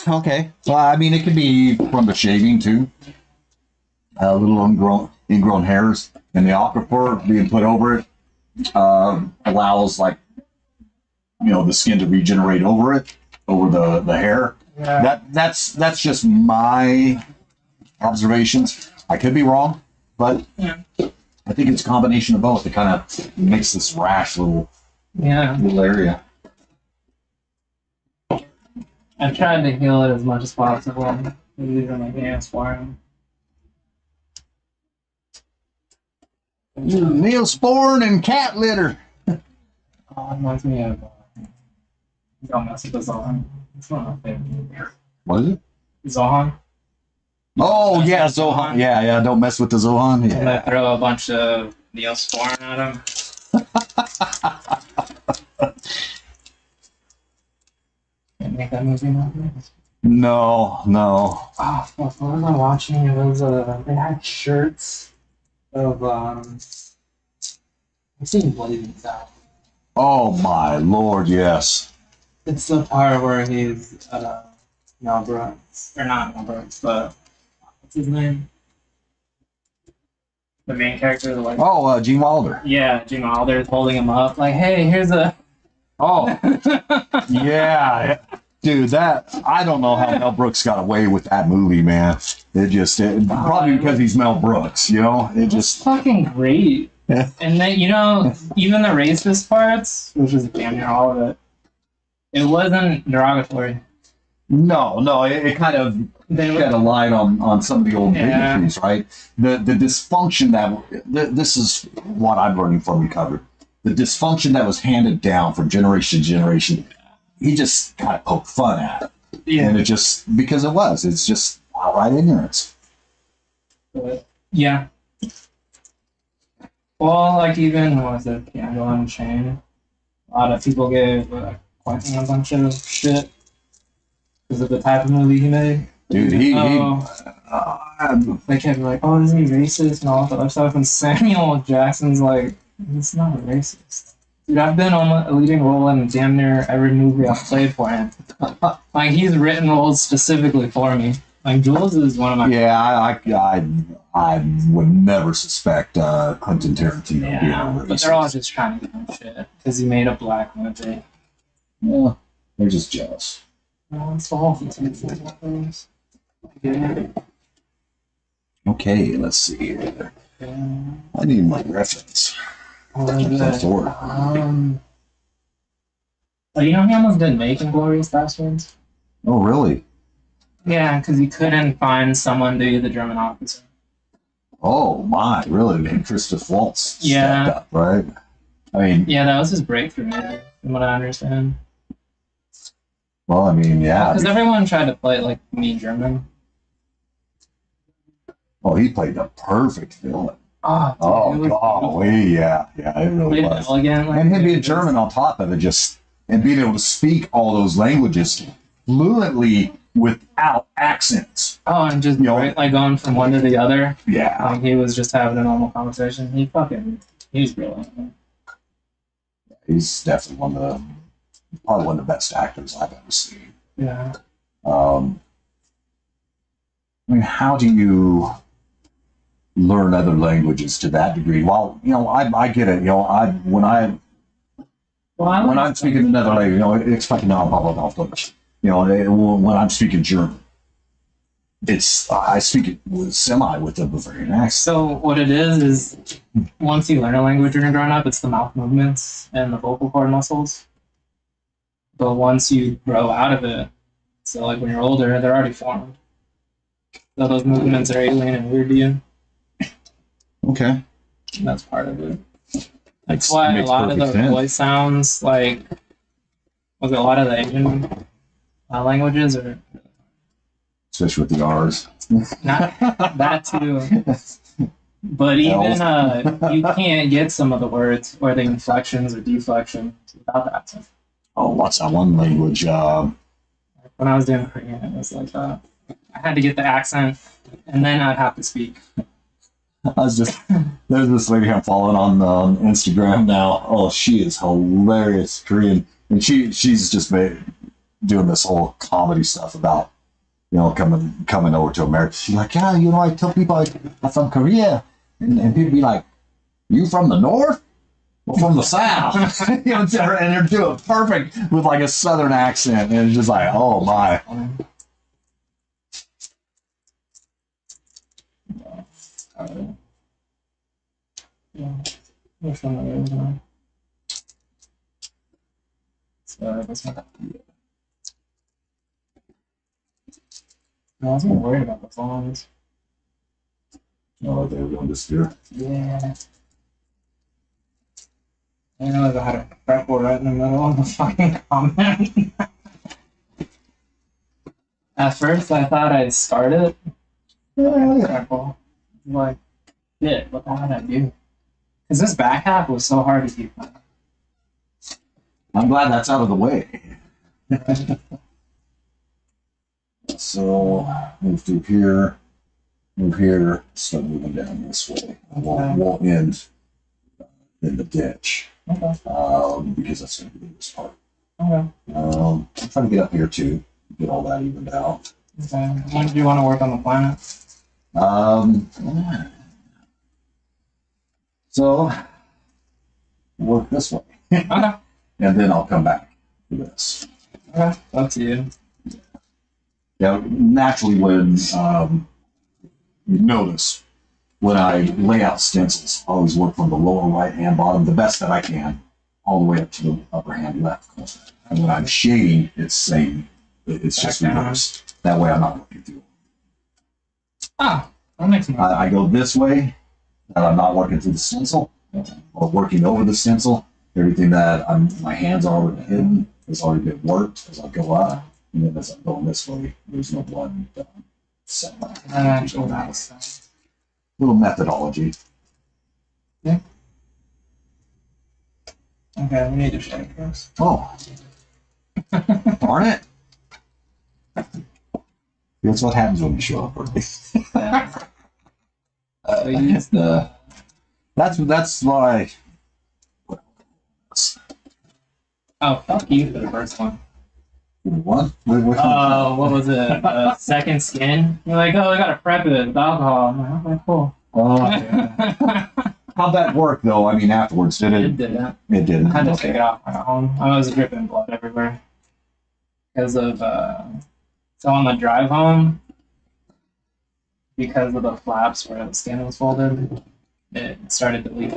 Okay. Well, I mean, it could be from the shaving too. Little ingrown hairs, and the aquifer being put over it allows, like, the skin to regenerate over the hair. Yeah. That's just my observations. I could be wrong, but Yeah. I think it's a combination of both. It kind of makes this rash little area. I tried to heal it as much as possible. These are my hands for him. Neosporin and cat litter. Oh, it reminds me of don't mess with the Zohan. It's not my favorite. What is it? Zohan. Oh yeah, Zohan. Yeah. Don't mess with the Zohan. And Yeah. I throw a bunch of Neosporin at him. Can't make that movie now. No. Oh, what was I watching? It was they had shirts of I've seen Blazing out. Oh my lord, yes. It's the part where he's Mel Brooks, or not Mel Brooks, but what's his name? The main character, the like. Oh, Gene Wilder. Yeah, Gene Wilder is holding him up, like, hey, here's a. Oh, yeah. Dude, I don't know how Mel Brooks got away with that movie, man. Probably because he's Mel Brooks, It just. Fucking great. And then, even the racist parts, which is damn near all of it, it wasn't derogatory. No, it kind of shed a light on some of the old bigotries, right? The dysfunction this is what I'm learning from recovery. The dysfunction that was handed down from generation to generation, he just kind of poked fun at it. Yeah. And it's just outright ignorance. But, yeah. Well, like even, what was it, Candle on Chain? A lot of people gave Quentin a bunch of shit because of the type of movie he made. Dude, they kept like, oh, isn't he racist and all that other stuff? And Samuel Jackson's like, he's not a racist. Dude, I've been on a leading role in damn near every movie I've played for him. Like, he's written roles specifically for me. Like, Jules is one of my... Yeah, I would never suspect Quentin Tarantino being a racist. But they're all just trying to get him shit because he made a black movie. Yeah, they're just jealous. No, it's all things. Yeah. Okay, let's see here. I need my reference. Oh, you know he almost didn't make Inglourious Basterds? Oh, really? Yeah, because he couldn't find someone to be the German officer. Oh, my, really? And Christoph Waltz stepped up, right? I mean... Yeah, that was his breakthrough movie, from what I understand. Well, I mean, yeah. Because everyone tried to play, like, me German. Oh, he played the perfect villain. Oh, yeah, it really was. Elegant, like, and him being German on top of it, and being able to speak all those languages fluently without accents. Oh, and just like going from one to the other. Yeah. Like he was just having a normal conversation. He's brilliant. He's definitely probably one of the best actors I've ever seen. Yeah. I mean, how do you learn other languages to that degree? Well, I get it. When I'm speaking another language, it's fucking blah blah blah blah. When I'm speaking German, I speak it with a Bavarian accent. So what it is once you learn a language when you're growing up, it's the mouth movements and the vocal cord muscles. But once you grow out of it, so like when you're older, they're already formed. So those movements are alien and weird to you. Okay. And that's part of it. That's why a lot of the voice sounds like, was it a lot of the Asian languages, or especially with the R's. Not that too. But even you can't get some of the words or the inflections or deflections without the accent. Oh, what's that one language? When I was doing Korean, it was like that. I had to get the accent, and then I'd have to speak. There's this lady I'm following on Instagram now. Oh, she is hilarious Korean, and she's just made doing this whole comedy stuff about, coming over to America. She's like, yeah, I tell people I'm from Korea, and people be like, you from the north? Well, from the south. And they're doing perfect with like a southern accent, and it's just like, oh my. Yeah. Which one are we on? So this one. No, I wasn't worried about the phones. Oh, they're going to steer. Yeah. I didn't realize I had a freckle right in the middle of the fucking comment. At first, I thought I'd start it. Freckle. I'm like, shit, what the hell did I do? Because this back half was so hard to keep. I'm glad that's out of the way. So move through here, move here, start moving down this way. We'll end in the ditch. Okay. Because that's going to be this part. Okay. I'm trying to get up here too, get all that evened out. Okay. When do you want to work on the planet? So work this way. Okay. And then I'll come back to this. Okay. Up to you. Yeah, naturally when you notice when I lay out stencils, I always work from the lower right hand bottom the best that I can, all the way up to the upper hand left corner. And when I'm shading, it's same. It's just reversed. That way I'm not working through. Ah, that makes sense. I go this way, and I'm not working through the stencil, or working over the stencil. Everything that my hands are already hidden has already been worked as I go up. And then as I'm going this way, there's no blood set. That makes sense. Little methodology. Yeah. Okay, we need to shade first. Oh. Darn it. That's what happens when you show up early. That's why. Oh, fuck you for the first one. What? What was it? Second skin? You're like, oh, I gotta prep it with alcohol. I'm like, okay, cool. Oh, yeah. How'd that work though? I mean, afterwards, did it? It didn't. It didn't. I had to take it off when I got home. I was dripping blood everywhere. Because of, so on the drive home, because of the flaps where the skin was folded, it started to leak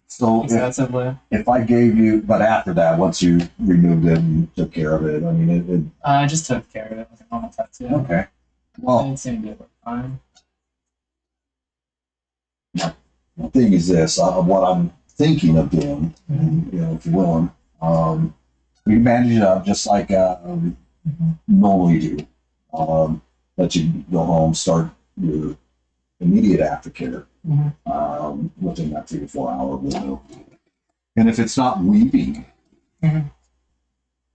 So excessively. if I gave you, but after that, once you removed it and took care of it, I mean, I just took care of it with a normal tattoo. okay. Well, It seemed to work fine. the thing is this, what I'm thinking of doing, if you're willing, we can bandage it up just like normally do. Let you go home, start your immediate aftercare within that 3 to 4 hour window. And if it's not weeping,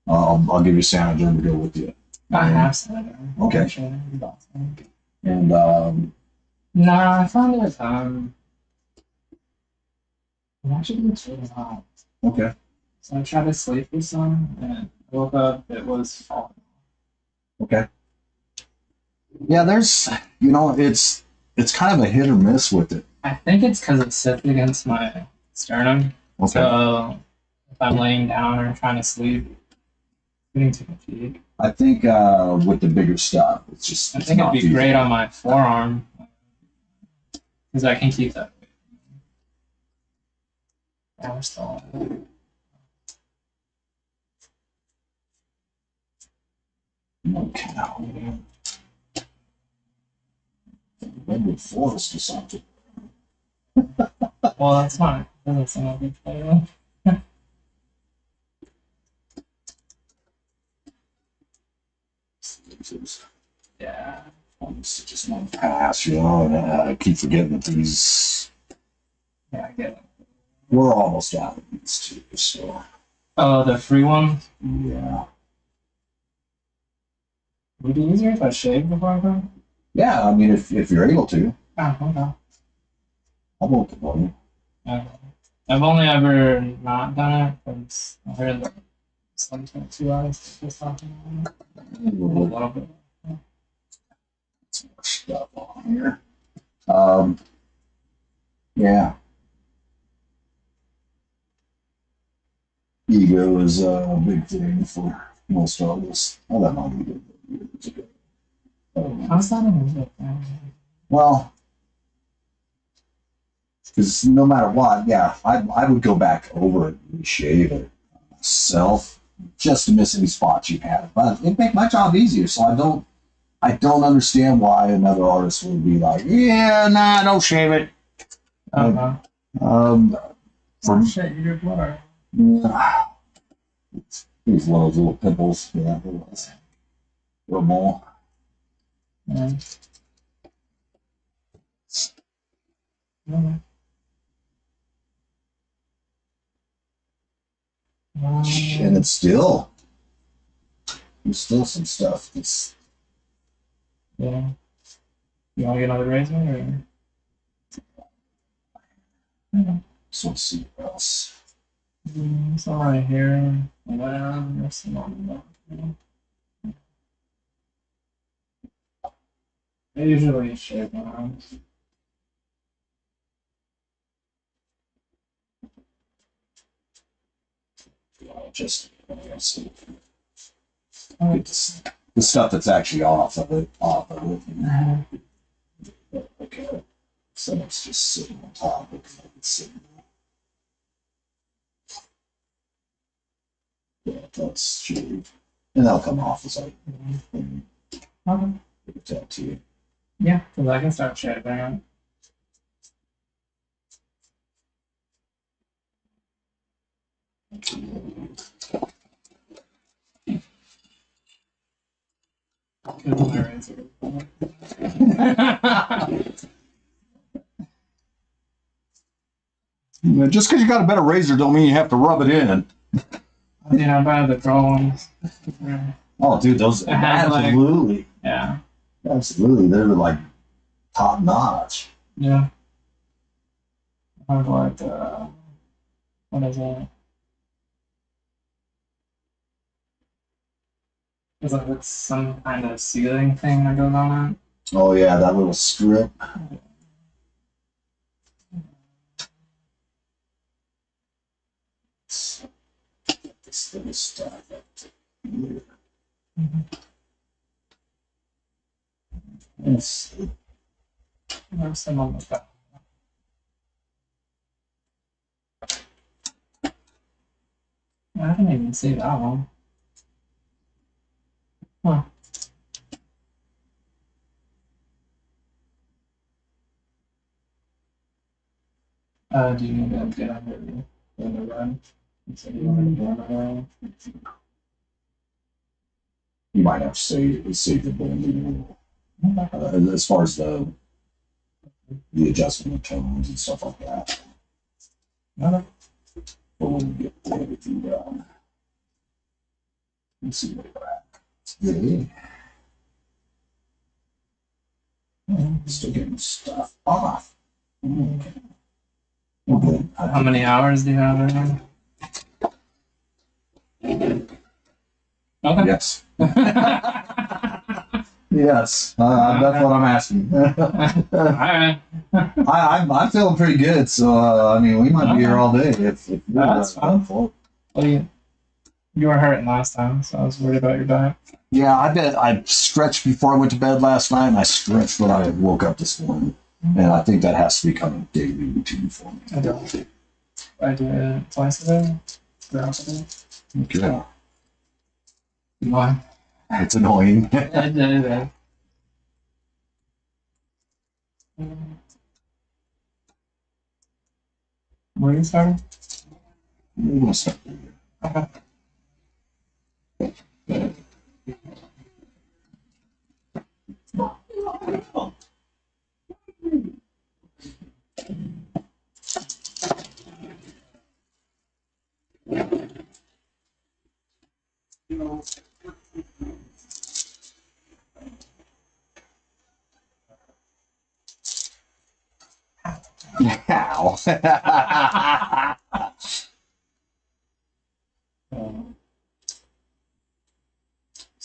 I'll give you Sanagen to go with you. I have Sanagen. Okay. And Nah, I found it. It actually looks really hot. okay. So I tried to sleep with some, and I woke up, it was falling. Okay. Yeah, there's, it's kind of a hit or miss with it. I think it's because it sits against my sternum. Okay. So if I'm laying down or trying to sleep, getting too fatigued. I think with the bigger stuff, it's just. I think it'd be great on my forearm because I can keep that. Yeah, we're still on. Okay. Maybe forest or something. Well, that's fine. Doesn't seem like it's playing. Yeah. It's just one pass, and I keep forgetting that these. Yeah, I get it. We're almost out of these too, so. Oh, the free one? Yeah. Would it be easier if I shaved before I go? Yeah, I mean, if you're able to, Oh, okay. I'll vote for you. I've only ever not done it because I heard that It's like 2 hours just talking. A little bit. Some more stuff on here. Yeah. Ego is a big thing for most artists. I let my ego go years ago. How's that in Well, because no matter what, yeah, I would go back over it and shave it myself just to miss any spots you had. But it'd make my job easier, so I don't understand why another artist would be like, yeah, nah, don't shave it. For shit, you did blur. These one of those little pimples, yeah, it was. Or more. Yeah. And it's still, there's still some stuff that's. Yeah. You want to get another razor? Or? So let's see what else. Some right here. There's some on the I usually shave my arms. Just see. It's the stuff that's actually off of it. Okay. So it's just sitting on top of it. It's sitting there. Yeah, that's shaved. And that'll come off as I Okay. give that to you. Yeah, because I can start shaving. Just because you got a better razor don't mean you have to rub it in. Yeah, I buy the draw ones. Oh, dude, those absolutely, Yeah. absolutely, they're like top notch. Yeah. I have like what is it? It's like it's some kind of sealing thing that goes on it. Oh yeah, that little strip. This little stuff. Yes. There's some on the back. I didn't even see that one. Huh. Do you need to get under the run? So you want to go under You might have to save the bone as far as the adjustment of tones and stuff like that. Okay. But when we get everything done, let's see where we're at. Yeah. Still getting stuff off. Okay. Okay. How many hours do you have right now? Okay. Yes. Yes. That's what I'm asking. Alright. I'm feeling pretty good, so I mean, we might be here all day if That's fine. Well, you were hurting last time, so I was worried about your back. Yeah, I bet I stretched before I went to bed last night, and I stretched when I woke up this morning, and I think that has to become a daily routine for me. I do. I do it twice a day, throughout the day. Okay. Why? It's annoying. I do that. Where are you starting? I'm gonna start here. Okay. Ow.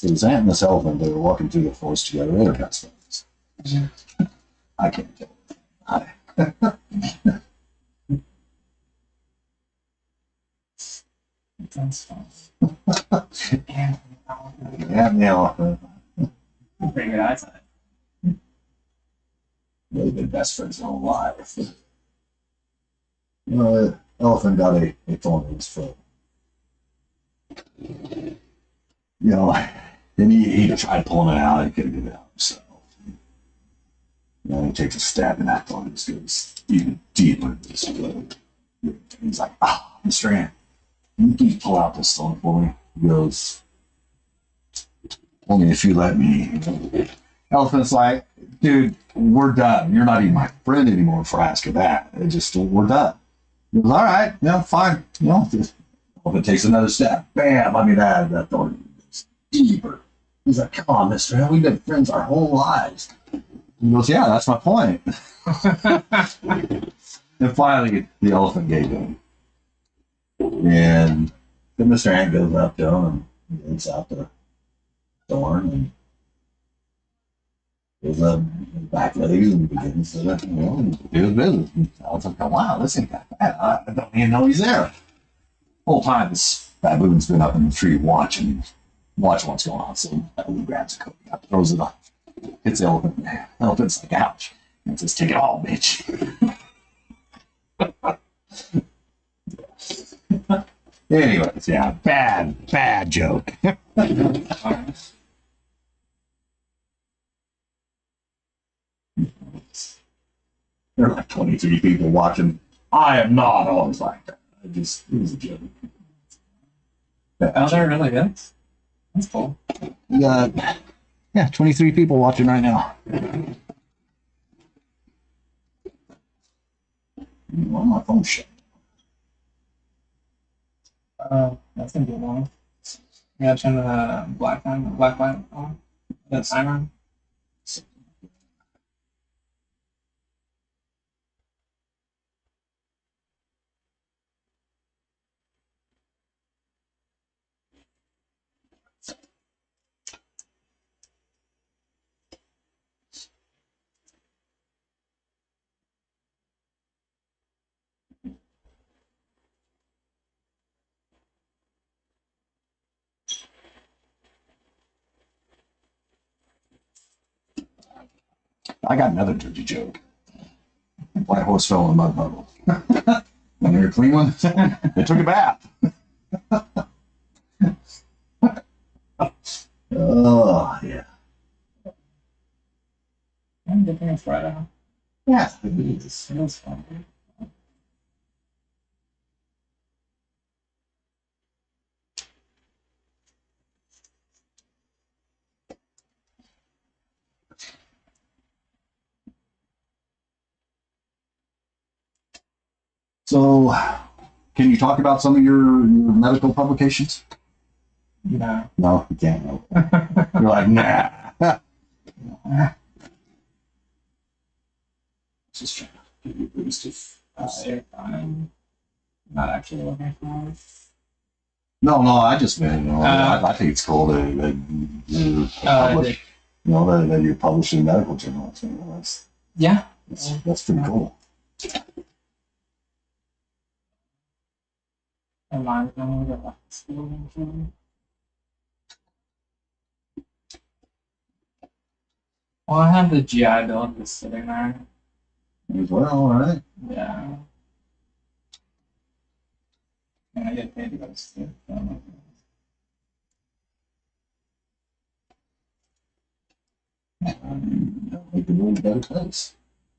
So this ant and this elephant, they were walking through the forest together. They were kind of friends. I can't tell. That's fun. Yeah, the elephant. Pretty good eyesight. They've been best friends their whole life. You know, the elephant got a thorn in his foot. You know, and he tried pulling it out. He couldn't get it out himself. You know, he takes a stab in that thorn and it goes even deeper into his foot. He's like, Mr. Ant, can you pull out this thorn for me? He goes, only if you let me. Elephant's like, dude, we're done. You're not even my friend anymore for asking that. It just, we're done. He goes, all right, fine. Elephant takes another step. Bam, I mean, that thorn is deeper. He's like, come on, mister, we've been friends our whole lives. He goes, yeah, that's my point. And finally, the elephant gave in. And then Mr. Ant goes up to him and gets out the thorn and goes up his back legs and begins to do his business. I was like, oh, wow, this ain't that bad. I don't even know he's there. The whole time, this baboon's been up in the tree watching what's going on. So baboon grabs a coat, throws it on, hits the elephant. The elephant's like, ouch. And says, take it all, bitch. Anyways, yeah, bad joke. There are like 23 people watching. I am not always like that. It was a joke. Oh, there really is? That's cool. We got, 23 people watching right now. Why my phone shut? That's gonna be long. You gotta turn the black light on. The timer. I got another dirty joke. White horse fell in a mud puddle. Want to hear a clean one? They took a bath. Oh, yeah. I'm good thing it's Friday. Yeah. It was fun. So, can you talk about some of your medical publications? No. No, you can't. No. You're like, nah. Just trying to give you a boost of. I'm not actually looking for it. No, I just meant, I think it's cool that you publish, that you publish in medical journals. Yeah. That's pretty cool. Am I going to go back to school eventually? Well, I have the GI Bill just sitting there. Well, all right. Yeah. And I get paid to go to school. Make the world a better place.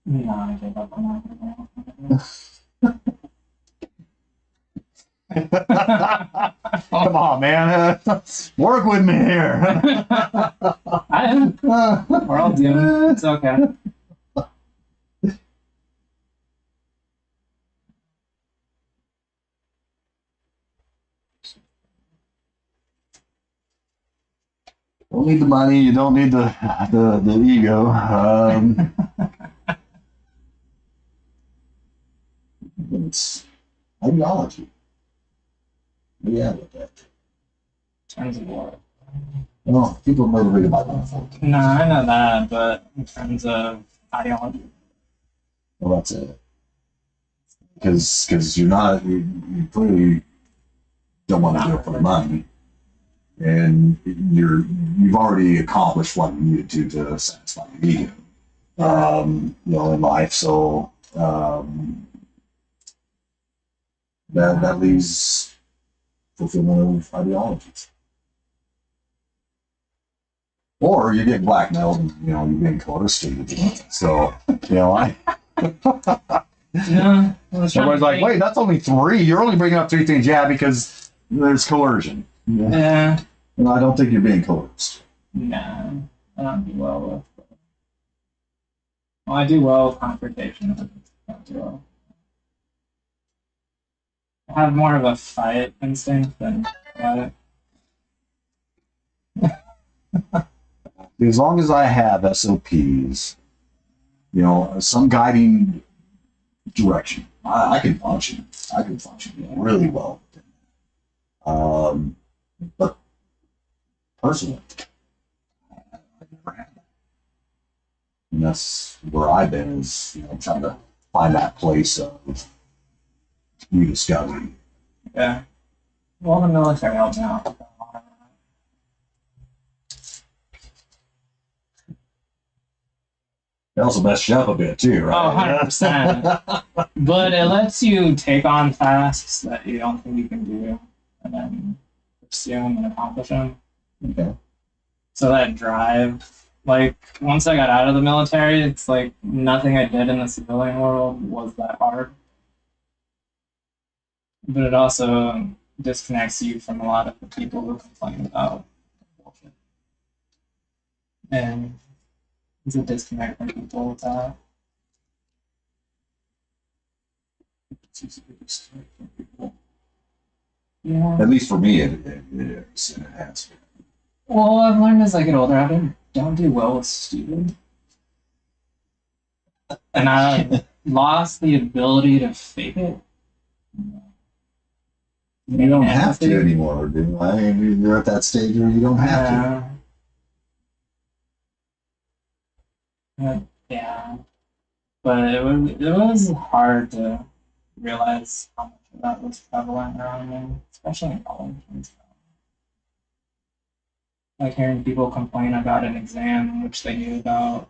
No, I gave up on that. Come on, man. Work with me here. I am. We're all doomed. It's okay. Don't need the money. You don't need the ego. It's ideology. Yeah, with that. Turns of war. Well, people are motivated by uniform. No, I know that, but in terms of ideology. Well, that's it. Because you clearly don't want to do it for the money, and you've already accomplished what you needed to satisfy your ego, in life. So that leaves fulfillment of ideologies. Or you get blackmailed, and you're being coerced to do it. So I. No, Everybody's like, wait, that's only 3. You're only bringing up 3 things, yeah, because there's coercion. Yeah. And I don't think you're being coerced. Nah, I don't do well with. Well, I do well with confrontation. I don't do well. I have more of a fight instinct than what. As long as I have SOPs, some guiding direction, I can function. I can function really well. But personally, I've never had that. And that's where I've been, is trying to find that place of rediscovery. Yeah. Well, the military helps out. It also messes you up a bit too, right? Oh, 100%. But it lets you take on tasks that you don't think you can do, and then pursue them and accomplish them. Okay. So that drive, like, once I got out of the military, it's like nothing I did in the civilian world was that hard. But it also disconnects you from a lot of the people who complain about bullshit. And it's a disconnect from people with that. Yeah. At least for me, it is, and it has been. Well, I've learned as I get older, I don't do well with stupid. And I lost the ability to fake it. You don't have to anymore, do you? I mean, you're at that stage where you don't have to. Yeah. But it was hard to realize how much of that was prevalent around me, especially in college and stuff. Like hearing people complain about an exam which they knew about,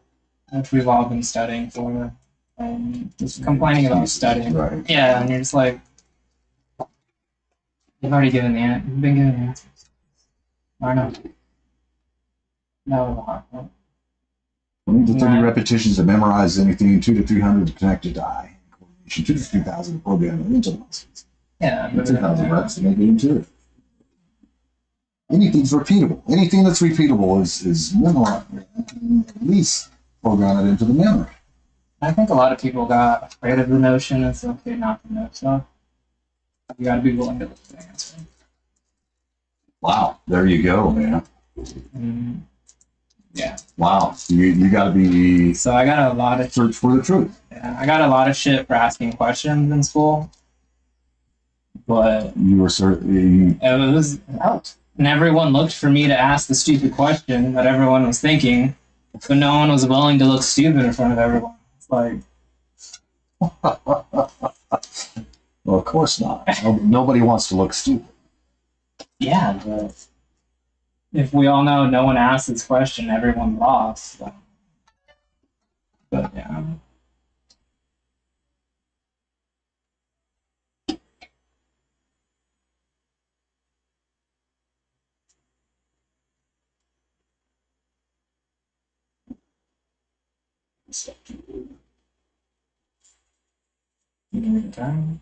which we've all been studying for, and just complaining about studying. Right. Yeah, and you're just like, you've already given you've been given the answers. Why not? That was a hard one. 20 to 30 repetitions to memorize anything, 2 to 300 to connect to die. Coordination, 2 to 3,000 to program mental muscles. Yeah, 2,000 reps to make it intuitive. Anything's repeatable. Anything that's repeatable is memorized. At least program it into the memory. I think a lot of people got afraid of the notion it's okay not to know stuff. You got to be willing to look for the answer. Wow, there you go, man. Yeah. Wow, you got to be. So I got a lot of search for the truth. Yeah, I got a lot of shit for asking questions in school, but you were certainly. It was out. And everyone looked for me to ask the stupid question that everyone was thinking, but no one was willing to look stupid in front of everyone. It's like, well, of course not. Nobody wants to look stupid. Yeah, but if we all know no one asked this question, everyone lost. So. But yeah. Time.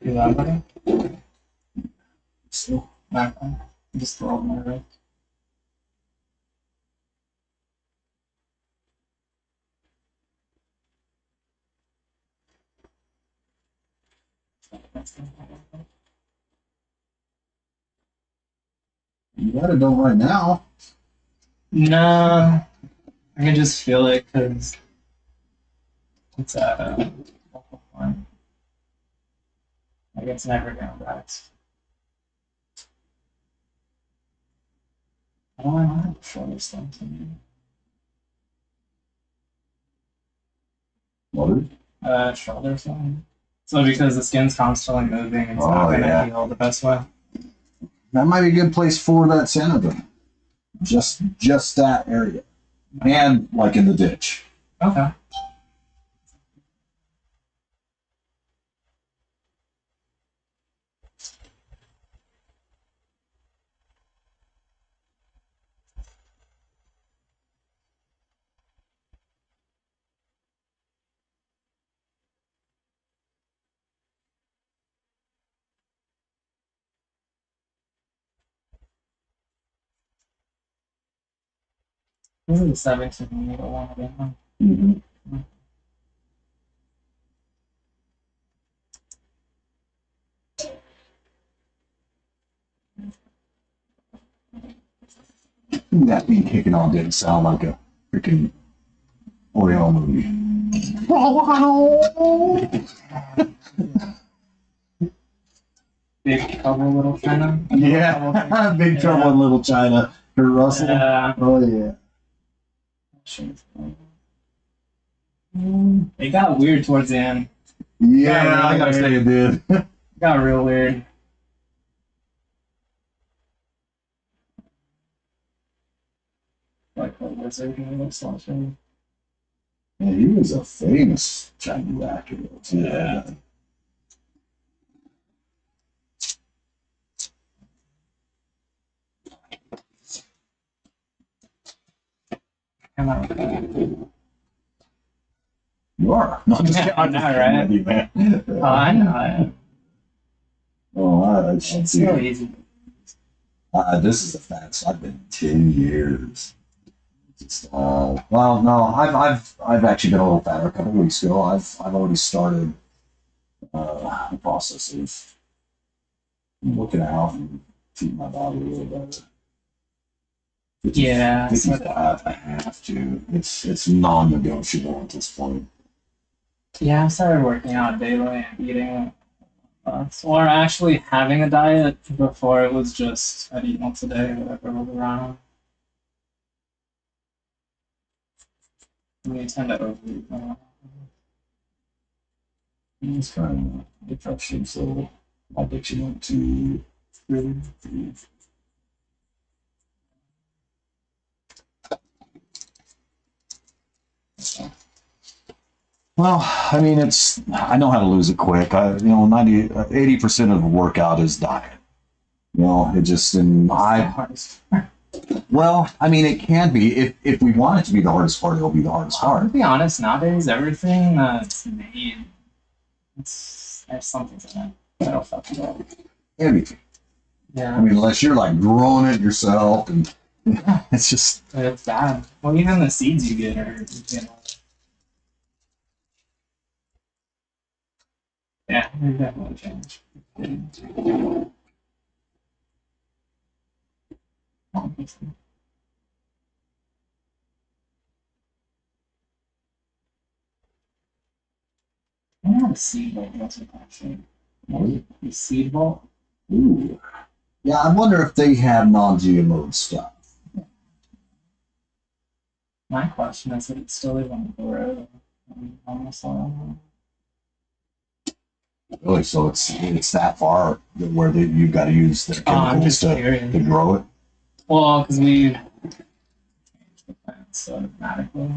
You got it? So, just roll my right. You gotta do it right now. No, I can just feel it because it's at a local point. Like it's never going back. I don't know how to show this thing to me. What? Shoulder thing. So because the skin's constantly moving, it's Oh, not gonna yeah. heal the best way. That might be a good place for that senator. Just that area. And like in the ditch. Okay. This is the 17 one again. Mm-hmm. That being kicking on didn't sound like a freaking Oreo movie. Big Trouble Little China. Yeah, Big Trouble in Little China. Kurt Russell. Yeah. Oh yeah. It got weird towards the end. Yeah, I gotta say it did. It got real weird. Like a wizard who looks like him. Yeah, he was a famous Chinese actor though, too. Yeah. Come on. You are. No, I'm just kidding. I'm just I know, kidding right? with you, man. Oh, I know. I am. Oh, I should It's see. so easy. This is the facts. I've been 10 years. Just, well, no, I've actually been a little fatter a couple weeks ago. I've already started the process of working out and treating my body a little better. Yeah. 55, I have to. It's non-negotiable at this point. Yeah, I started working out daily and eating or actually having a diet. Before it was just I'd eat once a day, whatever was around. We tend to overeat. I'm just trying to get that shit so my addiction went to food. Well, I mean, I know how to lose it quick. 80% of the workout is diet. You know, it just, well, I mean, it can be. If we want it to be the hardest part, it'll be the hardest To part. be honest, nowadays everything that's made, there's something in it that'll fuck you up. Everything. I Yeah, mean, unless you're like growing it yourself, and it's just, it's bad. Well, even the seeds you get are, yeah, they definitely change. I have a seed vault. That's what actually. The seed vault. ooh. Yeah, I wonder if they have non-GMO stuff. My question is if it's still even grow on the soil. Really, so it's that far where you've got to use the I'm chemicals just to curious. grow it. Well, because we changed the plants so automatically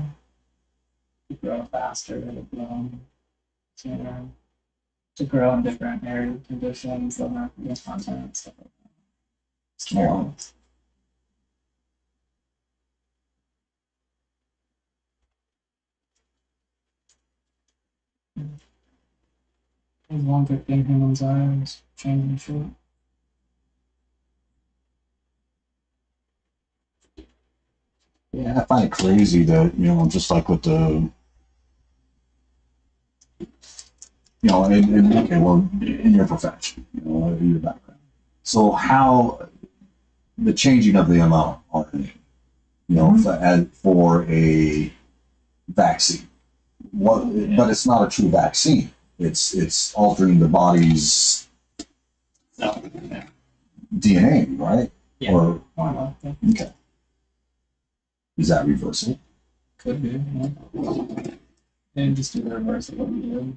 to grow faster, to grow sooner, to grow in different area conditions, the market content and stuff like that. It's curious. There's one good thing humans are is changing shit. Yeah, I find it crazy that, just like with the you know, okay, well, in your profession, you know, your background. So how the changing of the mRNA, you know, for a vaccine, but it's not a true vaccine. It's altering the body's DNA, right? Yeah. Or Yeah. okay, is that reversible? Could be. Yeah. And just do the reverse of what you do.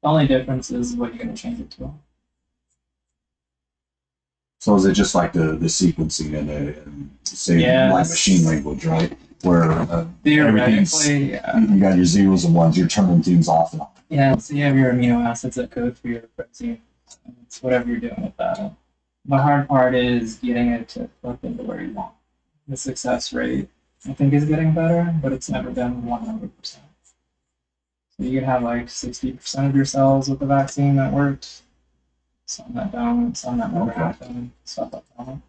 The only difference is what you're going to change it to. So is it just like the sequencing and say like machine language, right? Where theoretically, you got your zeros and ones, you're turning things off and on. Yeah, so you have your amino acids that code for your protein. It's whatever you're doing with that. The hard part is getting it to flip into where you want. The success rate, I think, is getting better, but it's never been 100%. So you can have like 60% of your cells with the vaccine that worked, some that don't, some that never happen, stuff like that.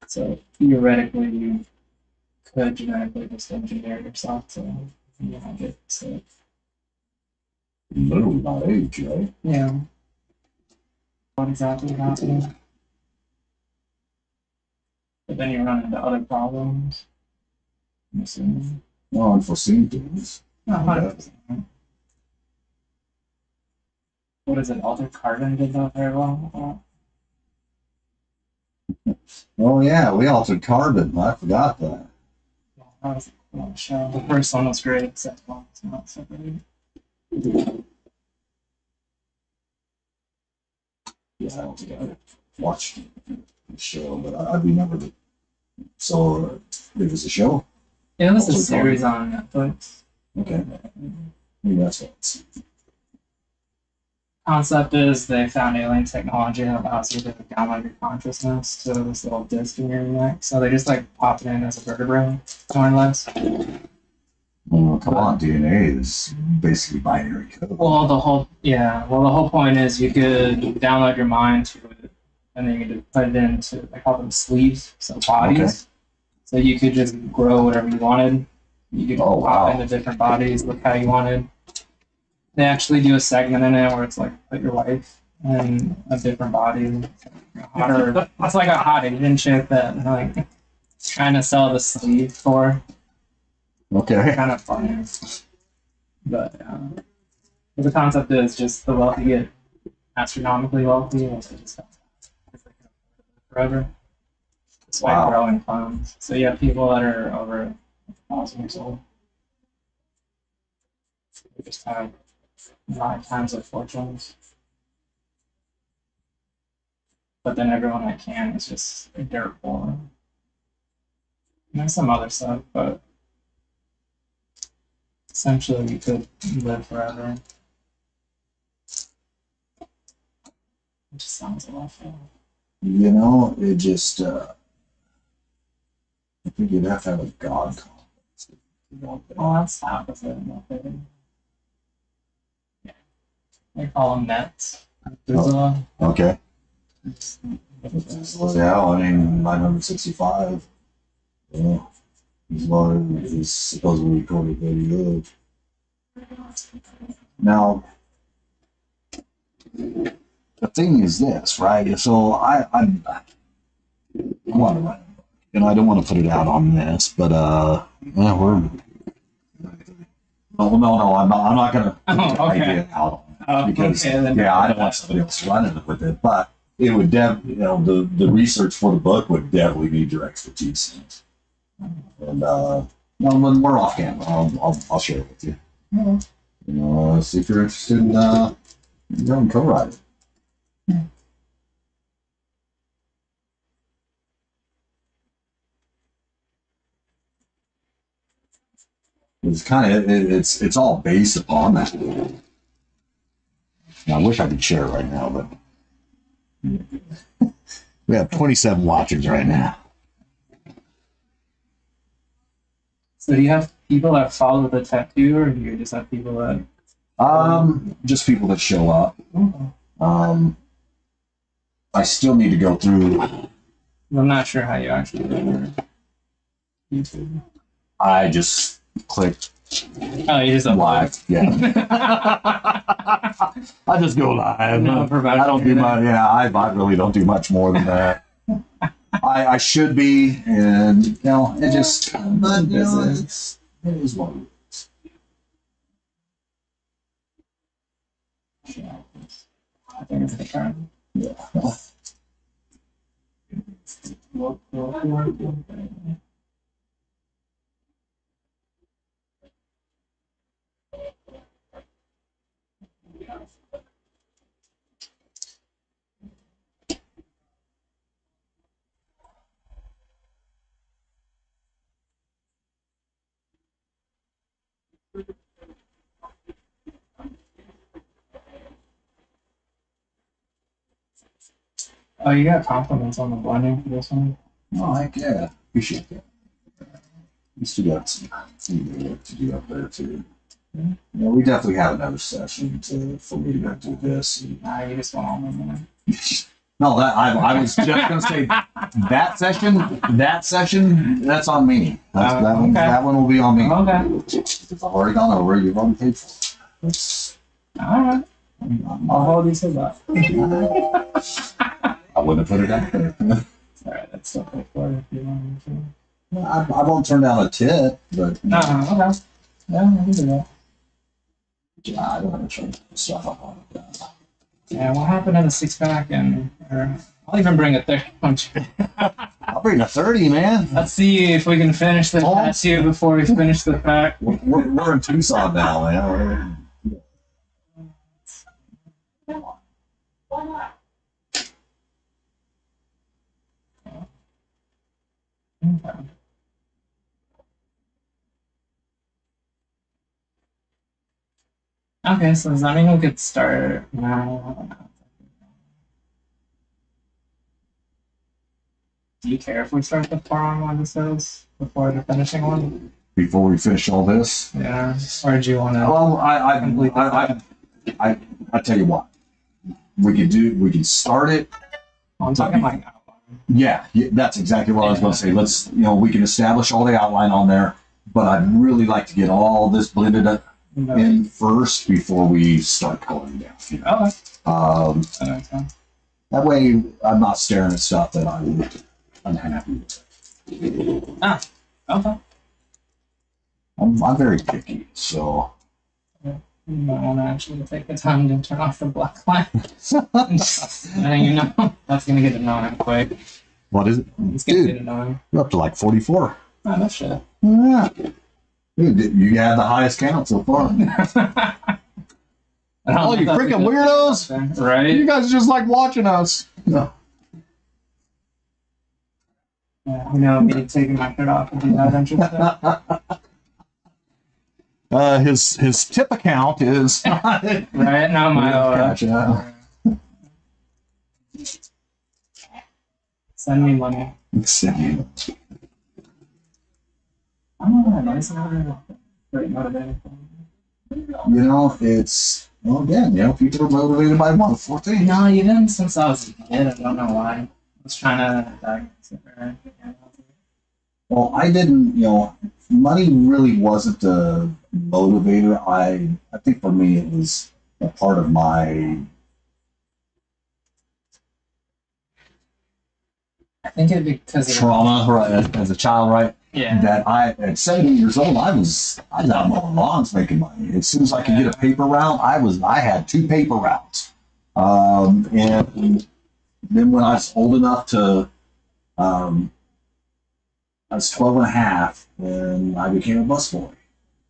So theoretically, you could genetically just engineer yourself to get sick. Literally by age, right? Yeah. What exactly happening? But then you run into other problems. I'm assuming. Well, unforeseen things. Not 100%. What is it? Altered carbon did that very well. Oh yeah, we altered carbon. I forgot that. Yeah, that was a cool show. The first one was great, second one was not so great. Yeah, I don't think I watched the show, but I remember it. So it was a show. Yeah, it was a series on Netflix. Okay, maybe that's what. Concept is they found alien technology that allows you to download your consciousness to this little disc in your neck. So they just like pop it in as a vertebrae, more or less. Well, come on, DNA is basically binary code. Well, the whole point is you could download your mind to it, and then you could put it into, they call them sleeves, so bodies. Okay. So you could just grow whatever you wanted. You could pop into different bodies, look how you wanted. They actually do a segment in it where it's like put your wife in a different body. It's like a hot Asian chick that like trying to sell the sleeve for. Okay. Kind of funny. But the concept is just the wealthy get astronomically wealthy and they just have forever. It's like growing clones. So you have people that are over 1,000 years old. They just have 9 times their fortunes. But then everyone that can is just dirt poor. And there's some other stuff, but essentially we could live forever. It just sounds awful. You know, it just, I think you'd have to have a god complex. Oh, that's half of it. Yeah. They call them nets. Okay. Yeah, I mean, 965. Yeah. He's supposedly recorded very good. Now, the thing is this, right? So I want to write, and I don't want to put it out on this, but we're. No, I'm not gonna put the idea out on that because I don't want somebody else running with it. But it would the research for the book would definitely need your expertise in it. And when we're off camera, I'll share it with you. Mm-hmm. See if you're interested in going co-write. It's kind of it's all based upon that. Now, I wish I could share it right now, but we have 27 watchers right now. So do you have people that follow the tattoo, or do you just have people that? Just people that show up. I still need to go through. I'm not sure how you actually do your YouTube. I just click Oh, you just live. Yeah. I just go live. No, I don't do much. Yeah, I really don't do much more than that. I should be, and you know, it just. But you know, it is what it is. I think it's the turn. Yeah. Oh, you got compliments on the blending for this one. Oh, heck yeah. Appreciate that. We still got some work to do up there, too. Yeah. Yeah, we definitely have another session for me to do this. Nah, you just want all the money. No, that I was just gonna say that session, that's on me. Okay. That one will be on me. Okay. I've already gone over. You've already paid for it. It's, Alright. I'll hold you to that. I wouldn't have put it down. Alright, that's still paid for it if you want me to. I won't turn down a tip, but No, okay. Yeah, I can do that. I don't want to turn stuff up on it. Yeah, what happened to the 6-pack I'll even bring a 30 punch. I'll bring a 30, man. Let's see if we can finish the tattoo before we finish the pack. We're in Tucson now, man. Okay, so does that mean we could start now? Do you care if we start the forearm on this before the finishing one? Before we finish all this, Yeah. Or do you want to? well, I tell you what, we can start it. I'm talking like outline. Yeah, that's exactly what I was going to say. Let's, we can establish all the outline on there, but I'd really like to get all this blended up in first before we start coloring down. Okay. That That makes sense. way, I'm not staring at stuff that I'm unhappy with. Okay. I'm very picky, so. You might want to actually take the time to turn off the black light. And that's going to get annoying quick. What is it? It's going to get annoying. We're up to like 44. Oh, no shit. Yeah. Dude, you had the highest count so far. Oh, you freaking weirdos! Right? You guys just like watching us. No. Yeah, me taking my shirt off and do that interesting. His tip account is right now my gotcha. Send me money. I don't know. It's not very motivating. It's again, people are motivated by 114. No, even since I was a kid, I don't know why. I was trying to Well, I didn't, money really wasn't the motivator. I think for me it was a part of my. I think it because of trauma, right, as a child, right? Yeah. That at 17 years old, I was out mowing lawns making money. As soon as I could get a paper route, I had 2 paper routes. And then when I was old enough to, I was 12 and a half, and I became a busboy.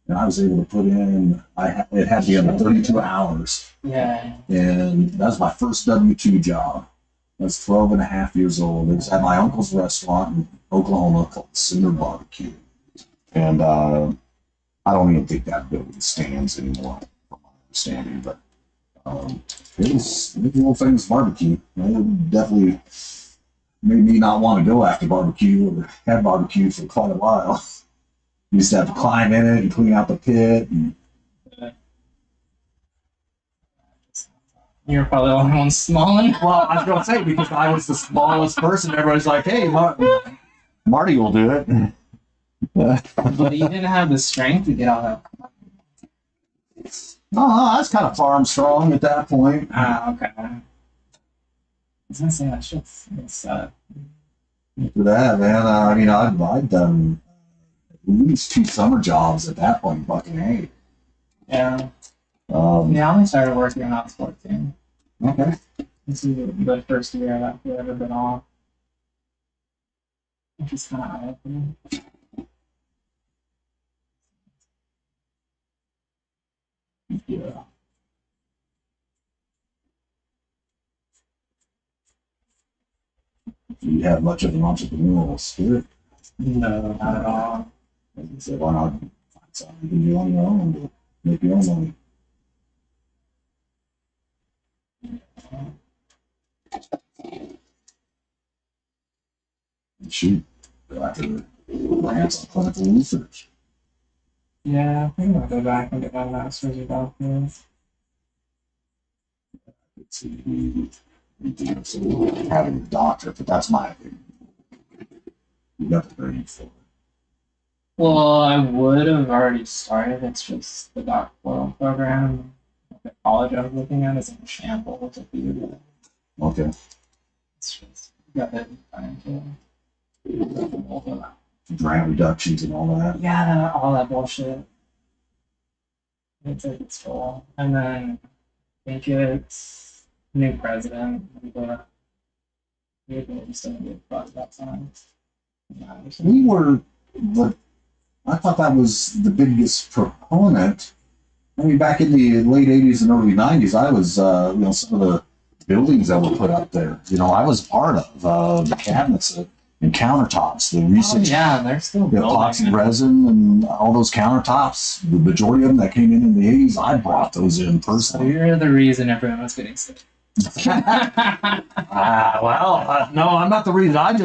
And I was able to put in, it had to be under 32 hours. Yeah. And that was my first W-2 job. I was 12 and a half years old. It was at my uncle's restaurant in Oklahoma called Sooner Barbecue. And I don't even think that building stands anymore, from my understanding. But it was a little famous barbecue. It definitely made me not want to go after barbecue or have barbecue for quite a while. You used to have to climb in it and clean out the pit. And you're probably the only one small enough. well, I was going to say, because I was the smallest person, everybody's like, hey, Marty will do it. But you didn't have the strength to get all that. I was kind of farm strong at that point. Ah, okay. I was gonna say that shit's sad. For that, man, I've done at least 2 summer jobs at that point. Fucking hey. Yeah. Um, Yeah, I only started working when I was 14. okay. This is the first year I've ever been off. Which is kind of eye-opening. Yeah. Do you have much of an entrepreneurial spirit? No, not at all. Like you said, why not find something you can do on your own to make your own money? You should go after grants on clinical research. Yeah, I think I'll go back and get my master's of documents. Let's see. So having a doctor, but that's my opinion. You got the brain for it. Well, I would have already started. It's just the doctoral program. The college I was looking at is in shambles. If you, Okay. it's just got it financial. Grant reductions and all that. Yeah, all that bullshit. It's like it's full. And then I think it's new president. We're just gonna get fucked about science. We were, but I thought that was the biggest proponent. I mean, back in the late 80s and early 90s, I was, some of the buildings that were put up there, I was part of the cabinets and countertops, the recent yeah, they're still the building. epoxy resin and all those countertops. The majority of them that came in the 80s, I brought those in So personally. you're the reason everyone was getting sick. No, I'm not the reason. I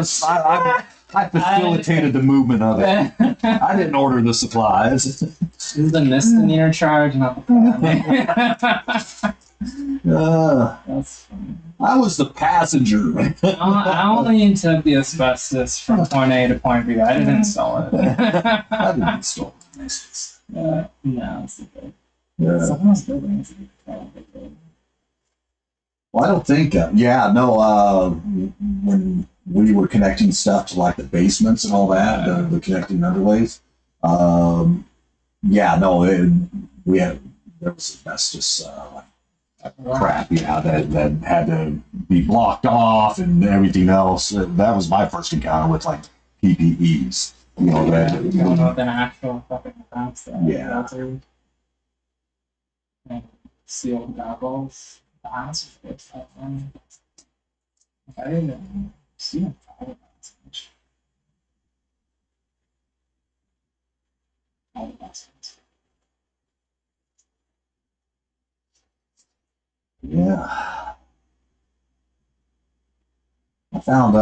facilitated the movement of it. I didn't order the supplies. This is the misdemeanor charge, not the That's funny. I was the passenger. I only took the asbestos from point A to point B. I didn't install it. I didn't install this. No, it's okay. Yeah. Some of those buildings are Well, I don't think. When we were connecting stuff to like the basements and all that, the connecting underlays. There was asbestos crap, that had to be blocked off and everything else. That was my first encounter with like PPEs. going with an actual fucking fence. Yeah. And sealed goggles. That's stuff. I didn't see them. All the best ones. Yeah. I found,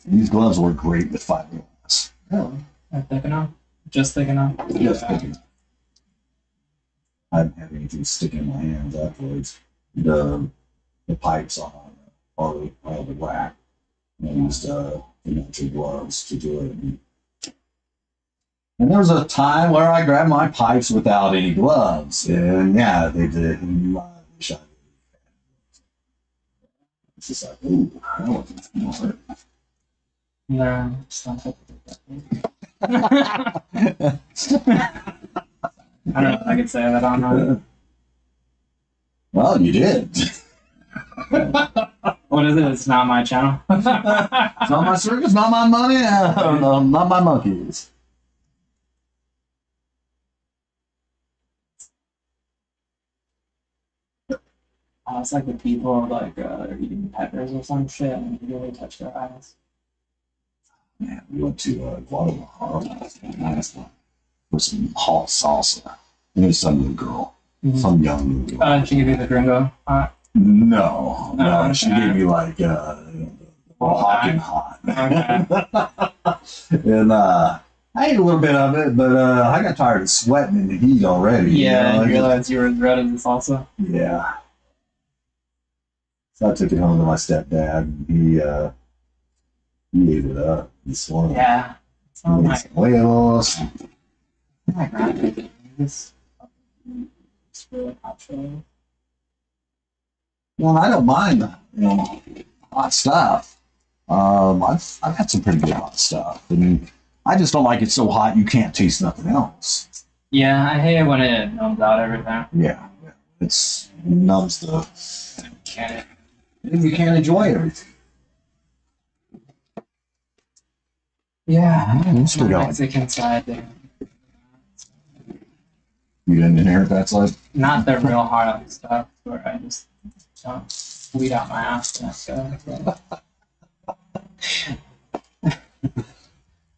these gloves work great with fiberglass. Really? They're thick enough? Just thick enough? Just thinking. I haven't had anything stick in my hands afterwards. The pipes on all the rack. I used natural gloves to do it. And there was a time where I grabbed my pipes without any gloves, and yeah, they did. And I wish I did. It's just like, ooh, that wasn't smart. No, it's not thick. I don't know if I could say that on that. Well, you did. What is it? It's not my channel. It's not my circus, not my money, not my monkeys. It's like the people like are eating peppers or some shit and you really touch their eyes. Man, we went to Guadalajara last night for some hot salsa. And there's some new girl, some young new girl. She give you the gringo. No, Oh, she okay. gave me like hawking hot. Okay. And I ate a little bit of it, but I got tired of sweating in the heat already. Yeah, you I know? realized you were as red as the salsa. Yeah. So I took it home to my stepdad, and he ate it up. This one. Yeah. It's not my, Huevos. my grandma. This it's really popular. Well, I don't mind, hot stuff. I've had some pretty good hot stuff. I mean, I just don't like it so hot you can't taste nothing else. Yeah, I hate it when it numbs out everything. Yeah, it's numbs the. Can't You can't enjoy everything. Yeah, It's my pretty odd. Mexican side there. You didn't inherit that side? Not the real hard stuff where I just don't weed out my ass and stuff.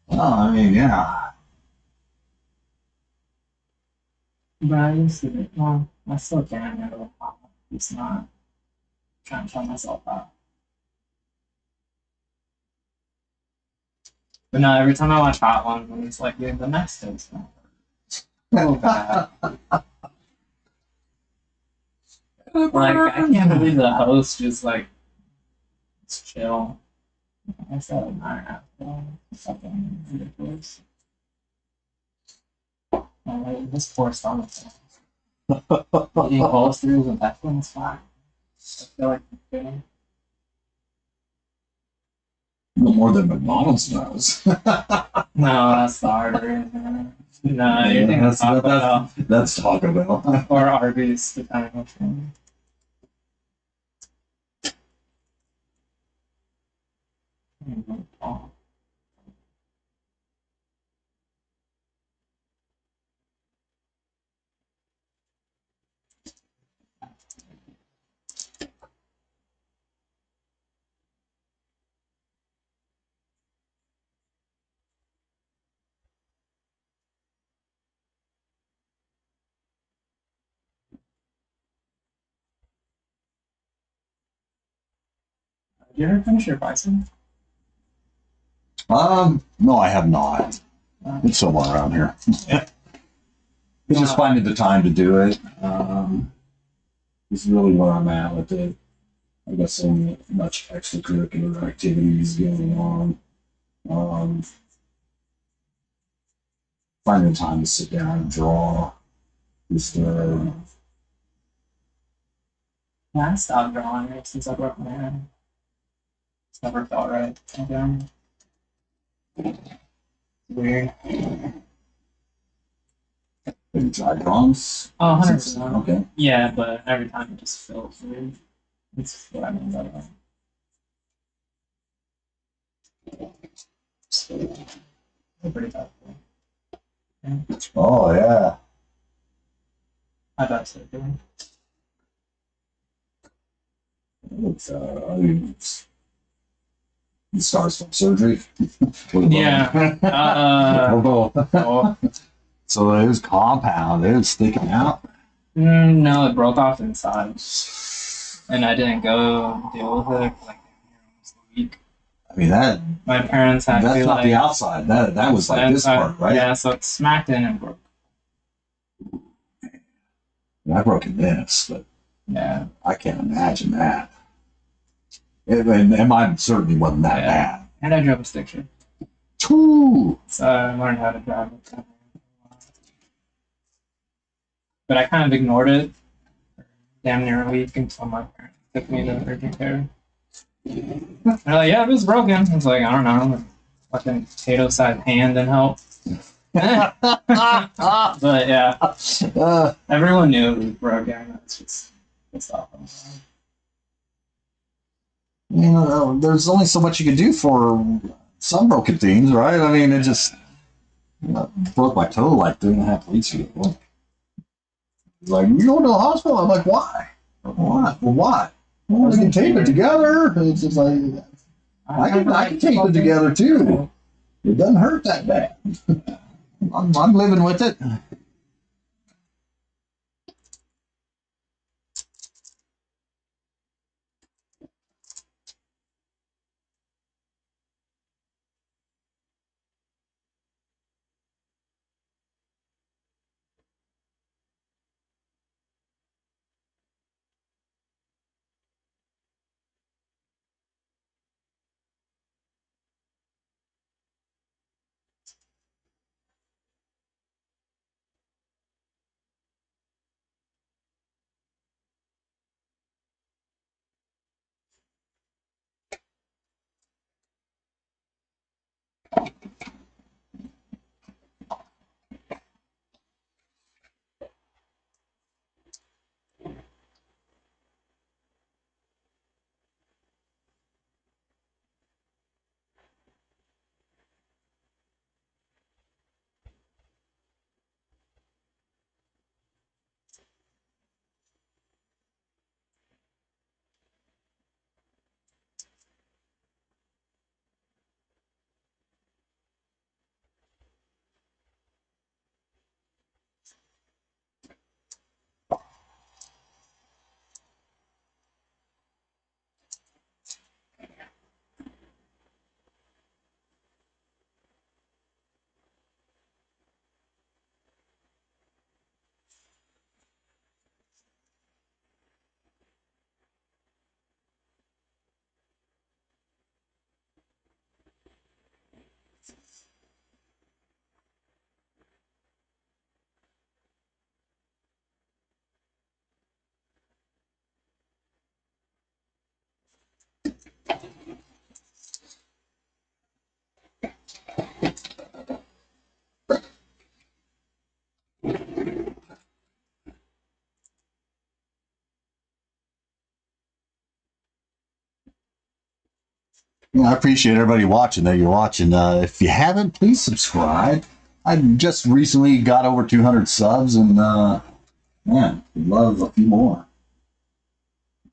Oh, I mean, yeah. But I used to, well, I still can handle it. It's not trying to tell myself out. But no, every time I watch Hot Ones, it's like, dude, the next toast so bad. Like, I can't believe the host just like, it's chill. I said an hour and a half ago. It's fucking ridiculous. Like, this poor stomach. Eating holsters and that one's fine. I feel like okay. No more than McDonald's knows. No, that's the artery. No, you're thinking of Taco Bell That's Taco Bell. or Arby's, depending on which one. Oh. Did you ever finish your bison? No, I have not. It's somewhere around here. It's just finding the time to do it. Is really where I'm at with it. I got so much extracurricular activities going on. Um, finding time to sit down and draw. Just Yeah, I stopped drawing it since I broke my hand. It's never felt right. Okay. Weird. have you tried drawings? Oh, 100%. Okay. Yeah, but every time it just feels weird. That's what I mean by that. So, pretty bad. Yeah, Oh yeah. I bet so. Too. It's the scars from surgery. Yeah. Oh. So it was compound. It was sticking out. No, it broke off inside, and I didn't go deal with it for like almost a week. I mean that. My parents had That's to not like the outside. That was like this part, right? Yeah, so it smacked in and broke. I broke in this, but Yeah. I can't imagine that. And mine certainly wasn't that bad. And I drove a stick shift, Whew. so I learned how to drive it. But I kind of ignored it for damn near a week until my parents took me to urgent care. They're like, yeah, it was broken. I was like, I don't know. Fucking potato-sized hand didn't help. But yeah, everyone knew it was broken. It's just, it's awful. There's only so much you can do for some broken things, right? I mean, it just broke my toe like 3.5 weeks ago. Like, you go to the hospital? I'm like, why? Why? For what? Well, we can tape it together. It's just like, I can tape it together too. It doesn't hurt that bad. I'm living with it. Yeah, I appreciate everybody watching that you're watching. If you haven't, please subscribe. I just recently got over 200 subs, and man, would love a few more.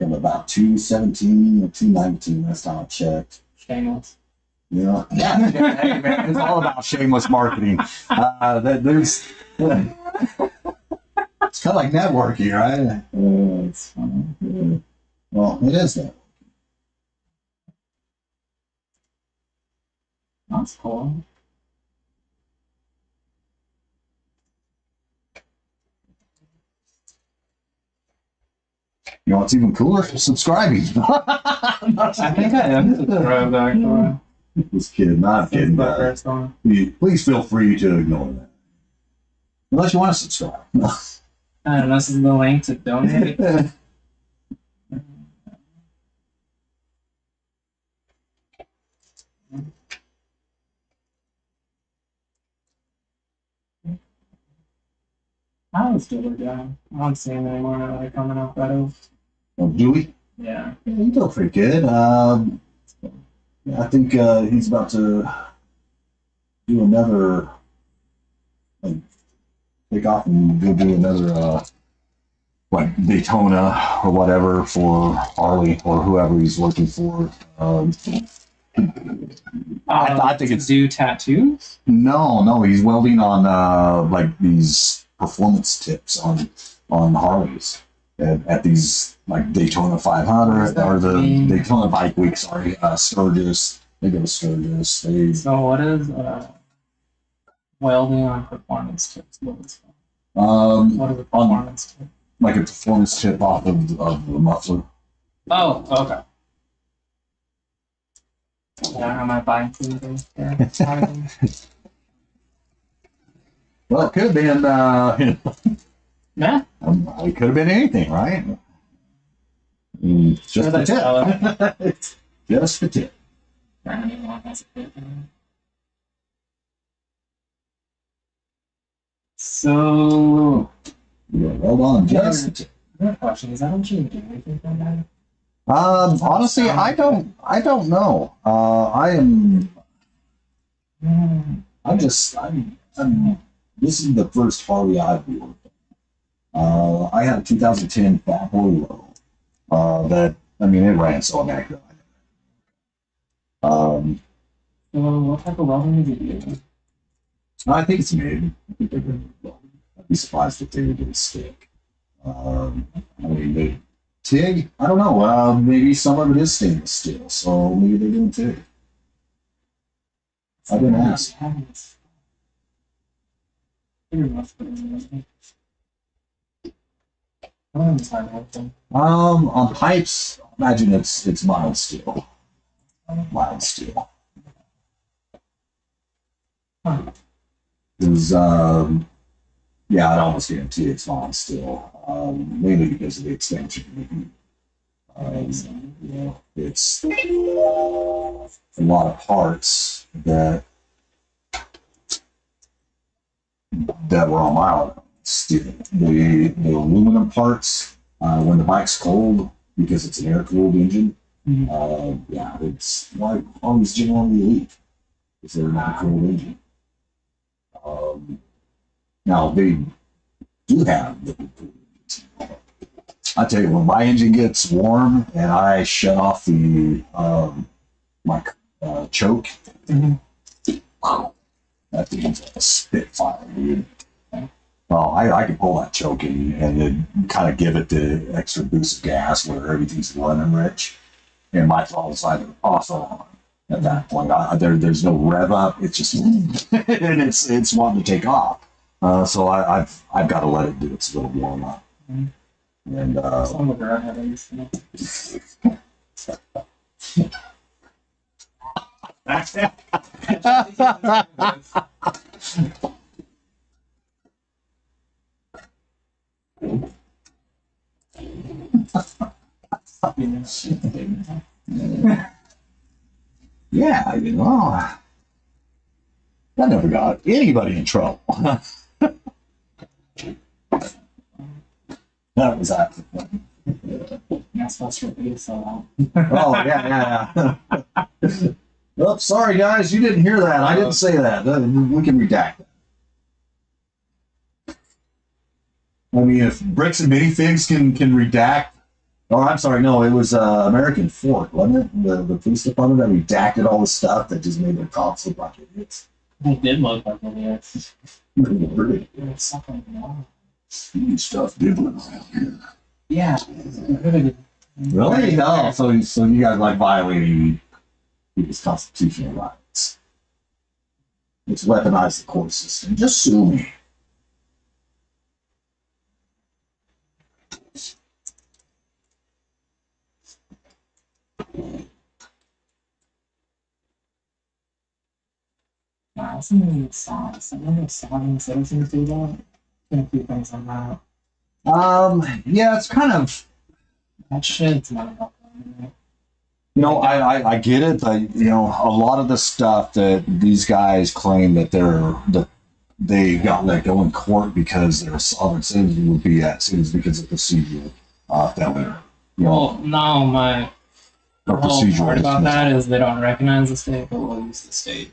I'm about 217 or 219 last time I checked. Shameless. Yeah, hey man, it's all about shameless marketing. There's it's kind of like networking, right? It's funny. Well, it is that. That's cool. You know what's even cooler? Subscribing. I think I am subscribed actually. Just kidding, not kidding. Please feel free to ignore that. Unless you want to subscribe. And this is the link to donate. How is Diller doing? I don't see him anymore now that they're coming out better. Oh, Dewey? Yeah. Yeah, he's doing pretty good. I think he's about to do another, like, take off and go do another, like Daytona or whatever for Harley or whoever he's working for. I think it's do tattoos. no, he's welding on like these performance tips on Harleys at these like Daytona 500 or the Daytona Bike Week. Sorry, Sturgis. They go to Sturgis. So what is welding on performance tips? What is what is a performance tip? Like a performance tip off of the muffler. Oh, okay. Yeah, am I buying food there? Well, it could have been, Nah. it could have been anything, right? Just the tip. Just the tip. So, Yeah, well on, just the tip. question is, I don't you do anything from that? Honestly, I don't know. This is the first Harley I've worked on. I had a 2010 Fat Boy Low. That, I mean, it ran so immaculate. So, what type of welding did you do? I think it's made. I'd be surprised if they would get a stick. I mean, they TIG? I don't know. Maybe some of it is stainless steel, so maybe they're doing TIG. I didn't ask. On pipes, imagine it's mild steel. Mild steel. Because yeah, I'd almost guarantee it's mild steel. Mainly because of the extension. You know, it's a lot of parts that were on mild steel. The aluminum parts, when the bike's cold, because it's an air-cooled engine, yeah, it's like always generally leak if they're an air-cooled engine. Now they do have liquid cooled engines. I tell you, when my engine gets warm and I shut off the my choke, wow, that thing's like a spitfire, dude. Well, I can pull that choke and then kind of give it the extra boost of gas where everything's running rich, and my throttle's either off or on. At that point, there's no rev up. It's just and it's wanting to take off. So I've got to let it do its little warm up. And some of I used yeah, you know, that never got anybody in trouble. That was actually That's supposed to be so long. Oh, yeah. Oh, sorry, guys. You didn't hear that. I didn't say that. We can redact that. I mean, if Bricks and Minifigs can redact. Oh, I'm sorry. No, it was American Fork, wasn't it? The police department that redacted all the stuff that just made their cops look like idiots. It did look like idiots. Really? It's something wrong. Stuff diddling around here. Yeah. Really? No. So you guys like violating people's constitutional rights. It's weaponized the court system. Just sue me. Wow, some of these songs, citizens do that. A few things on that. Yeah, it's kind of. That shit's not about that. You know, I get it, but you know, a lot of the stuff that these guys claim that they got let go in court because they're sovereign citizens would be at citizens because of procedural failure. You know, Well, no, my or whole procedural. part about that is they don't recognize the state, but will use the state.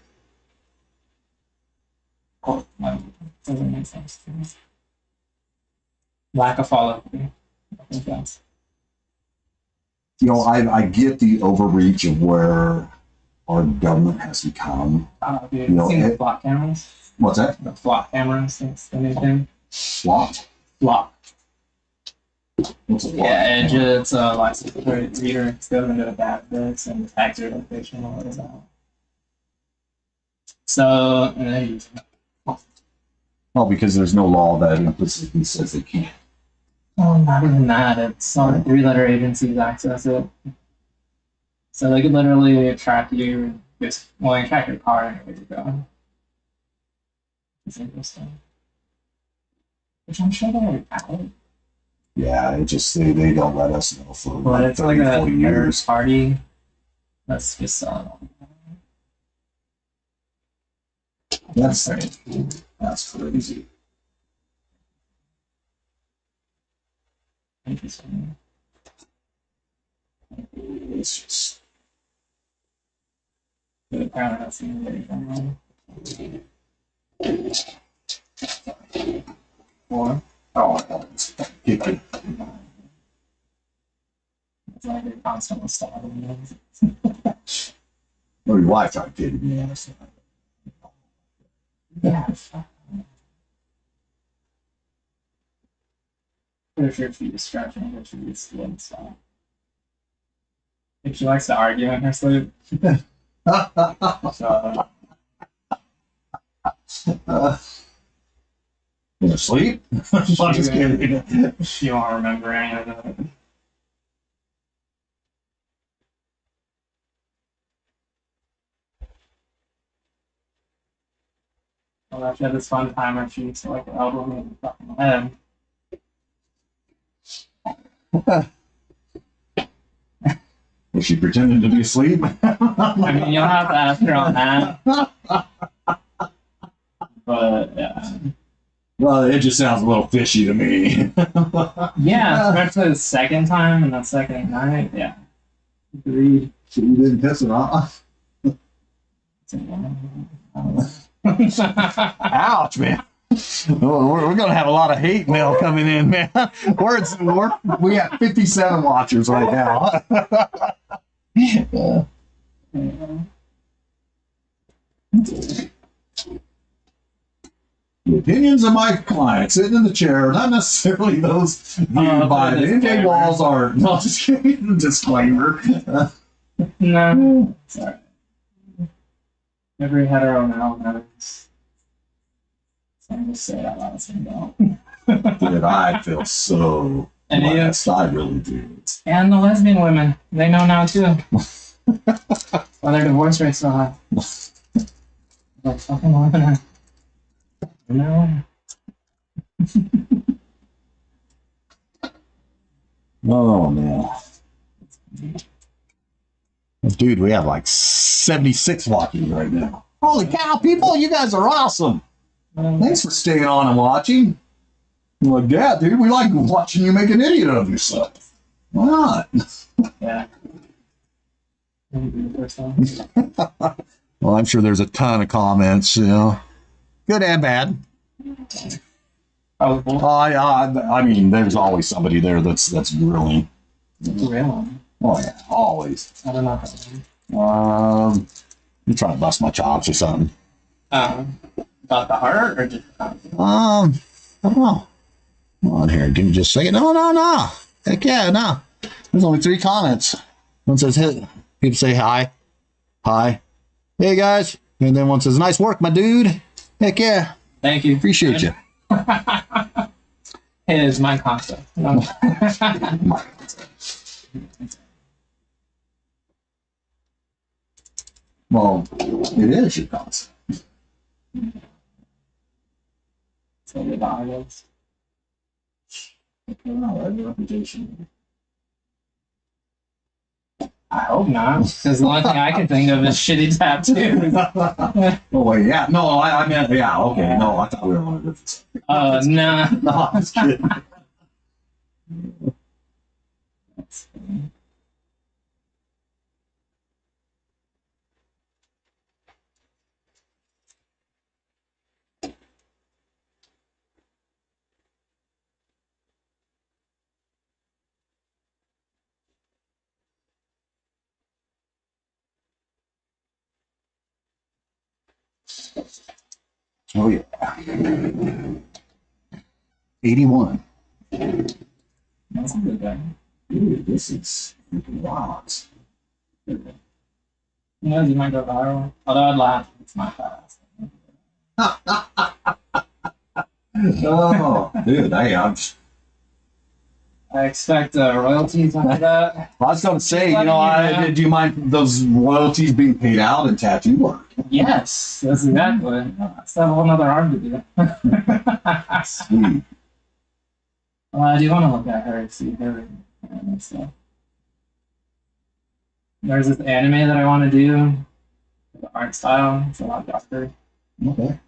Like, doesn't make sense to me. Lack of follow-up. I think that's. You know, I get the overreach of where our government has become. Dude, You know, seen the it- flock cameras? What's that? The flock cameras, that's the new thing. Slot? Flock. What's a slot? Yeah, it's a license plate reader. It's going into the database and tags your location and what is that. So, and then you Well, because there's no law that implicitly says they can't. oh, not even that. It's on 3-letter agencies access it. So they could literally track you, just, well, they track your car and where you go. It's interesting. Which I'm sure they're out. Yeah, it just they don't let us know for But like it's like 30, a 40 third years. party that's just selling them. That's crazy. That's crazy. Interesting. It's just But apparently that's the very wrong. Or it's kidding. it's like they're constantly starving. Or your wife tried kidding me. Yeah. Pretty sure she was stretching, but she was slim style. If she likes to argue in her sleep, so In her sleep? I'm just kidding. she won't remember any of it. Well, actually had this fun time where she used to like elbow me in the fucking head. Was she pretending to be asleep? I mean, you'll have to ask her on that. But yeah. Well, it just sounds a little fishy to me. Yeah, especially the second time and the second night. Yeah. Agreed. So you didn't piss her off? Ouch, man. We're going to have a lot of hate mail coming in, man. We got 57 watchers right now. The opinions of my client sitting in the chair, not necessarily those viewed by the NJ Walls are. No, just kidding. Disclaimer. No, it's alright. Every hetero now knows. So I'm just say it out loud so you don't. Dude, I feel so And you- blessed. I really do. And the lesbian women, they know now too. Well, their divorce rate's so high. Like fucking women. No. Oh, man. Dude, we have like 76 watching right now. Holy cow, people, you guys are awesome. Thanks for staying on and watching. I'm like, yeah, dude, we like watching you make an idiot of yourself. Why not? Yeah. Maybe the first one. Well, I'm sure there's a ton of comments, you know, good and bad. Oh, cool. I mean, there's always somebody there that's grilling. Really? Oh yeah, always. I don't know. You trying to bust my chops or something? About the heart or just I don't know. Come on here, give me just a second. No. Heck yeah, no. There's only 3 comments. One says hit. People say hi. Hey guys. And then one says nice work, my dude. Heck yeah. Thank you. Appreciate you. It is my concept. No. Well, it is your concept. So the goggles. Reputation. I hope not, because the only thing I can think of is shitty tattoos. Oh wait, yeah. No, I meant yeah. Okay, no, I thought we were on a different. Oh, no. No, I was kidding. That's funny. Oh yeah. 81. That's a good guy. Dude, this is wild. Who knows, you might go viral. Although I'd laugh if it's not fast. Oh, dude, I expect royalties after that. I was going to say, you Let know, me know. do you mind those royalties being paid out in tattoo work? Yes, that's exactly. I still have a whole other arm to do. Sweet. I do want to look at her, see her and stuff. There's this anime that I want to do. The art style, it's a lot darker. Okay.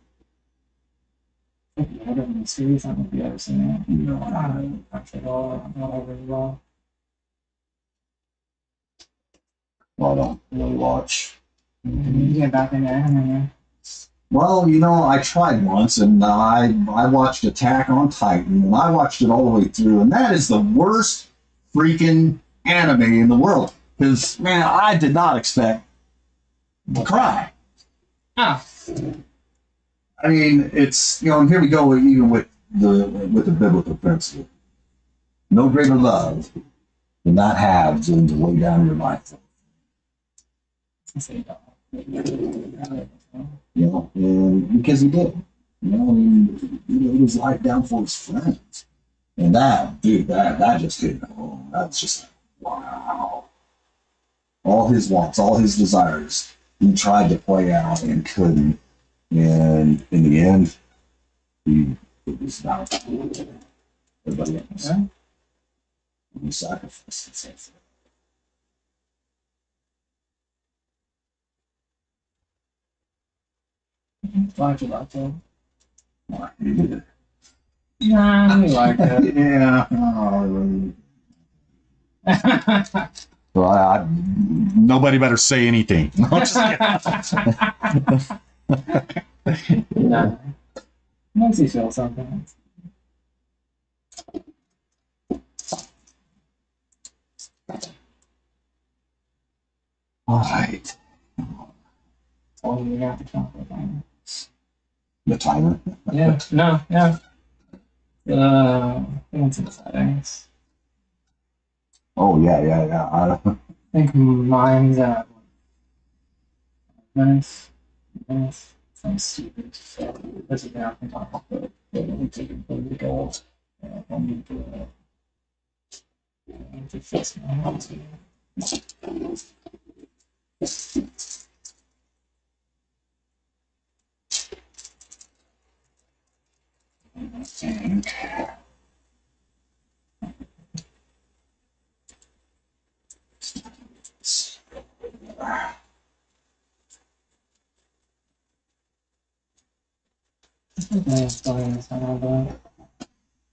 Like the Order of the Mysteries, I don't know if you've ever seen it. No, I haven't actually all not over as well. Well, I don't really watch. You get back into anime. Well, you know, I tried once, and I watched Attack on Titan, and I watched it all the way through, and that is the worst freaking anime in the world. Because, man, I did not expect to cry. Ah, I mean, it's, you know, and here we go even with the biblical principle. No greater love than not have than to lay down your life. You know, and because he did. You know, he laid his life down for his friends. And that, dude, that just hit home. That's just like, wow. All his wants, all his desires, he tried to play out and couldn't. And in the end, it was not everybody else. Yeah. He sacrificed himself. Why'd you like it? I hated it. Nah, we like it. Yeah. Oh, well, nobody better say anything. No, I'm just kidding. Nah. Makes you feel something. All right. Oh, you got the chocolate thing. The timer. Yeah, no, yeah. I think it's in the settings. Oh yeah. I think mine's at nice. Sounds stupid. So this is now from top of the we take it for the gold. I'll need to fix my house.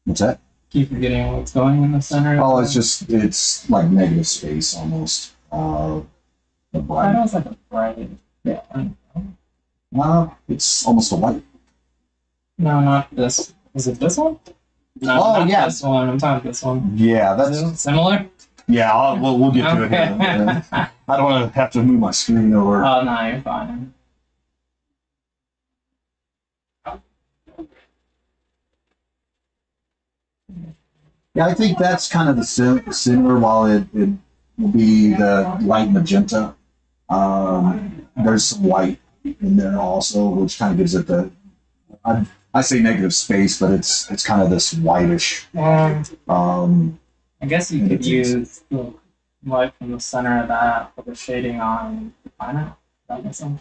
What's that? keep forgetting what's going in the center. Oh, it's like negative space almost. The I bright. know it's like a bright. Yeah. It's almost a white. No, not this. Is it this one? No, Oh, not yeah. this one. I'm talking this one. Yeah, Is it similar? yeah. We'll get to it here. I don't want to have to move my screen over. Oh no, you're fine. Yeah, I think that's kind of the similar. While it will be the light magenta, there's some white in there also, which kind of gives it the. I say negative space, but it's kind of this whitish. I guess you could use the light from the center of that for the shading on the planet. That makes sense.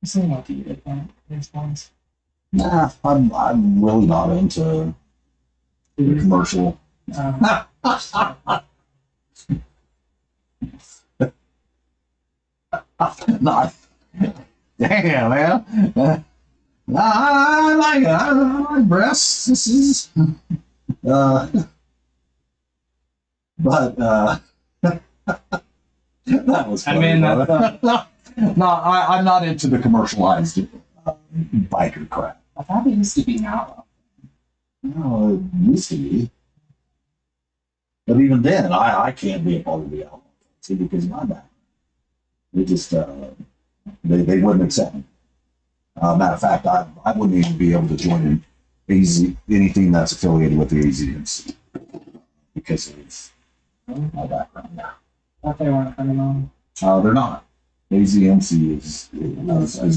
Something like you did that. There's ones. Nah, I'm really not into the commercial. Um, Not. Damn, man. I like it. I like breasts. This is. But that was funny. I mean, that's, no, I'm not into the commercialized biker crap. I thought it used to be now. No, it used to be. But even then, I can't be a part of the album. See, because of my back. They just, they wouldn't accept me. Matter of fact, I wouldn't even be able to join anything that's affiliated with the AZMC because of my background now. I thought they weren't coming on. They're not. AZMC is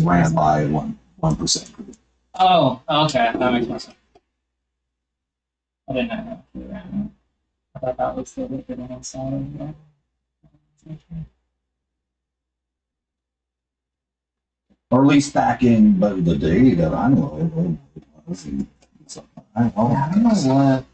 ran by a 1% group. Oh, okay. That makes more sense. I didn't know that. I thought that was the wicked on the side of that. Or at least back in the day that I know it was. I don't know what.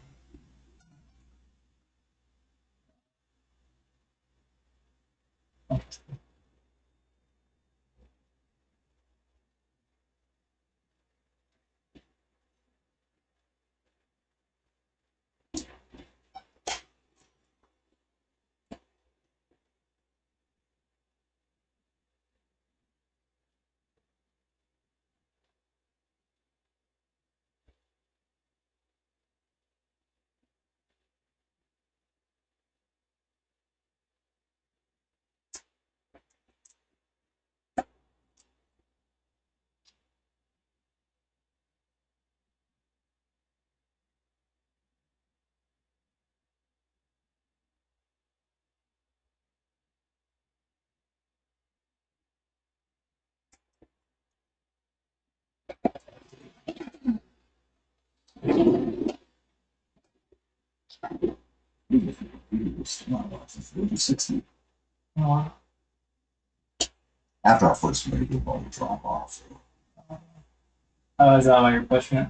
Oh, After our first movie, we'll probably drop off. is that why you're pushing it?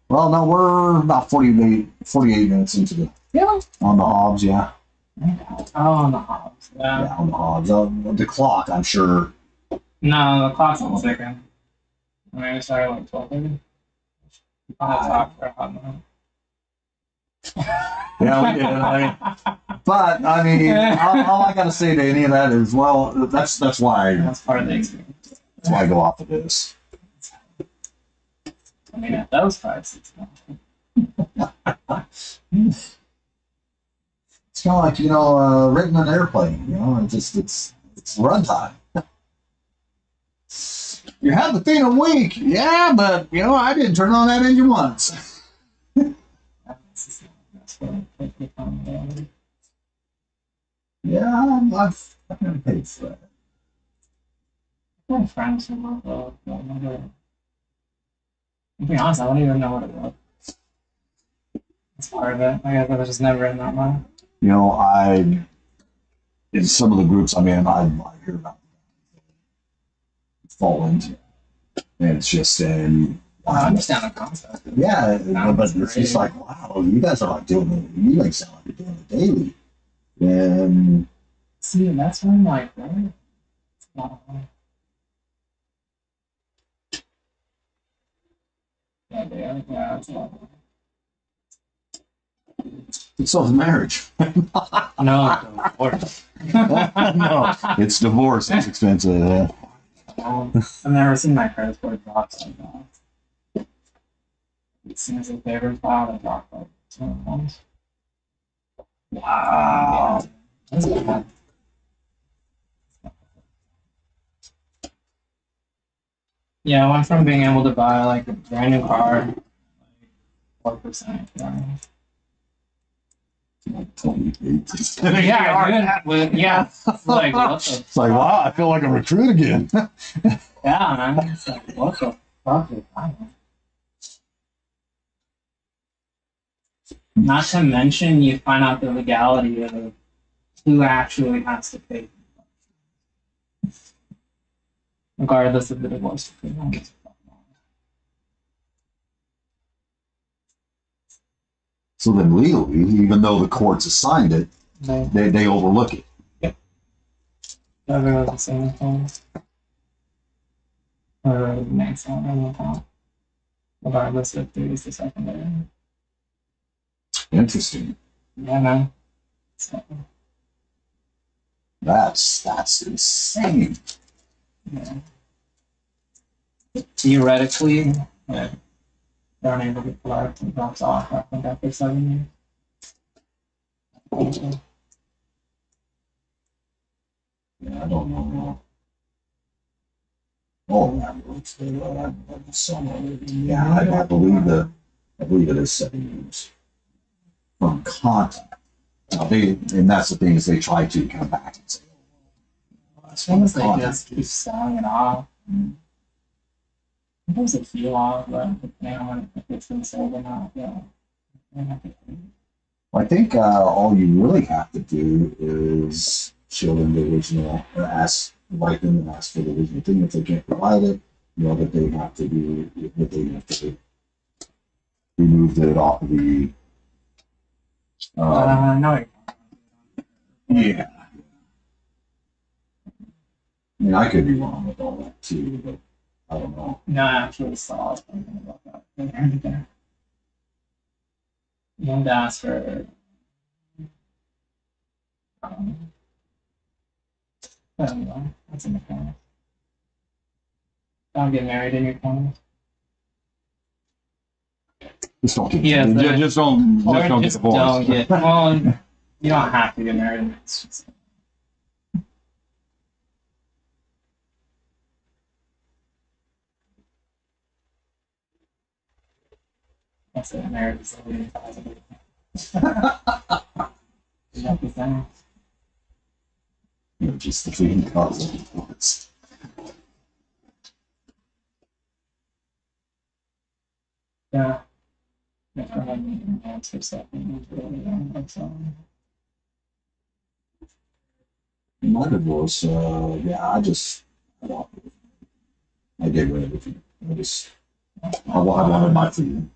Well, no, we're about 48 minutes into the Yeah. on the Hobbs, yeah. Oh, on the Hobbs. Yeah. Yeah, on the Hobbs. The clock, I'm sure. No, the clock's on second. I mean, we started like 12:30. I'll talk for a hot minute. Yeah, we did. But I mean, all I gotta say to any of that is, well, that's why That's part of the experience. that's why I go off of this. I mean, at those prices. It's kind of like renting an airplane. It's runtime. You had the thing a week, yeah, but I didn't turn on that engine once. That's what I'm Yeah, I've never paid for that. My friends who love to be honest, I don't even know what it was. That's part of it. I guess I was just never in that line. In some of the groups I'm in, I hear about fall into. And it's just, and I understand the concept. yeah, Sounds but it's just great. like, wow, you guys are like doing it. You like sound like you're doing it daily. And See, and that's why I'm like, right? It's not hard. Yeah, yeah, it's a lot. so is marriage. No, divorce. No, it's divorce. It's expensive. I've never seen my credit score drop like that. As soon as the favors filed, it dropped like 2 points. Wow. That's bad. Yeah, I went from being able to buy like a brand new car, like 4%. Like 28. Yeah, dude. Yeah, like what the? It's like, wow, I feel like a recruit again. Yeah, man. It's like what the fuck is that? Not to mention, you find out the legality of who actually has to pay, regardless of the divorce agreement. So then legally, even though the courts assigned it, they overlook it. Everyone's the same thing. Or the next one in the account, regardless if there is the secondary. Interesting. Yeah, man. So, That's insane. yeah. Theoretically, yeah, they're unable to collect and drops off, I think, after 7 years. Yeah, I don't know. Oh, yeah, I believe it is 7 years from contact. Now and that's the thing is they try to come back and say, As long as they just keep selling it off. There's a few off, but depending on if it's been sold or not, yeah. I think all you really have to do is show them the original, or write them and ask for the original thing. If they can't provide it, you know that they have to do that they have to remove it off of the. No. Yeah. I mean, I could be wrong with all that too, but I don't know. No, I actually saw something about that. There. You have to ask for. I don't know. That's in the corner. Don't get married in your corner. Just don't get. Yeah, Just don't get divorced. Don't get. Well, you don't have to get married. It's just. That's it. Marriage is really impossible. You have to think. You're just the feeding cause of divorce. Yeah. Answer something really young. So. My divorce, yeah, I get rid of everything. I wanted my freedom.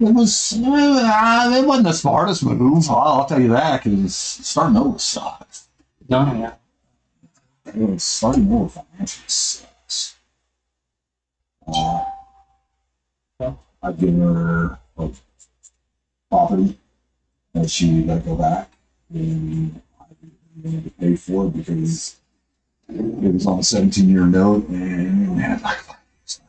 It wasn't the smartest move. I'll tell you that, because starting over sucks. No, yeah. It was starting over financially sucks. I've given her property, and she let go back, and I had to pay for it because it was on a 17-year note, and it had like 5 years.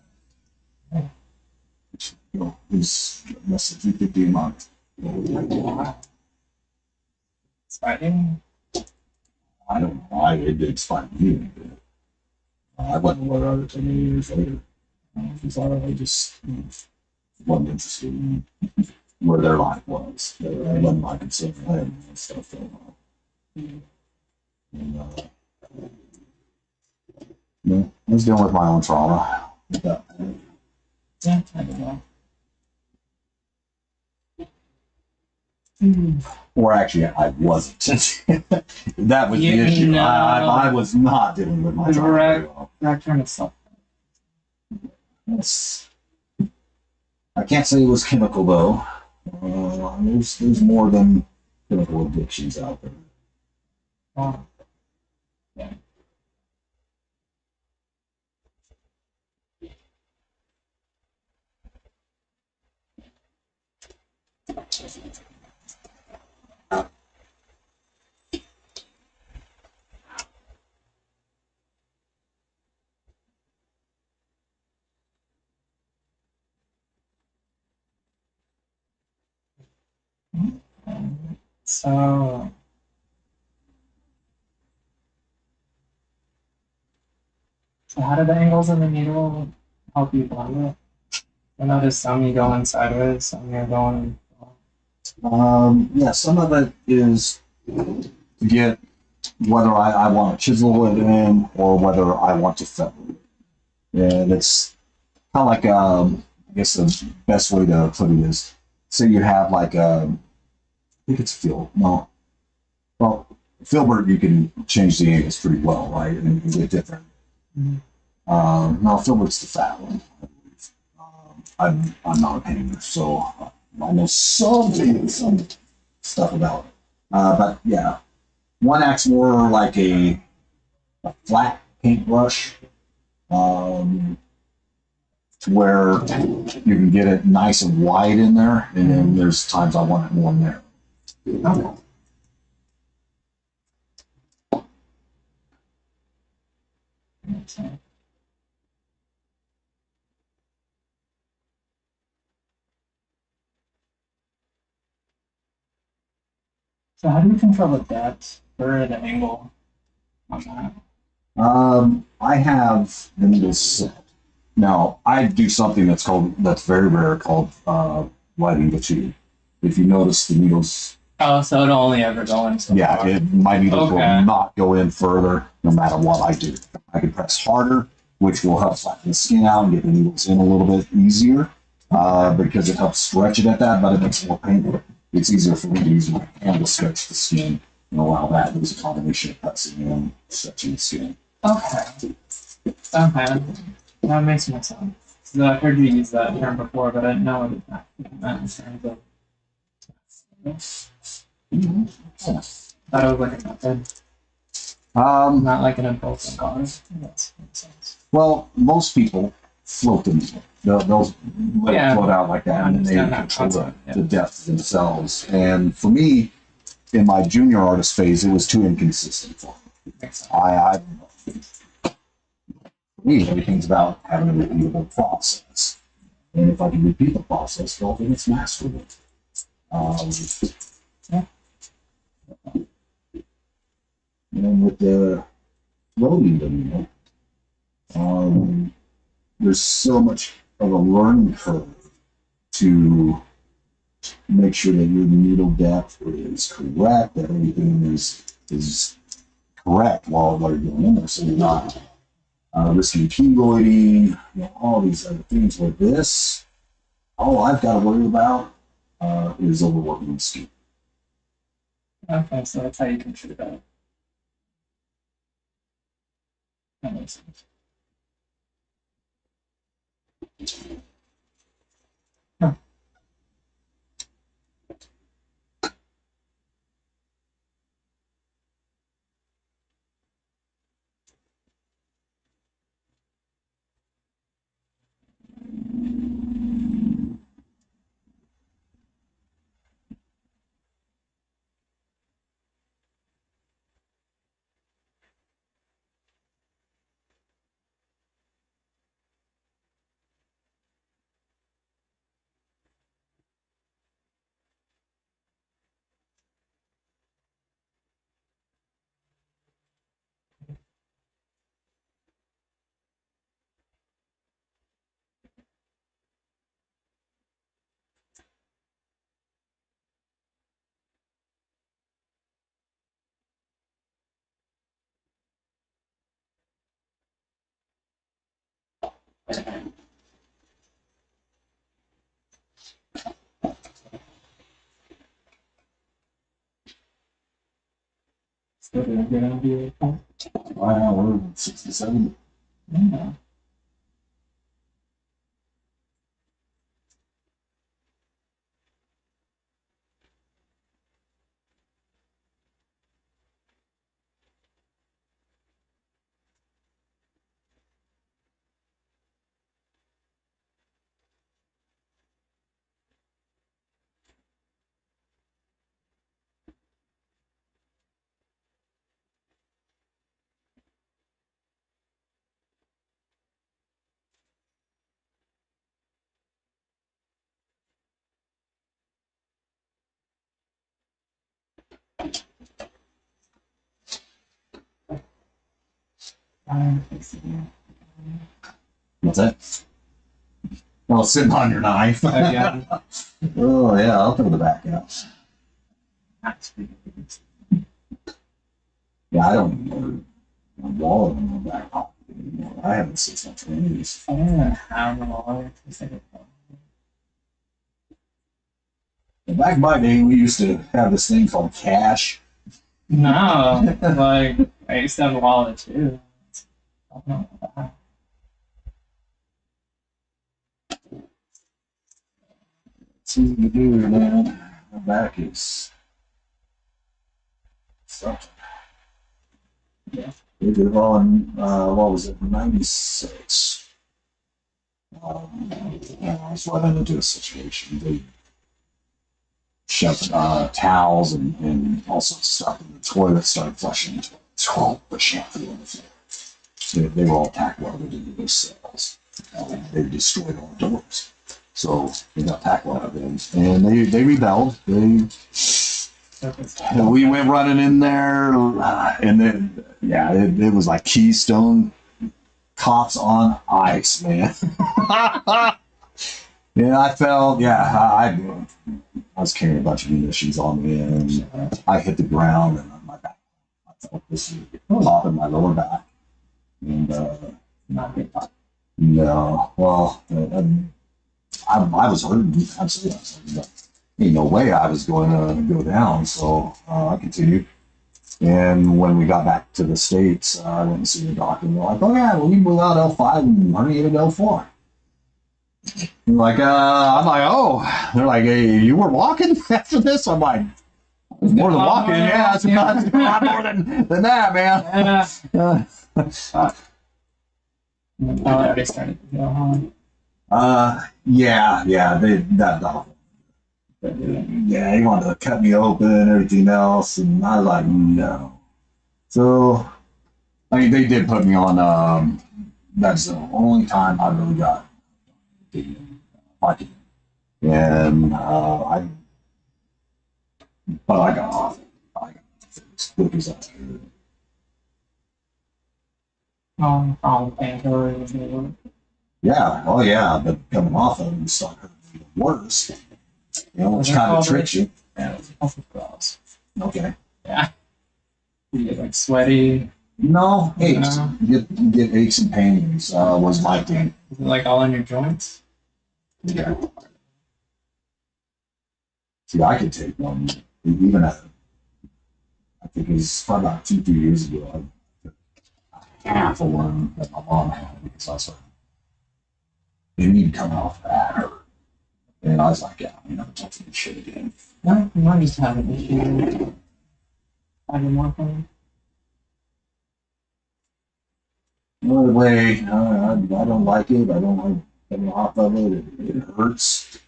You know, it was less than $350 a month. It's fighting. I don't know. It's fine. I went with her 10 years later. She's already just wasn't interested in where their life was. It wasn't my concern. I had stuff going on. And, yeah, I was dealing with my own trauma. Yeah, I don't know. Or actually, I wasn't. That was the You issue. know. I was not dealing with my trauma. Direct turn of self. It's, I can't say it was chemical though. There's more than chemical addictions out there. Oh, yeah. So, so how do the angles of the needle help you blend it? I noticed some you go in sideways, some you're going. Yeah, some of it is to get whether I want to chisel it in or whether I want to feather it. And it's kind of like, I guess the best way to put it is, say you have like, I think it's Phil. No, well, Filbert, you can change the angles pretty well, right? And you can get different. No, Filbert's the fat one, I believe. I'm not a painter, so I know some stuff about it. But yeah, one acts more like a flat paintbrush, to where you can get it nice and wide in there, and then there's times I want it more narrow. Okay. So how do you control the depth or the angle on that? I have the needles set. Now I do something that's very rare called lighting the tube. If you notice the needles, Oh, so it'll only ever go in so yeah, far. my needles Okay. will not go in further no matter what I do. I can press harder, which will help flatten the skin out and get the needles in a little bit easier because it helps stretch it at that, but it makes it more painful. It's easier for me to use my hand to stretch the skin and allow that. There's a combination of pressing and stretching the skin. Okay. Okay. That makes more sense. So I've heard you use that term before, but I didn't know what it meant in terms of. Thought it was like a method, not like an impulse on cause. That makes sense. Well, most people float the needle. They'll let it float out like that, and then they control the depth themselves. And for me, in my junior artist phase, it was too inconsistent for me. Makes sense. For me, everything's about having a repeatable process. And if I can repeat the process, well, then it's masterable. And with the floating the needle, there's so much of a learning curve to make sure that your needle depth is correct, that everything is correct while you're doing in there, so you're not risking keloiding, all these other things like this. All I've got to worry about is overworking the skin. Okay, so that's how you control that. That makes sense. Huh. Still doing good on the Wow, we're 67. yeah. What's that? Oh, sitting on your knife. Yeah. Oh yeah, I'll throw the back out. Yeah, I don't even know my wallet in my back pocket anymore. I haven't seen something in these. I don't know how the wallet is like Back in my day, we used to have this thing called cash. no, like I used to have a wallet too. I don't know about that. It's easy to do, man. My back is something. Yeah. They did it all in, what was it, 96. Yeah, I was running into a situation. They shoved towels and all sorts of stuff in the toilet, started flushing into it. So the shampoo on the floor. So they were all tack welded into those cells. They destroyed all the doors. So they got tack welded in. And they rebelled. We went running in there, and then, yeah, it was like Keystone Cops on ice, man. Yeah, I felt, I was carrying a bunch of munitions on me, and I hit the ground, and my back, I felt this pop in my lower back. And, Not good. no, well, I was hurting, absolutely. Ain't no way I was going to go down, so I continued. And when we got back to the States, I went and see the doctor, and they're like, oh yeah, well, you blew out L5 and herniated L4. I'm like, oh, they're like, hey, you were walking after this? I'm like, it was more than walking, yeah, it's a lot more than that, man. Yeah. I already started to go home. Yeah, yeah, he wanted to cut me open and everything else, and I was like, no. So, I mean, they did put me on, that's the only time I really got lucky. And, but I got off it. I got as quick as I could. All painkillers. Yeah, oh yeah, but coming off of it, it started hurting even worse. You know, which kind of tricks you. Yeah, it's awful gross. Okay. Yeah. You get like sweaty. No, aches. Get aches and pains was my thing. Is it like all in your joints? Yeah. See, I could take one, even at, I think it was probably about 2-3 years ago. I took half of one that my mom had because I was like, they need to come off that hurt. And I was like, yeah, I'm never touching this shit again. No, you might just have an issue. Have you more fun? No way. I don't like it. I don't like getting off of it. It hurts.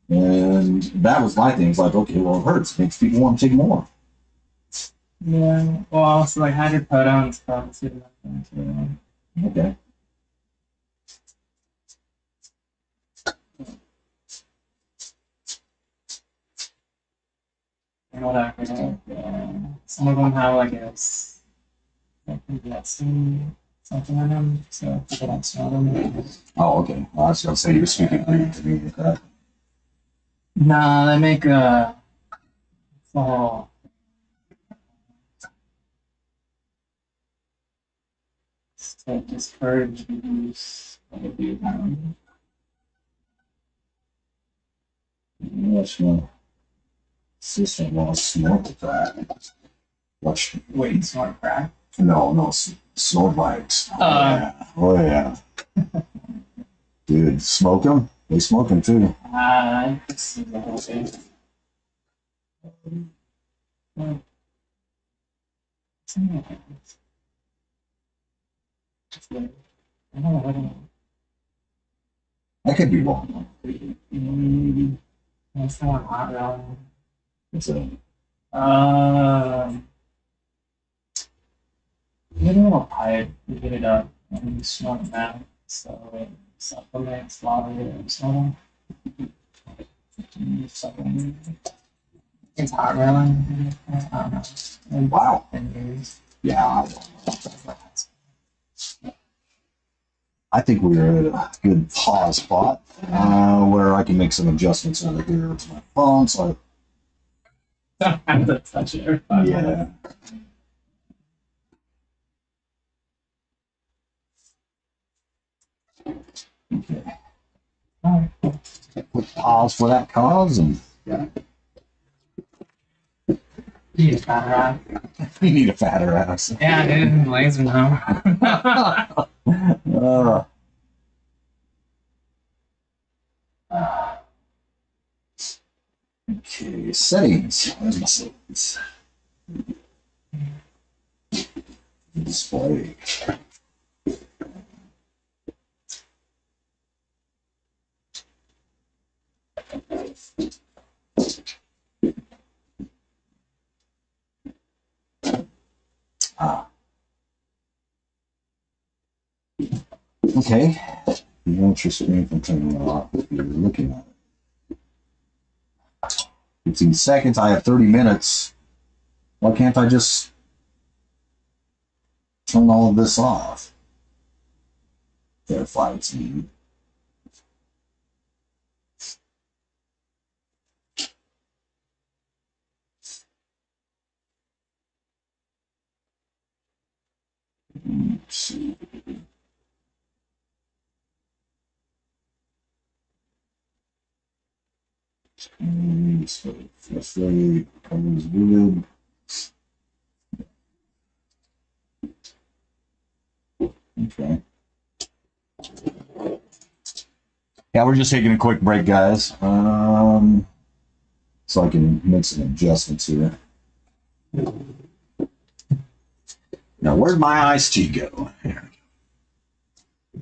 And that was my thing. It's like, okay, well, it hurts. It makes people want to take more. Yeah. Well, also like hydrocodone probably too. Okay. Whatever. Some of them have like something in them, so people don't smell them. Oh, okay. Well, I was going to say you were speaking Greek to me. No, they make oh, to discourage the use of abuse. Yes, my sister wants to smoke with that. Watch. Wait, smart crack? No, snort bikes. Oh, yeah. Dude, smoke them? They smoke them too. This is the whole thing. I don't know. I could be wrong. It's not hot rod. It's a, You know a pipe, you heat it up, and you smoke it out. So it supplements water and soda. It's hot rolling. I don't know. wow. And Yeah, I don't know. I think we're at a good pause spot where I can make some adjustments over here to my phone. So Don't have to touch it every 5 minutes. Okay. Alright. Quick pause for that cause, and You need a fatter eye. we need a fatter ass. Yeah, dude, laser now. Okay, settings. Where's my settings? Display. Ah. Okay. You want your screen from turning off if you're looking at it. 15 seconds. I have 30 minutes. Why can't I just turn all of this off? Verify it's me. Let's see. So, firstly, colors vivid. Okay. Yeah, we're just taking a quick break, guys. So I can make some adjustments here. Now, where'd my iced tea go? Here.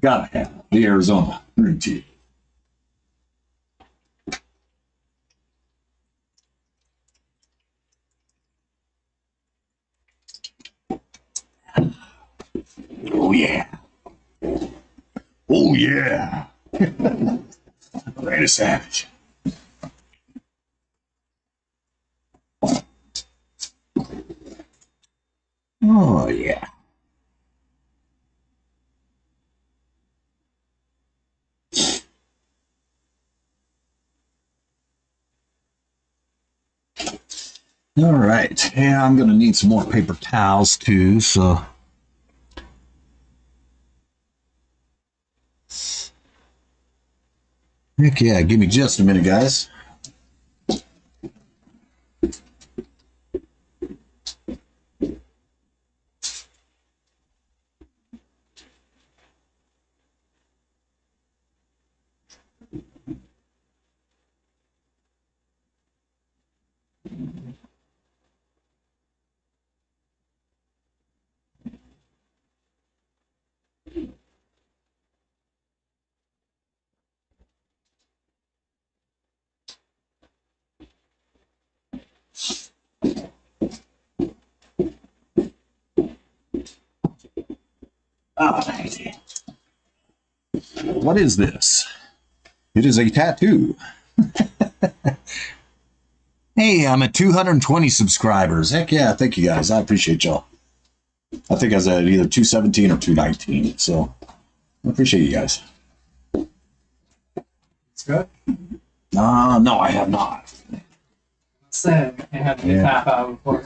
Gotta have the Arizona green tea. Oh yeah. Oh yeah. Randy Savage. Oh yeah. All right. Yeah, I'm gonna need some more paper towels too, so heck yeah, give me just a minute, guys. All right. What is this? It is a tattoo. Hey, I'm at 220 subscribers. Heck yeah, thank you guys. I appreciate y'all. I think I was at either 217 or 219, so I appreciate you guys. It's good. No, I have not. Said it had to be half hour before.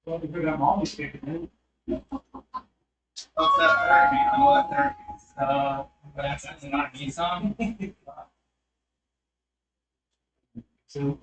Well, because I'm always kicking in. What's that therapy? I know that therapy. That's not a me song. So.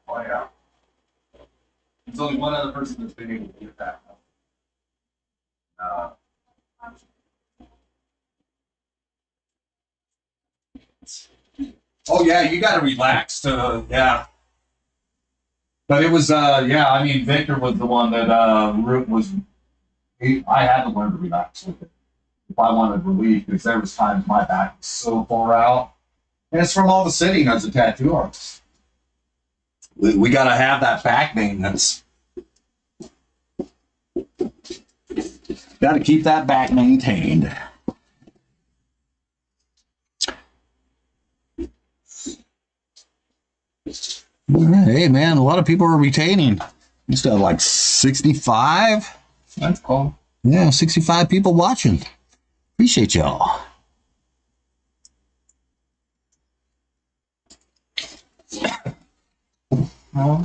Oh yeah. only one other person that's been able to get that. Uh, oh yeah, you got to relax. Yeah. But it was, yeah. I mean, Victor was the one that I had to learn to relax with it if I wanted relief, because there was times my back was so far out, and it's from all the sitting as a tattoo artist. We got to have that back maintenance. Got to keep that back maintained. Hey man, a lot of people are retaining. Used to have like 65. That's cool. Yeah, 65 people watching. Appreciate y'all. Well,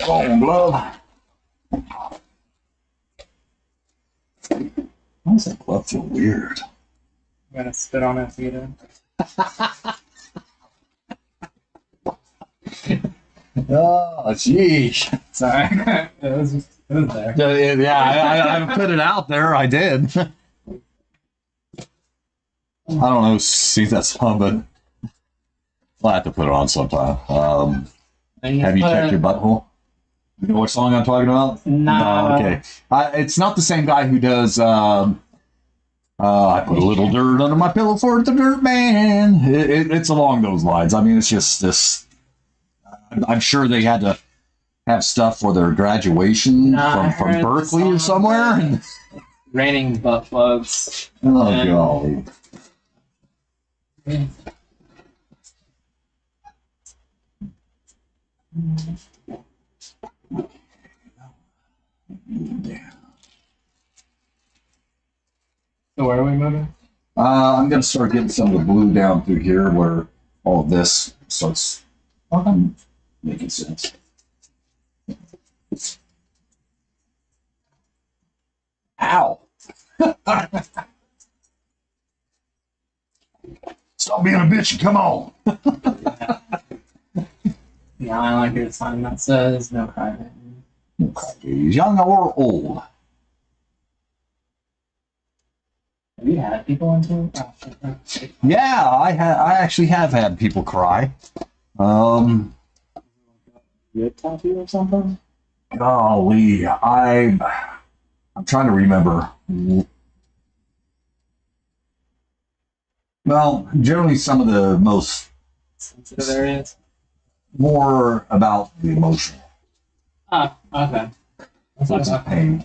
Bone glove. Why does that glove feel weird? I'm gonna spit on it to get in. Oh, jeez. Sorry. it was there. Yeah, I put it out there. I did. I don't know. See, that's fun, but I'll have to put it on sometime. Have you checked your butthole? You know what song I'm talking about? No. Okay. It's not the same guy who does. I put a little dirt under my pillow for the dirt man. It's along those lines. I mean, it's just this. I'm sure they had to have stuff for their graduation from Berkeley or somewhere. And, Raining butt plugs. oh, golly. Yeah. So where are we moving? I'm going to start getting some of the blue down through here where all of this starts making sense. Ow! Stop being a bitch and come on! Yeah, I like your sign that says no private. He's young or old. Have you had people into it? Yeah, I actually have had people cry. Rib tattoo or something? Golly, I'm trying to remember. Well, generally some of the most Sensitive areas? more about the emotional. Ah, okay. What's the pain?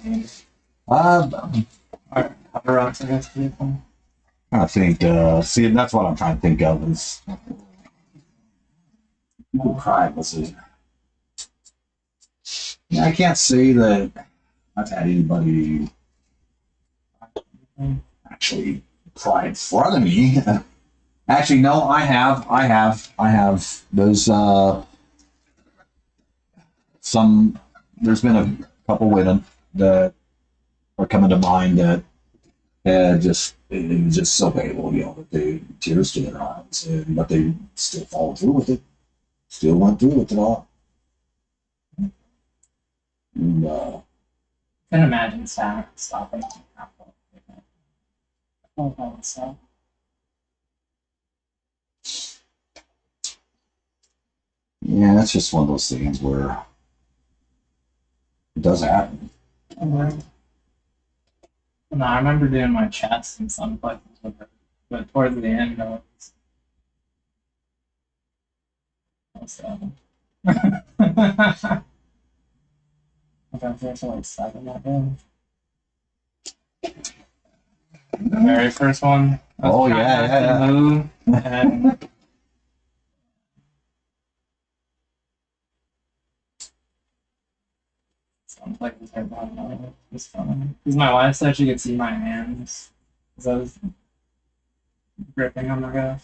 Around I guess. I think, see, that's what I'm trying to think of is who cried, was it? Yeah, I can't say that I've had anybody actually cry in front of me. Actually, no, I have. There's there's been a couple women that are coming to mind that it was just so painful, you know, that they tears to their eyes, but they still followed through with it. Still went through with it all. And, I can imagine stopping. Oh, so. yeah, that's just one of those things where it does happen. No, I remember doing my chest in some places with it, but towards the end, I was I got there for like 7 that day. The very first one. I was Oh, trying yeah, not to move, and some places are going it's funny. Because my wife said she could see my hands. Because I was gripping on my guy.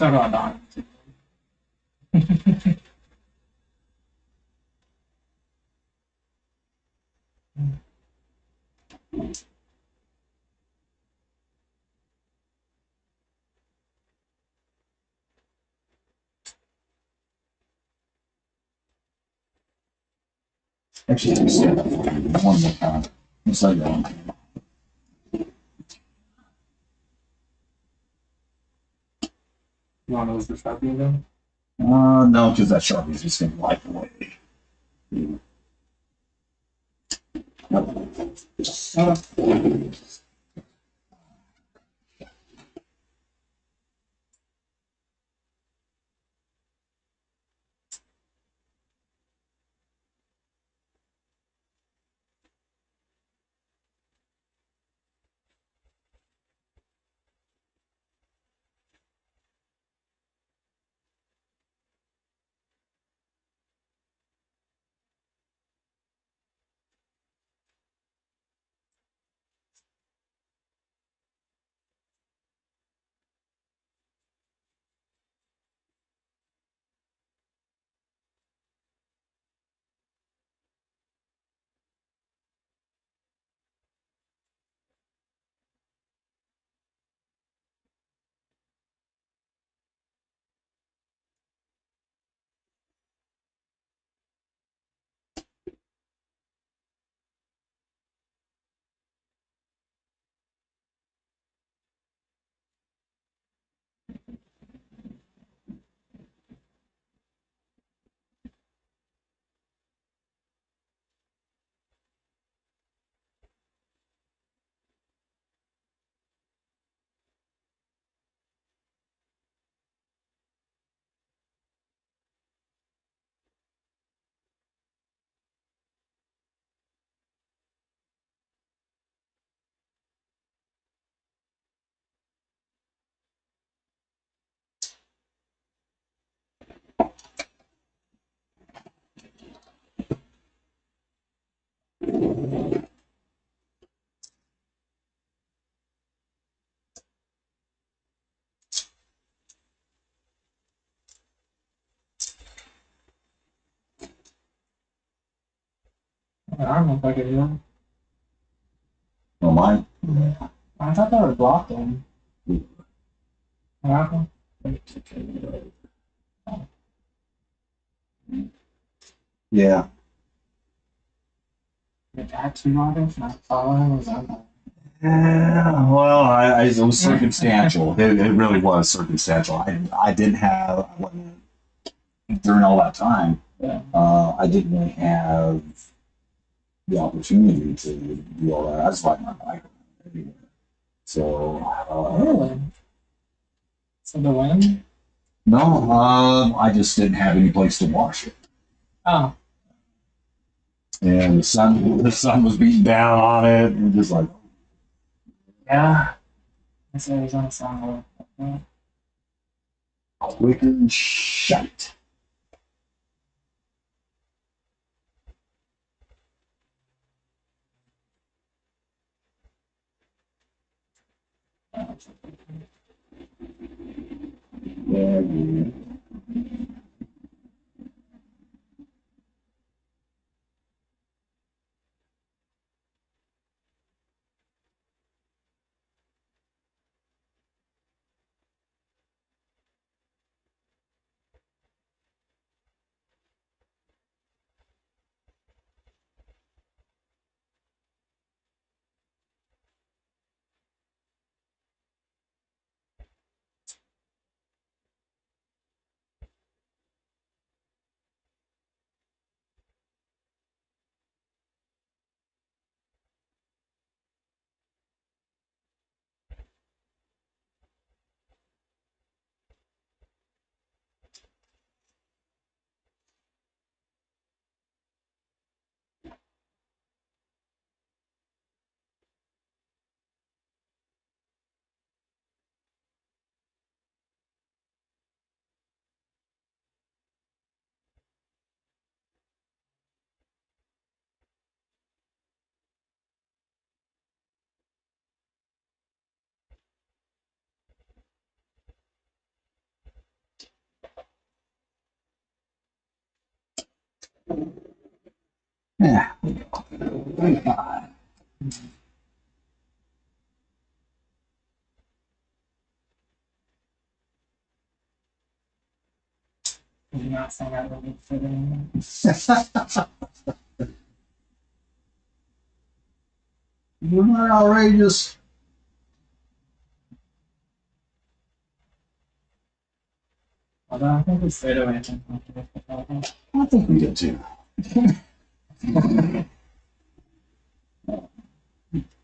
So do I Don. Actually, let me say that one more time. It's like that. You want to lose the Sharpie again? No, because that Sharpie's just gonna wipe away. I don't know if I could do that. Oh, mine? I thought that would block them. Yeah. Yeah. Your tattoo artist not following was that? Yeah, well, it was circumstantial. It really was circumstantial. I didn't have, I wasn't, during all that time, Yeah. I didn't really have the opportunity to do all that. I just like my bike everywhere. So, Really? So the wind? no, I just didn't have any place to wash it. Oh. And the sun was beating down on it, and just like, Yeah. This Arizona song. quicker shite. Yeah, yeah. Yeah. 35. I'm not saying I really fit in. You're not outrageous. Although I think we straight away. I think we did too.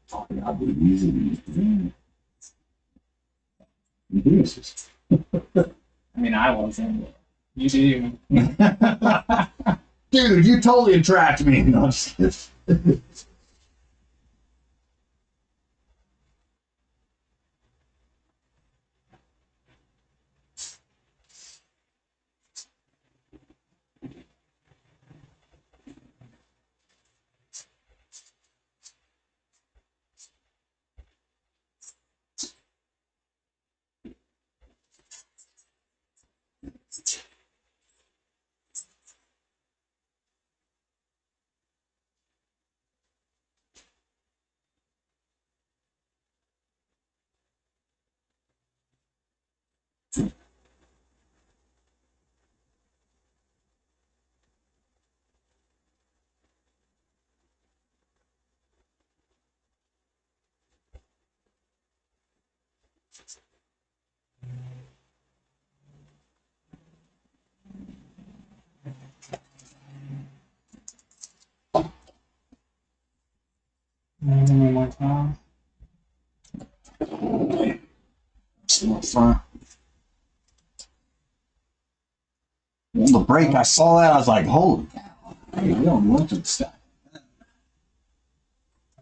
Talking about the easy. Yes. I mean, I wasn't. You do. Dude, you totally attract me. No, I'm just kidding. One more time. Still up front. On the break, I saw that. I was like, holy cow. Hey, we don't look at the sky.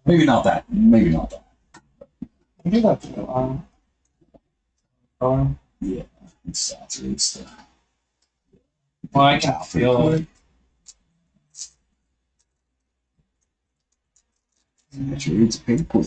Maybe not that. Maybe not that. I think that's color. Yeah. It saturates the. Well, I can feel it. Saturates paper.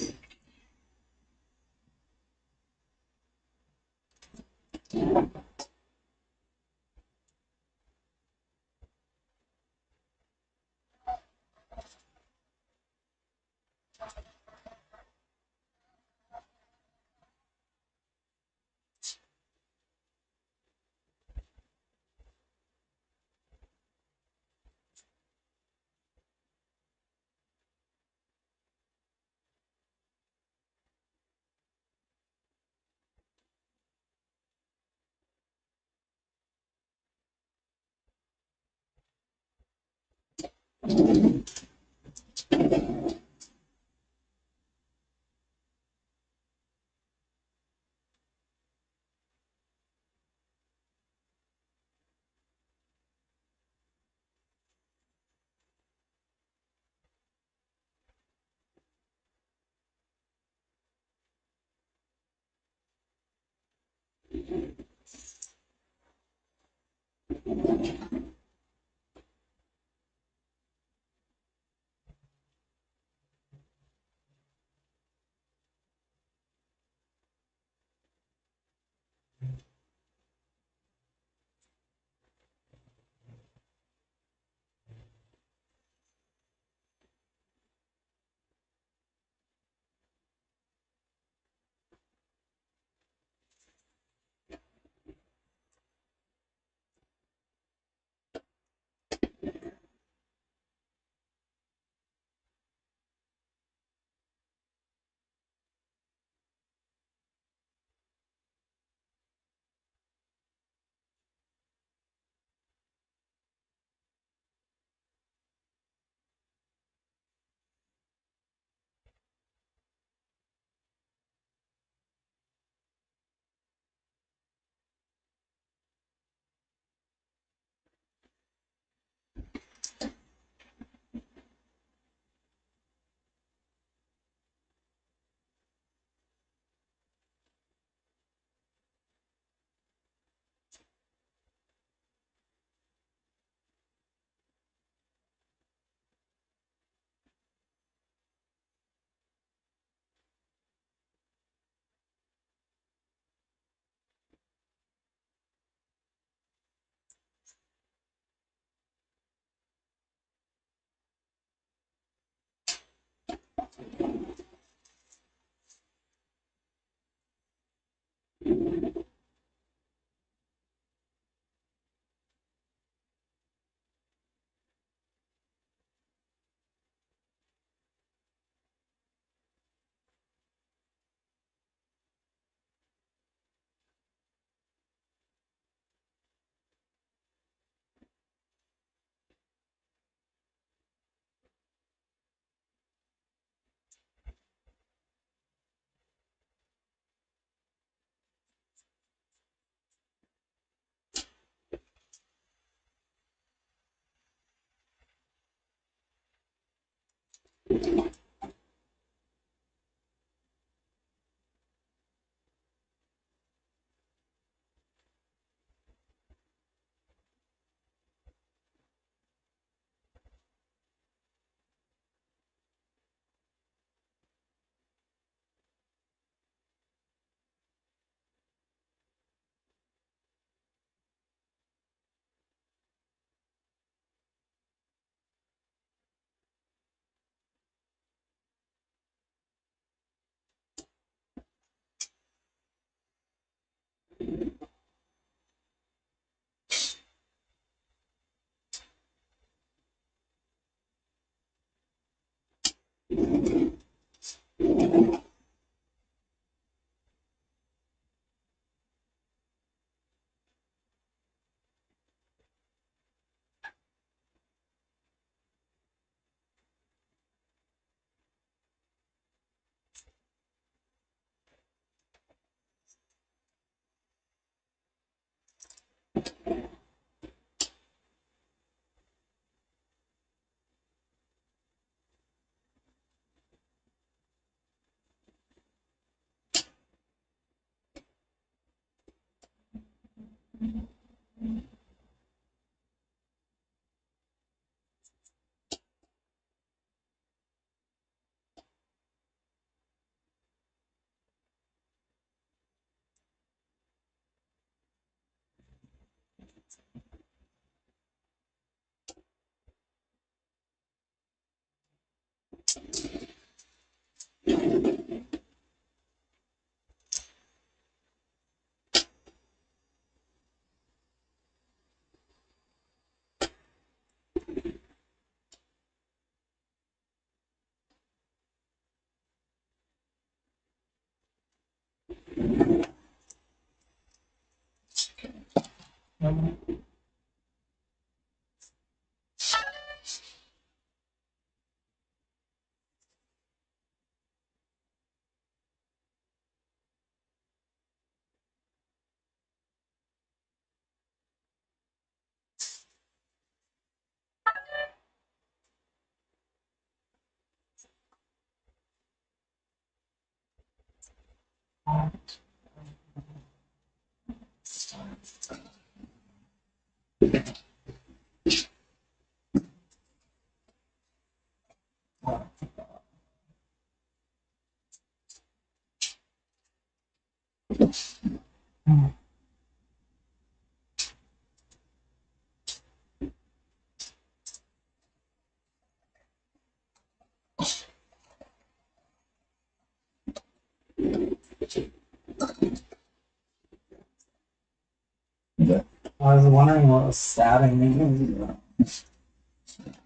Yeah. I was wondering what was stabbing me.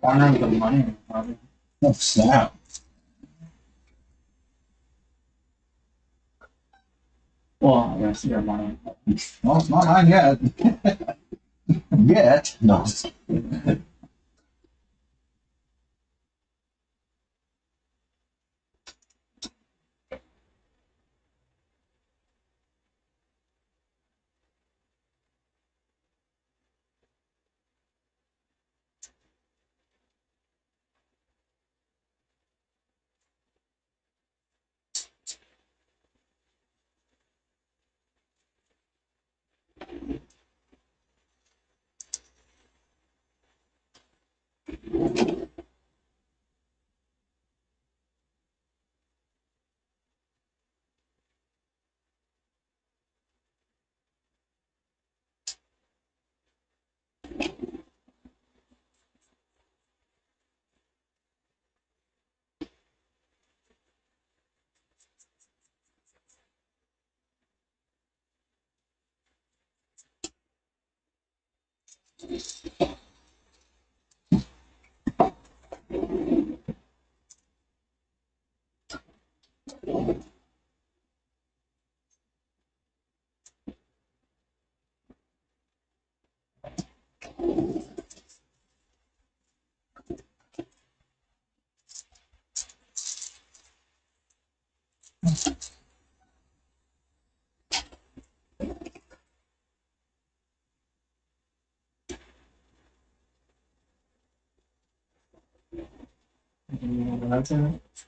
Wondering the money. Probably. Oh, snap. Well, I guess your money. Well, it's not mine yet. Yet. No.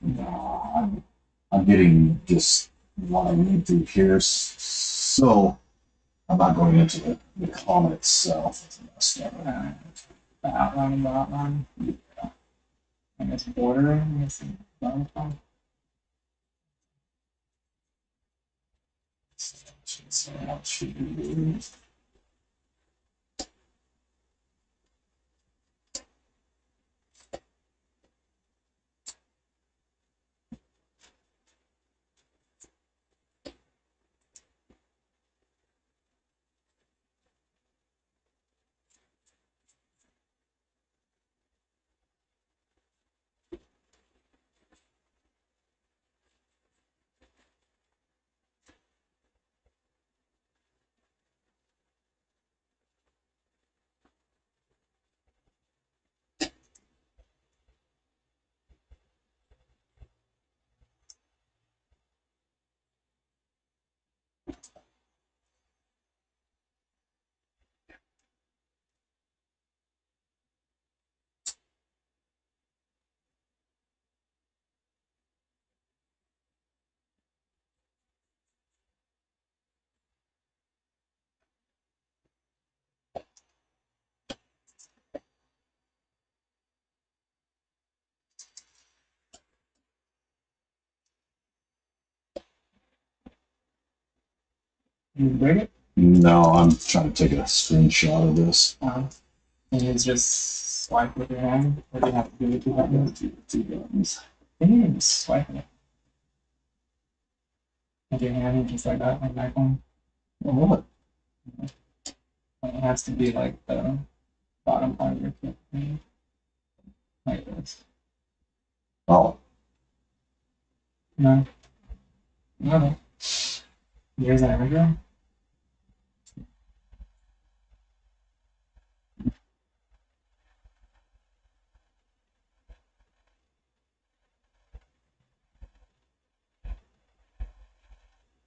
No, I'm getting just what I need to here. So I'm not going into the comet itself. It's messed up. The outline, the outline. And it's bordering. It's bottom. You break it? No, I'm trying to take a screenshot of this. And you just swipe with your hand, or do you have to do it two buttons? Two buttons. I think you can just swipe it. With your hand, just like that, like an iPhone. Oh, what? It has to be like the bottom part of your foot. Like this. Oh, No. No. Here's an image.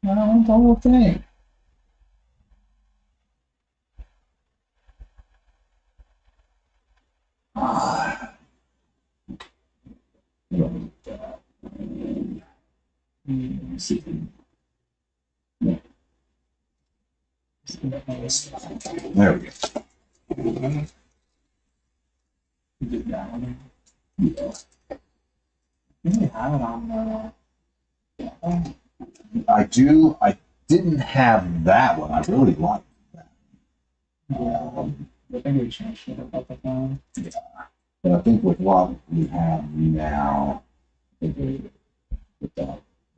no, the whole thing. Ah. Let me see. There we go. Did that one. Yeah. I think we have it on the. I do. I didn't have that one. I really liked that. I think we changed it about the phone. Yeah. But I think with what we have now, with the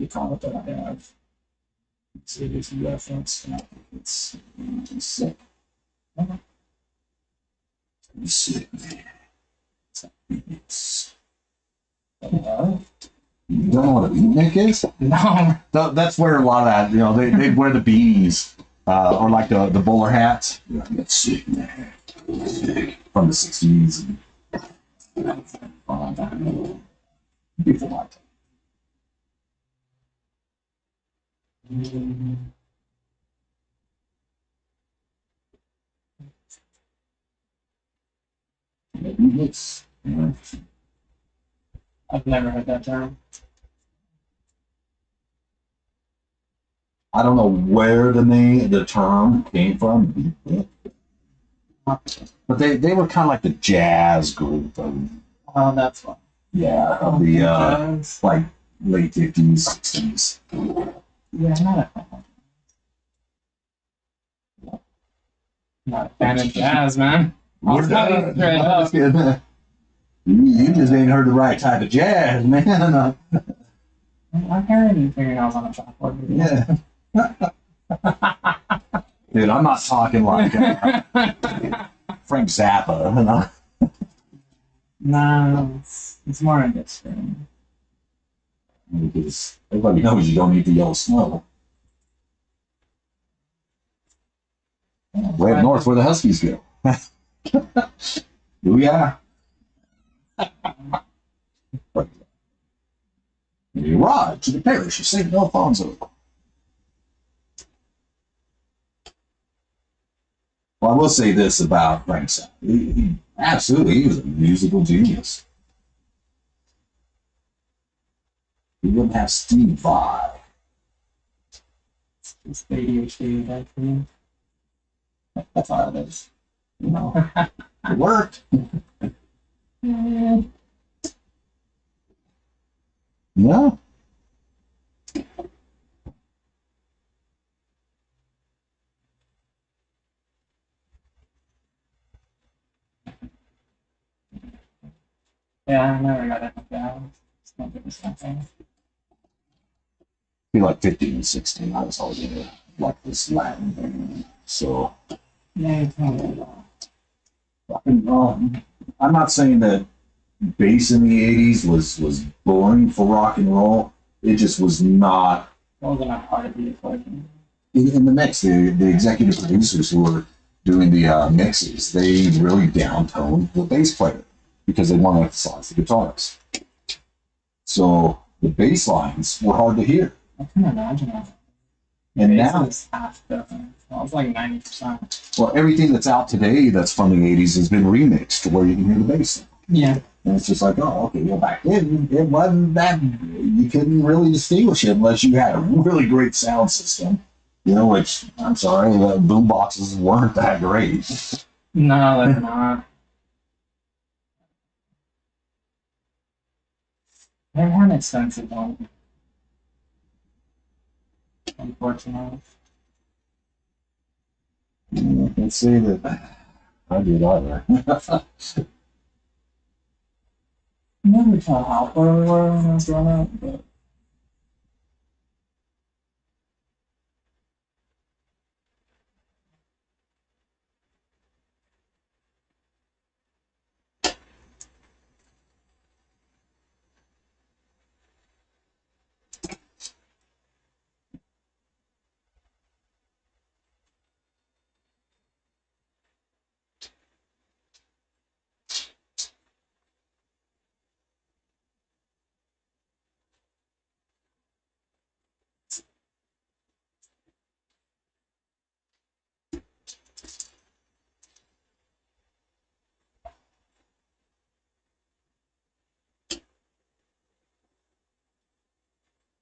comment that I have, so there's a reference, and I think it's sick. Sick. It's, you don't know what a beatnik is? No. That's where a lot of that, they wear the beanies, or like the bowler hats. Yeah, that's sick, man. Sick. From the 60s. People like it. Beatniks. Yeah. I've never heard that term. I don't know where the term came from, but they were kind of like the jazz group of, Oh, that's fun. yeah, of the like late 50s, 60s. Yeah, not a fan of jazz, man. We're done. done. You just ain't heard the right type of jazz, man. I'm hearing you fingernails on a chalkboard. Yeah. Dude, I'm not talking like Frank Zappa. No, it's more industry. Because everybody knows you don't need the yellow snow. Way up north where the Huskies go. Booyah. You ride to the parish of St. Alfonso. Well, I will say this about Frank Zappa. He was a musical genius. He wouldn't have Steve Vai. It's ADHD, that for me. That's how it is. You know, it worked. Yeah. Yeah, I never got into that. It's not good for something. Be like 15 and 16. I was always into like this Latin thing. So, Yeah, you told me that. I'm not saying that bass in the 80s was boring for rock and roll. It just was not Wasn't a part of the equation. in the mix. The executive producers who were doing the mixes, they really downtoned the bass player because they want to emphasize the guitarist. So the bass lines were hard to hear. I can imagine that. And Bass now, is half different. Well, it's like 90%. well, everything that's out today that's from the 80s has been remixed to where you can hear the bass. Yeah. And it's just like, oh, okay, well, back then, it wasn't that, you couldn't really distinguish it unless you had a really great sound system, you know, which, I'm sorry, boom boxes weren't that great. No, they're not. They're kind of expensive, though. Unfortunately. I can say that I did either. Never tell how far we were when I was growing up, but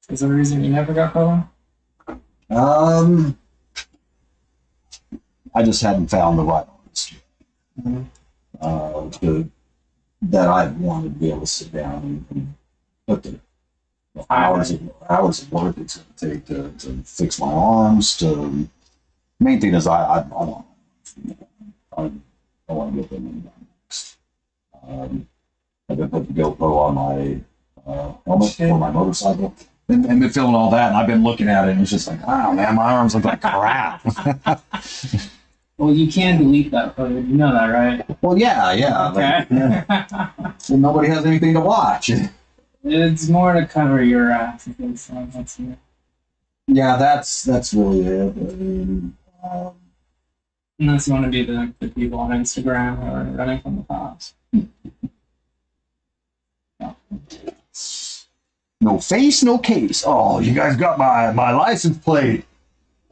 is there a reason you never got color? Um, I just hadn't found the right artist that I wanted to be able to sit down and put the hours of work it's going to take to fix my arms. Main thing is I don't get them in next. I've been putting the GoPro on my helmet for my motorcycle. And been filming all that, and I've been looking at it, and it's just like, wow, man, my arms look like crap. Well, you can delete that footage. You know that, right? Well, yeah. Okay. Yeah. So nobody has anything to watch. It's more to cover your ass. That's it. Yeah, that's really it. I mean, Unless you want to be the people on Instagram who are running from the cops. no face, no case. Oh, you guys got my license plate.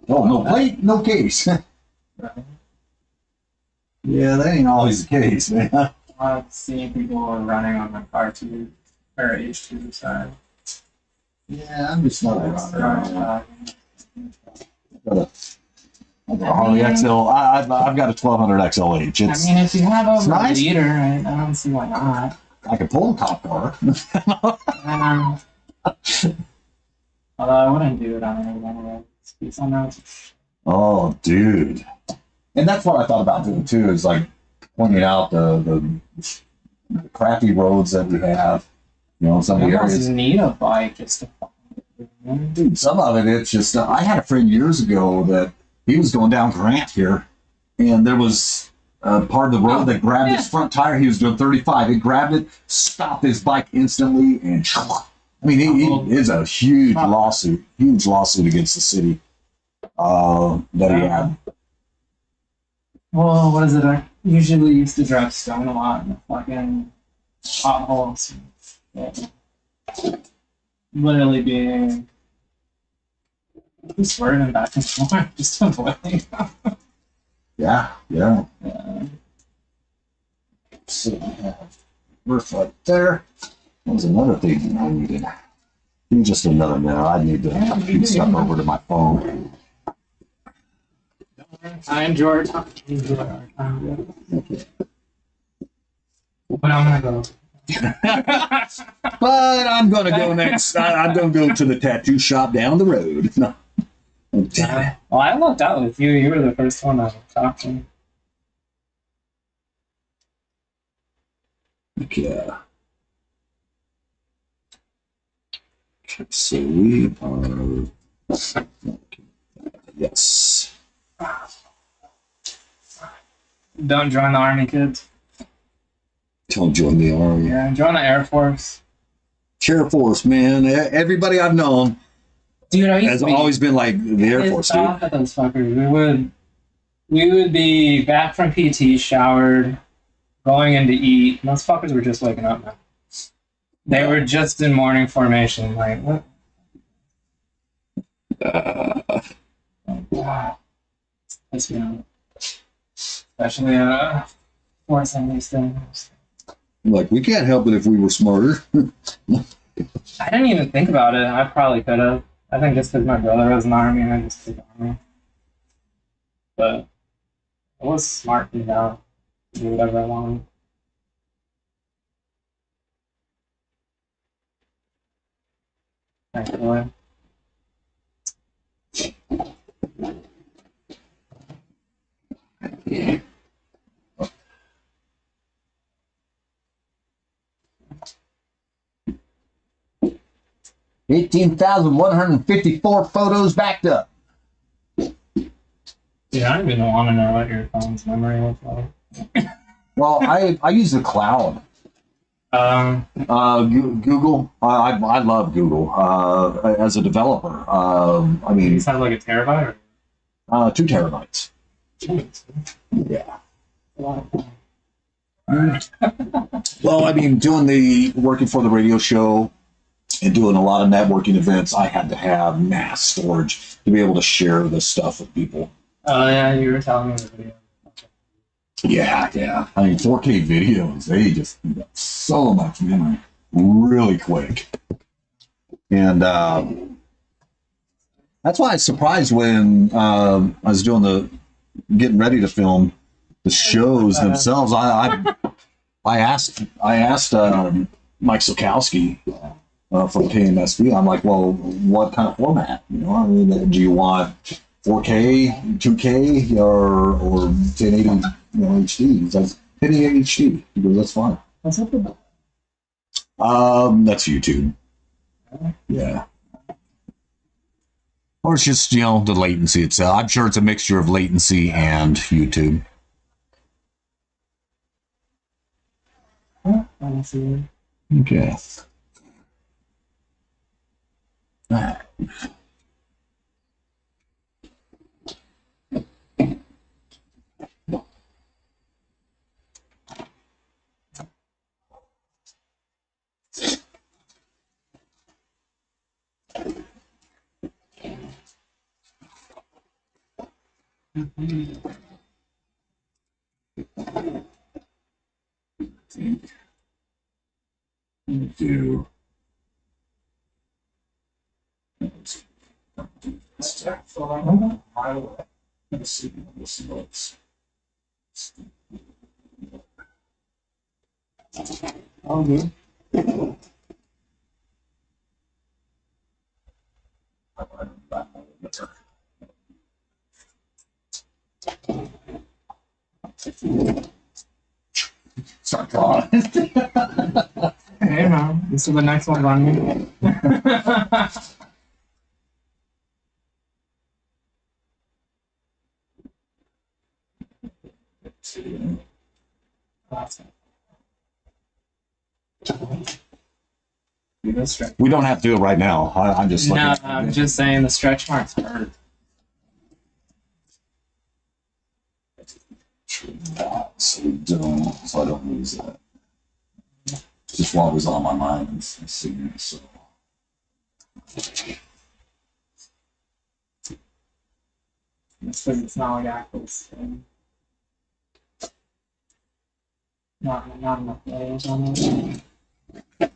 Oh, no plate, no case. Right. Yeah, that ain't always the case, man. I've seen people running on the R2 or H2 side. Yeah, I'm just not That's around. right. I've got a Harley XL. I've got a 1200 XLH. I mean, if you have over nice. a liter, I don't see why not. I could pull a cop car. Although I wouldn't do it on any one of those speeds on those. Oh, dude. And that's what I thought about doing too, is like pointing out the crappy roads that we have. You know, some of the You areas. almost need a bike just to find it. Dude, some of it, it's just, I had a friend years ago that he was going down Grant here, and there was part of the road that grabbed his front tire. He was doing 35. It grabbed it, stopped his bike instantly, and I mean, he is a huge lawsuit against the city that he had. Well, what is it? I usually used to drive stone a lot in the fucking potholes. Yeah. Literally being swerving back and forth, just avoiding. Yeah. So roof right there. That was another thing I needed. Just another minute. I need to step over to my phone. I enjoy our time. But I'm gonna go. But I'm gonna go next. I'm gonna go to the tattoo shop down the road. No. Well, I lucked out with you. You were the first one to talk to me. Okay. So we are. Yes. Don't join the army, kids. Don't join the army. Yeah, join the Air Force. Air Force, man. Everybody I've known, dude, has always been like the Air Force. Dude. At those fuckers. We would be back from PT, showered, going in to eat. And those fuckers were just waking up now. They were just in morning formation. Like, what? Wow. Let's be honest. Especially forcing these things. Like, we can't help it if we were smarter. I didn't even think about it. I probably could have. I think just because my brother was in the army and I just took the army. But it was smart to do whatever I wanted. Thankfully. Yeah. 18,154 photos backed up. Yeah, I don't even want to know what your phone's memory looks like. Well, I use the cloud. Google. I love Google. As a developer, I mean, you have like a terabyte or 2 terabytes. Jeez. Yeah. Well, I mean, working for the radio show and doing a lot of networking events, I had to have mass storage to be able to share this stuff with people. Oh yeah, you were telling me the video. Yeah. I mean, 4K videos, they just eat up so much memory really quick. And that's why I was surprised when I was getting ready to film the shows themselves. I asked Mike Sokowski from KMSV. I'm like, well, what kind of format? I mean, do you want 4K, 2K, or 1080, HD? He's like, 1080 HD. He goes, that's fine. What's up with that? That's YouTube. Yeah. Or it's just, the latency itself. I'm sure it's a mixture of latency and YouTube. I don't see it. Okay. All right. Do Oh, good. Start drawing. Hey man, this is the next one on me. That's it. Do the stretch. We don't have to do it right now. I'm just looking. No, I'm just saying the stretch marks hurt. So we don't, so I don't lose that. Just while it was on my mind, I'm seeing it. So It's not like apples. Not enough layers on it. Do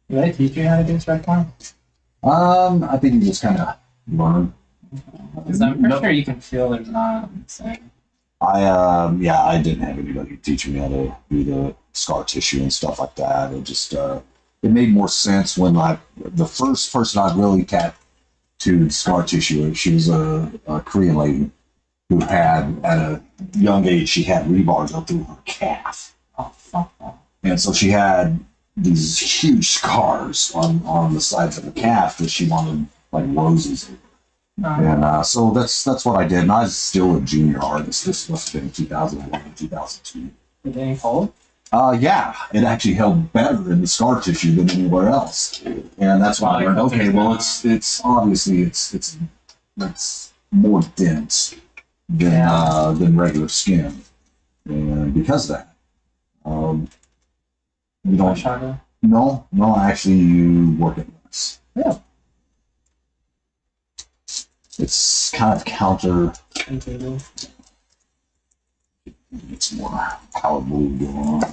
they teach you how to do stretch marks? I think you just kind of learn. Because I'm pretty sure you can feel they're not the same. I didn't have anybody teaching me how to do the scar tissue and stuff like that. It just it made more sense when the first person I really tattooed scar tissue. She was a Korean lady who had at a young age she had rebars up through her calf. Oh fuck that. And so she had these huge scars on the sides of her calf that she wanted like roses. And so that's what I did. And I was still a junior artist. This must have been 2001, 2002. Did they hold? Yeah, it actually held better in the scar tissue than anywhere else. And that's why I learned, okay, well, it's obviously it's more dense than regular skin. And because of that, you don't, no, actually you work it less. Yeah. It's kind of counter. Intuitive. It's more power blue going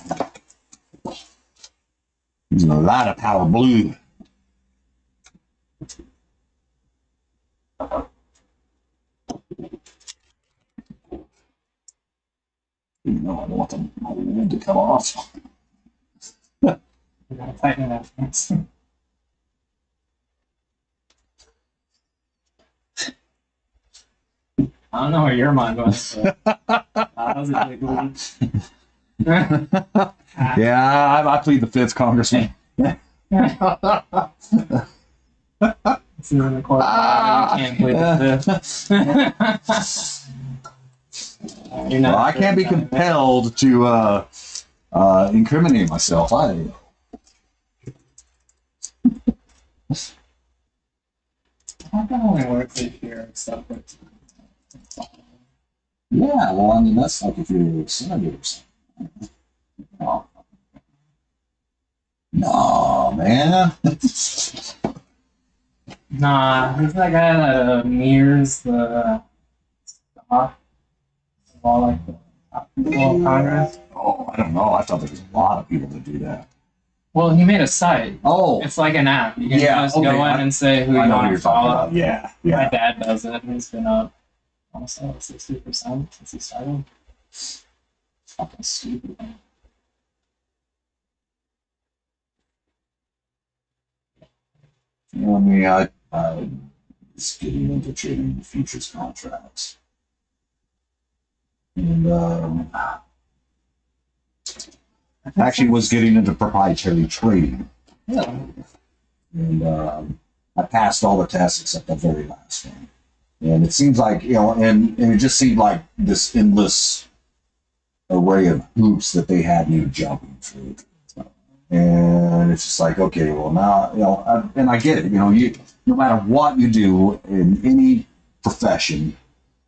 on. Using a lot of power blue. No, I don't want the wood to come off. You gotta tighten it up. I don't know where your mind was. But that was a big one. Yeah, I plead the fifth, Congressman. It's in the court. You can't plead the fifth. Well, I can't be compelled to incriminate myself. I can only work this year except for. Yeah, well, I mean, that's like if you're excited or something. No, man. Nah, he's that guy that mirrors the stock of all like the top people in Congress. Oh, I don't know. I thought there was a lot of people that do that. Well, he made a site. Oh, It's like an app. You can just okay, go in and say who you I know what want you're to talking follow. about. Yeah, My yeah. dad does it. He's been up almost like 60% since he started. Fucking stupid. You know, I mean, I was getting into trading futures contracts. And actually was getting into proprietary trading. Yeah. And I passed all the tests except the very last one. And it seems like, and it just seemed like this endless array of hoops that they had me jumping through. And it's just like, okay, well now, and I get it, you no matter what you do in any profession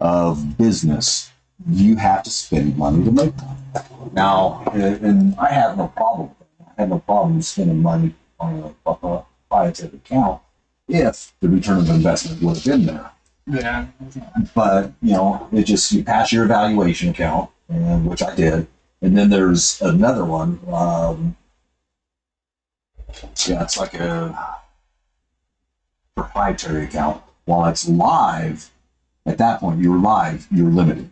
of business, you have to spend money to make money. Now, and I have no problem with that. I have no problem spending money on a proprietary account if the return of investment would have been there. Yeah. But, it just, you pass your evaluation account, and which I did. And then there's another one. It's like a proprietary account. While it's live, at that point, you're live, you're limited.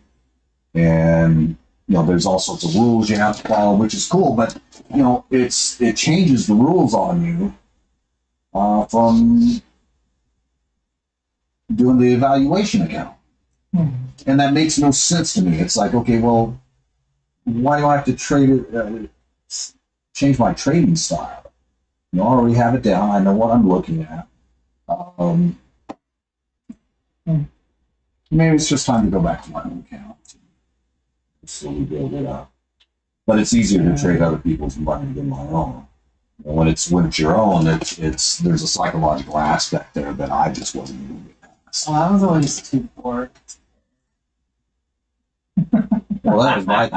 And, there's all sorts of rules you have to follow, which is cool, but, it changes the rules on you from doing the evaluation account. And that makes no sense to me. It's like, okay, well, why do I have to change my trading style? I already have it down. I know what I'm looking at. Maybe it's just time to go back to my own account. slowly build it up. But it's easier to trade other people's money than my own. When it's your own, it's there's a psychological aspect there that I just wasn't able to get past. Well, I was always too poor. Well, that was my.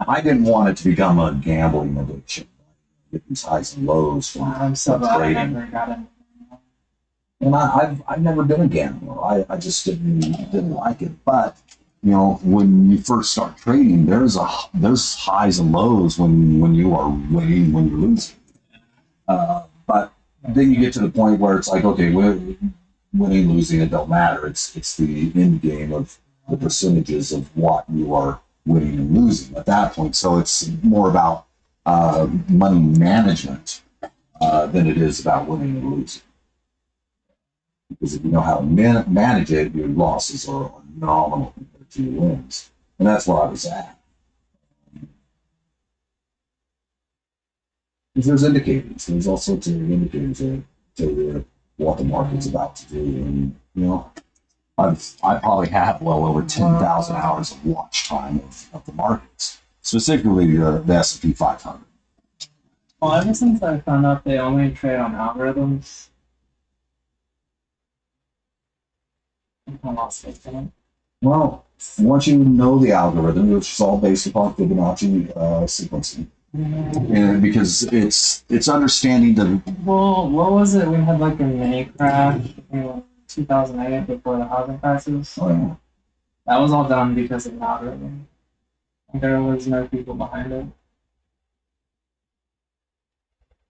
I didn't want it to become a gambling addiction. Get these highs and lows from, I'm so from glad I trading. never got it. And I've never been a gambler. I just didn't like it. But you know, when you first start trading, there's highs and lows when you are winning, when you're losing. But then you get to the point where it's like, okay, winning, losing, it don't matter. It's the end game of the percentages of what you are winning and losing at that point. So it's more about money management than it is about winning and losing. Because if you know how to manage it, your losses are nominal compared to your wins. And that's where I was at. Because there's indicators. There's all sorts of indicators that tell you what the market's about to do. And, you know, I probably have well over 10,000 hours of watch time of the markets, specifically the S&P 500. Well, ever since I found out they only trade on algorithms, I lost faith in it. Well, once you know the algorithm, which is all based upon Fibonacci sequencing, and because it's understanding the. Well, what was it? We had like a mini crash in 2008 before the housing crisis. Oh, yeah. That was all done because of an algorithm. There was no people behind it.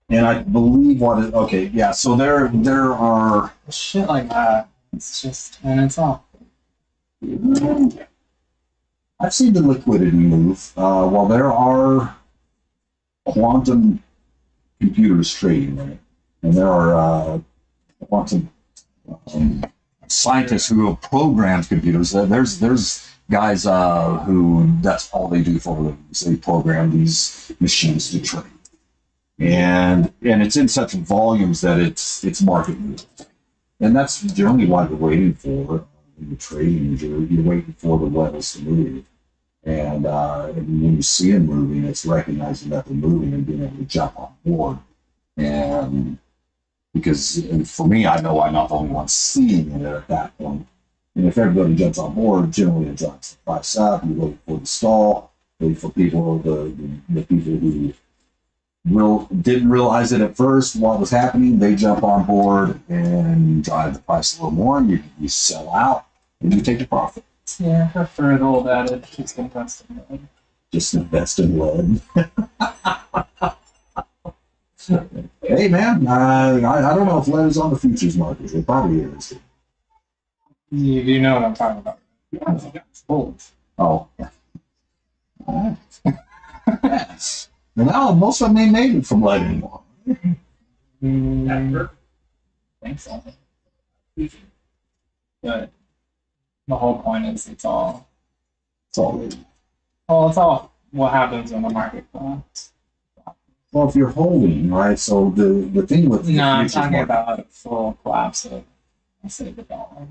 And I believe okay, yeah. So there are Shit like that. It's just, and it's all. I've seen the liquidity move. While there are quantum computers trading in it, and there are quantum scientists who have programmed computers. There's guys who that's all they do for a living. They program these machines to trade, and it's in such volumes that it's market moving. And that's generally why we're waiting for in the trading. You're waiting for the levels to move, and when you see them moving, it's recognizing that they're moving and being able to jump on board. And because for me, I know I'm not the only one seeing it at that point. And if everybody jumps on board, generally it drops the price up. You wait for the stall, wait for people, the people who didn't realize it at first what was happening. They jump on board and drive the price a little more. And you sell out and you take the profit. Yeah, I prefer the old adage, just invest in lead. Just invest in lead. Hey man, I don't know if lead is on the futures market. It probably is. You do know what I'm talking about. It's gold. Oh. Yes. And now most of them ain't made from lead anymore. I think so. But the whole point is it's all lead. well, it's all what happens when the market collapses. Well, if you're holding, right? So the thing with No, I'm futures talking market- about a full collapse of, let's say, the dollar.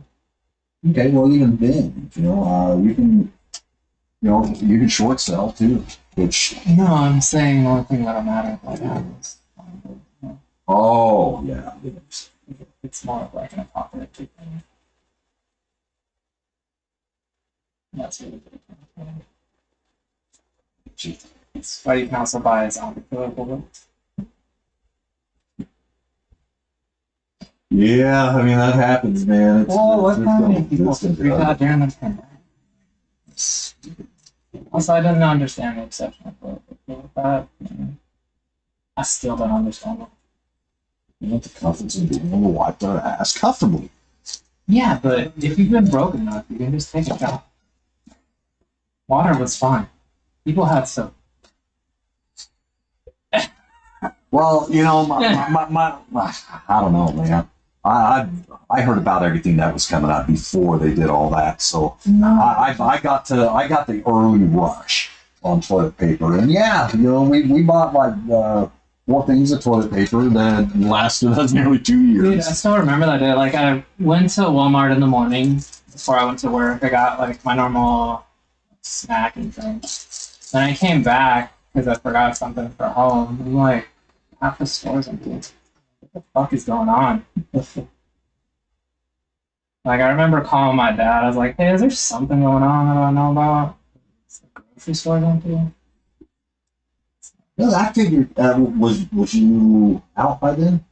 Okay, well, even then, you can short sell too, which. No, I'm saying the only thing that'll matter if that happens. Oh yeah. It's more of like an apocalyptic thing. That's really good. It's why you can also buy as uncontrollable. Yeah, I mean that happens, man. What kind of people it's freak out during the pandemic? Also, I didn't understand the exception of that. I still don't understand it. You know, the comforts of being able to wipe their ass comfortably. Yeah, but if you've been broken enough, you can just take a shower. Water was fine. People had soap. Well, you know, my I don't know, man. I heard about everything that was coming out before they did all that, so I got the early rush on toilet paper, and yeah, you know, we bought like 4 things of toilet paper that lasted us nearly 2 years. Dude, I still remember that day. Like, I went to Walmart in the morning before I went to work. I got like my normal snack and drink. Then I came back because I forgot something for home. I'm like, half the store's empty. What the fuck is going on? Like, I remember calling my dad. I was like, hey, is there something going on I don't know about? Is the grocery store empty? No, I figured, was you out by then?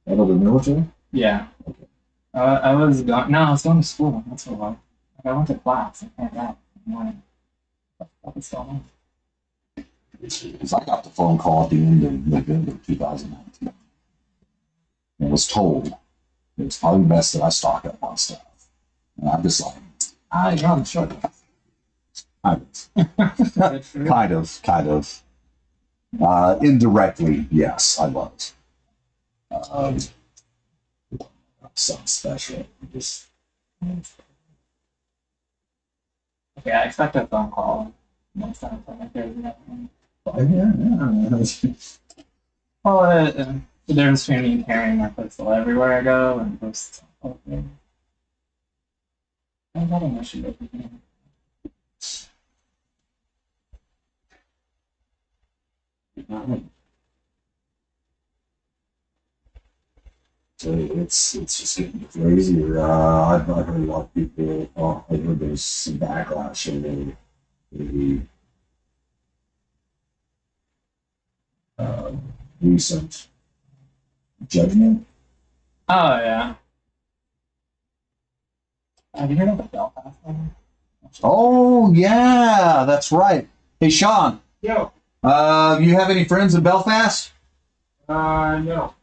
Out of the military? Yeah. Okay. I was going. No, I was going to school. That's what it was. Like, I went to class. I came back in the morning. What the fuck is going on? Because I got the phone call at the end of November 2019 and was told it was probably best that I stock up on stuff. And I'm just like, you're on the short list. Kind of. Indirectly, yes, I was. Something special. Just okay, I expect a phone call next time. yeah. Well, the difference between me carrying my pistol everywhere I go and just something. I'm having an issue with it. So it's just getting crazier. I've heard a lot of people. I heard there's some backlash in the recent judgment. Oh yeah. Have you heard of the Belfast one? Oh yeah, that's right. Hey Sean, Yo. You have any friends in Belfast? No.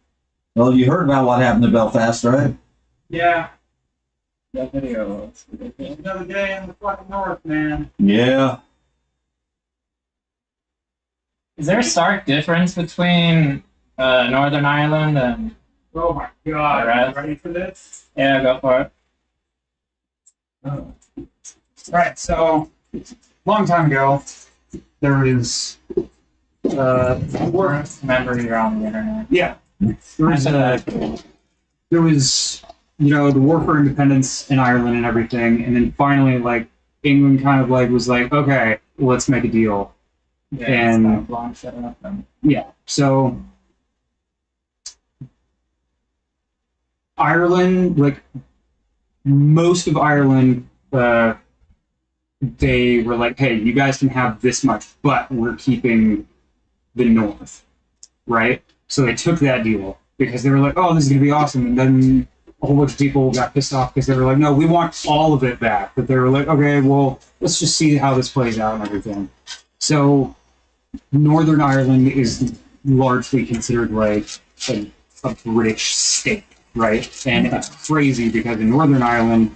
Well, you heard about what happened in Belfast, right? Yeah. That video was ridiculous. Another day in the fucking north, man. Yeah. Is there a stark difference between Northern Ireland and? Oh my god. Alright. You ready for this? Yeah, go for it. Right, so, long time ago, there was, Remember, you're on the internet. yeah, there was, you know, the war for independence in Ireland and everything, and then finally, like, England kind of, like, was like, okay, let's make a deal. Yeah, And- it's not long shut up and Yeah, so, Ireland, like, most of Ireland, they were like, hey, you guys can have this much, but we're keeping the north, right? So they took that deal because they were like, oh, this is going to be awesome. And then a whole bunch of people got pissed off because they were like, no, we want all of it back. But they were like, okay, well, let's just see how this plays out and everything. So Northern Ireland is largely considered like a British state, right? And it's crazy because in Northern Ireland,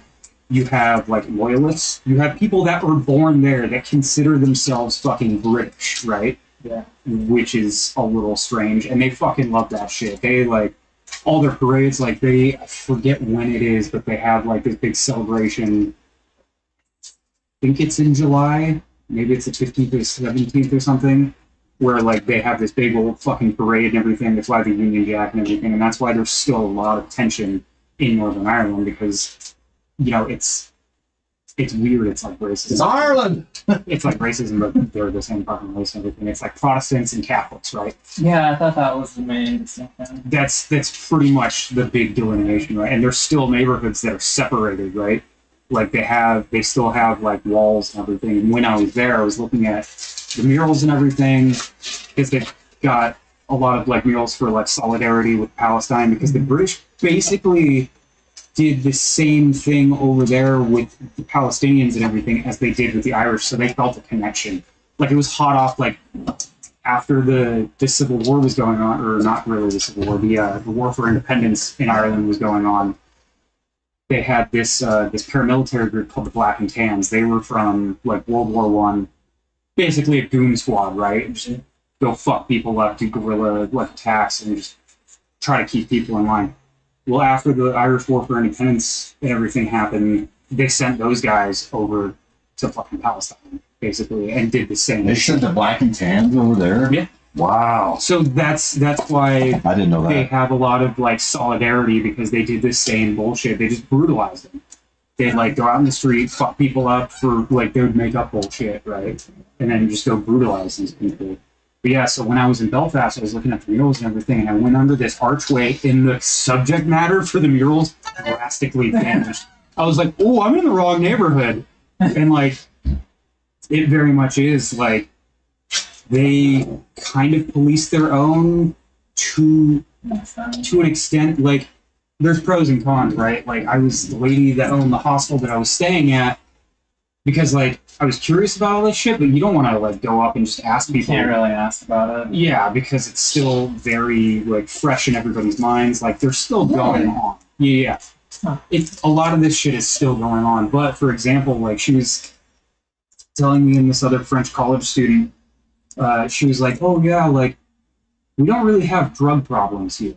you have like loyalists, you have people that were born there that consider themselves fucking British, right? yeah. Which is a little strange, and they fucking love that shit. They like all their parades, like I forget when it is, but they have like this big celebration. I think it's in July, maybe it's the 15th or 17th or something, where like they have this big old fucking parade and everything. They fly the Union Jack and everything, and that's why there's still a lot of tension in Northern Ireland because, you know, it's weird. It's like racism. It's Ireland. It's like racism, but they're the same fucking race and everything. It's like Protestants and Catholics, right? Yeah, I thought that was the main distinction. That's pretty much the big delineation, right? And there's still neighborhoods that are separated, right? Like they still have like walls and everything. And when I was there, I was looking at the murals and everything because they've got a lot of like murals for like solidarity with Palestine because the British basically did the same thing over there with the Palestinians and everything as they did with the Irish, so they felt a connection. Like it was hot off like after the Civil War was going on, or not really the Civil War, the War for Independence in Ireland was going on. They had this paramilitary group called the Black and Tans. They were from like World War One, basically a goon squad, right? Just go fuck people up, do guerrilla like attacks, and just try to keep people in line. Well, after the Irish War for Independence and everything happened, they sent those guys over to fucking Palestine, basically, and did the same. They sent the Black and Tans over there? Yeah. Wow. So that's why I didn't know they that. have a lot of like solidarity because they did the same bullshit. They just brutalized them. they'd like go out in the street, fuck people up for like they would make up bullshit, right? And then just go brutalize these people. But yeah, so when I was in Belfast, I was looking at the murals and everything, and I went under this archway, and the subject matter for the murals drastically vanished. I was like, oh, I'm in the wrong neighborhood. And like, it very much is like, they kind of police their own to an extent. Like, there's pros and cons, right? Like, I was the lady that owned the hostel that I was staying at, because like I was curious about all this shit, but you don't want to like go up and just ask people. You can't really ask about it. Yeah, because it's still very like fresh in everybody's minds. Like they're still going on. Yeah, it's a lot of this shit is still going on. But for example, like she was telling me and this other French college student, she was like, "Oh yeah, like we don't really have drug problems here.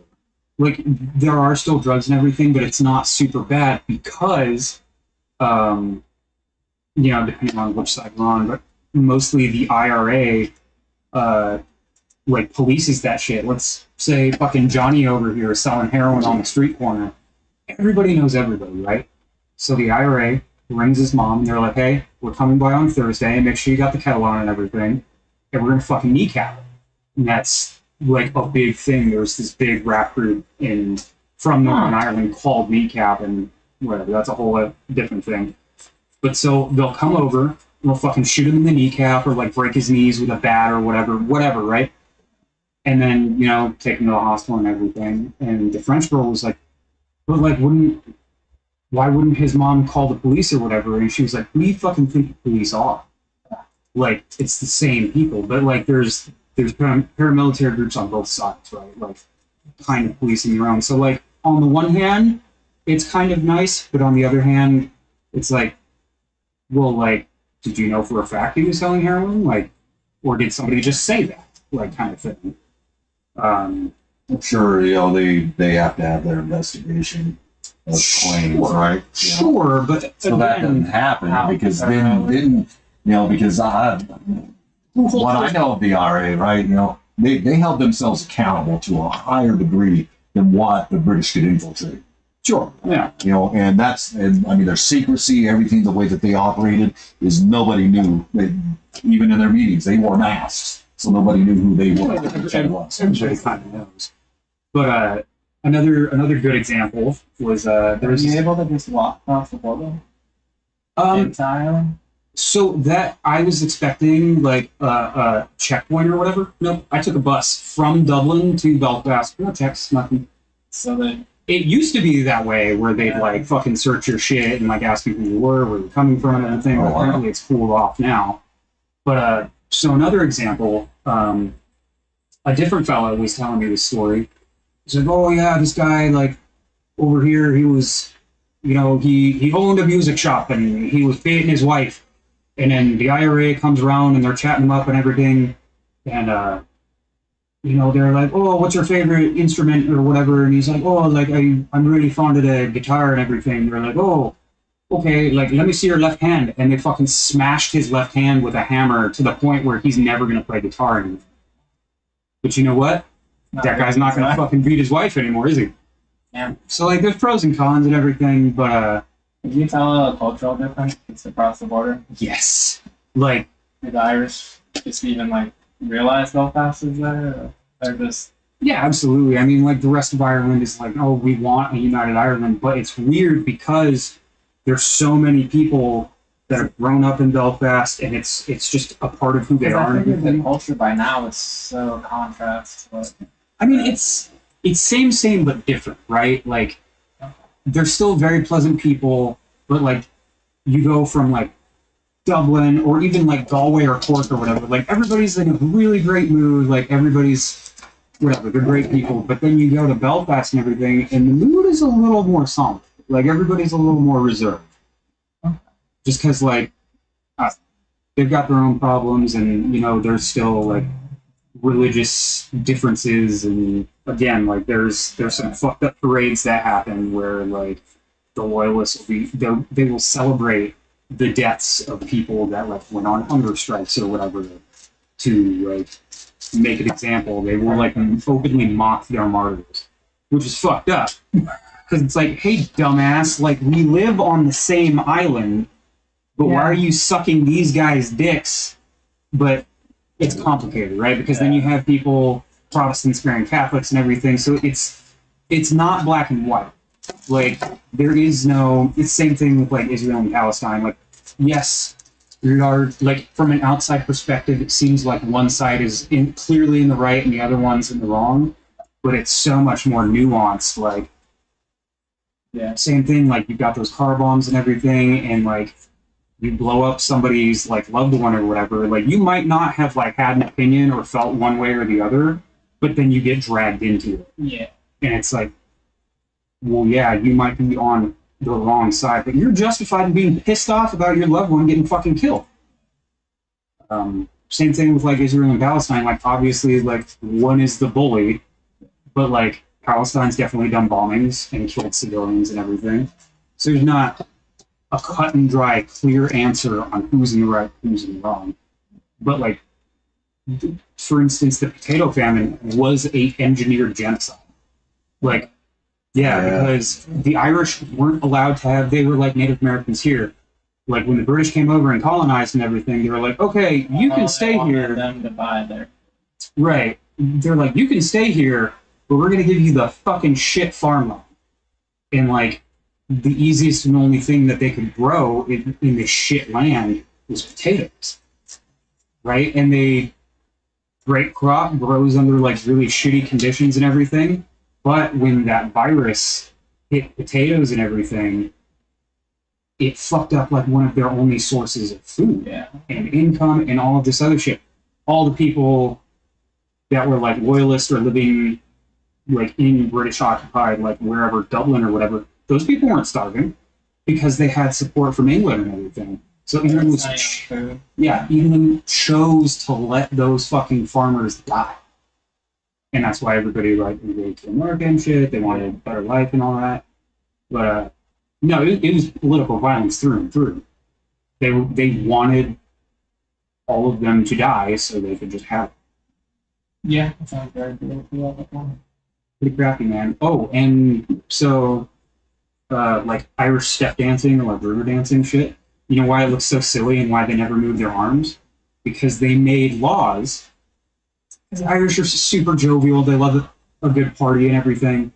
Like there are still drugs and everything, but it's not super bad because." You know, depending on which side we're on, but mostly the IRA, like, polices that shit. Let's say fucking Johnny over here is selling heroin on the street corner. Everybody knows everybody, right? So the IRA rings his mom, and they're like, hey, we're coming by on Thursday, and make sure you got the kettle on and everything, and we're gonna fucking kneecap it. And that's, like, a big thing. There's this big rap group from Northern Ireland called Kneecap, and whatever, that's a whole different thing. But so they'll come over, they'll fucking shoot him in the kneecap or like break his knees with a bat or whatever, right? And then, you know, take him to the hospital and everything. And the French girl was like, but like, why wouldn't his mom call the police or whatever? And she was like, who do you fucking think the police are? Like, it's the same people, but like there's paramilitary groups on both sides, right? Like, kind of policing their own. So like, on the one hand, it's kind of nice, but on the other hand, it's like, well, like, did you know for a fact he was selling heroin? Like, or did somebody just say that? Like, kind of thing. I'm sure, you know, they have to have their investigation of claims, right? Sure, but so that doesn't happen because then, you know, because what I know of the IRA, right, you know, they held themselves accountable to a higher degree than what the British could infiltrate. Sure. Yeah. You know, and I mean, their secrecy, everything, the way that they operated is nobody knew. Even in their meetings, they wore masks, so nobody knew who they were. Everybody kind of knows. But another good example was there was. Were you able to just walk across the border? So that I was expecting like a checkpoint or whatever. Nope. I took a bus from Dublin to Belfast. No checks, nothing. So that. It used to be that way, where they'd like fucking search your shit and like ask you who you were, where you're coming from, and everything. But apparently, it's cooled off now. But so another example, a different fellow was telling me this story. He's like, "Oh yeah, this guy like over here, he was, you know, he owned a music shop and he was beating his wife, and then the IRA comes around and they're chatting him up and everything, and you know, they're like, oh, what's your favorite instrument or whatever? And he's like, oh, like, I'm really fond of the guitar and everything. They're like, oh, okay, like, let me see your left hand. And they fucking smashed his left hand with a hammer to the point where he's never going to play guitar anymore. But you know what? That guy's not going to fucking beat his wife anymore, is he? Yeah. So, like, there's pros and cons and everything, but, Can you tell a cultural difference across the border? yes. Like, Did the Irish just even, like, realize Belfast is there? Or just... Yeah, absolutely. I mean, like, the rest of Ireland is like, oh, we want a united Ireland, but it's weird because there's so many people that have grown up in Belfast, and it's just a part of who they are. I figured the culture by now is so contrast. But... I mean, it's same, but different, right? Like, they're still very pleasant people, but, like, you go from, like, Dublin or even, like, Galway or Cork or whatever, like, everybody's in a really great mood, like, everybody's whatever, they're great people, but then you go to Belfast and everything, and the mood is a little more somber. Like, everybody's a little more reserved. Just because, like, they've got their own problems, and, you know, there's still, like, religious differences, and, again, like, there's some fucked up parades that happen where, like, the loyalists will be, they will celebrate the deaths of people that, like, went on hunger strikes or whatever to, like, make an example. They will, like, openly mock their martyrs, which is fucked up. because it's like, hey, dumbass, like, we live on the same island, but why are you sucking these guys' dicks? But it's complicated, right? Because then you have people, Protestants marrying Catholics and everything, so it's not black and white. Like, there is no, it's the same thing with, like, Israel and Palestine. Like, yes, there are, like, from an outside perspective, it seems like one side is clearly in the right and the other one's in the wrong, but it's so much more nuanced. Like, same thing, like, you've got those car bombs and everything, and, like, you blow up somebody's, like, loved one or whatever, like, you might not have, like, had an opinion or felt one way or the other, but then you get dragged into it. Yeah. And it's like, well, yeah, you might be on the wrong side, but you're justified in being pissed off about your loved one getting fucking killed. Same thing with, like, Israel and Palestine. Like, obviously, like, one is the bully, but, like, Palestine's definitely done bombings and killed civilians and everything. So there's not a cut and dry, clear answer on who's in the right, who's in the wrong. But, like, for instance, the potato famine was a engineered genocide. Like, because the Irish weren't allowed to have, they were like Native Americans here. Like, when the British came over and colonized and everything, they were like, okay, you can stay here. Them to buy there. Right. They're like, you can stay here, but we're going to give you the fucking shit farmland. And, like, the easiest and only thing that they could grow in this shit land was potatoes. Right? And they, grape crop grows under, like, really shitty conditions and everything. But when that virus hit potatoes and everything, it fucked up, like, one of their only sources of food and income and all of this other shit. All the people that were, like, loyalists or living, like, in British occupied, like, wherever, Dublin or whatever, those people weren't starving because they had support from England and everything. So England England chose to let those fucking farmers die. And that's why everybody, like, immigrated to America and shit. They wanted a better life and all that. But, no, it was political violence through and through. They wanted all of them to die so they could just have it. Yeah, that sounds very political. Pretty crappy, man. Oh, and so, like, Irish step dancing or, like, river dancing shit. You know why it looks so silly and why they never move their arms? Because they made laws. The Irish are super jovial. They love a good party and everything.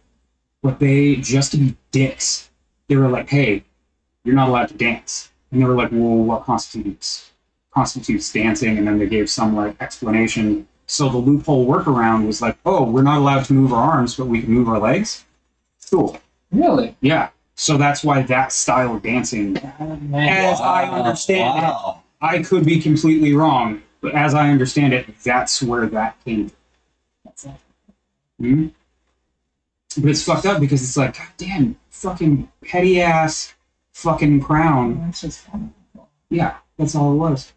But they, just to be dicks, they were like, hey, you're not allowed to dance. And they were like, well, what constitutes dancing? And then they gave some, like, explanation. So the loophole workaround was like, oh, we're not allowed to move our arms, but we can move our legs? Cool. Really? Yeah. So that's why that style of dancing, as I understand it, I could be completely wrong, but as I understand it, that's where that came from. Mm-hmm. But it's fucked up because it's like, God damn, fucking petty ass fucking crown. That's just fun. Yeah, that's all it was.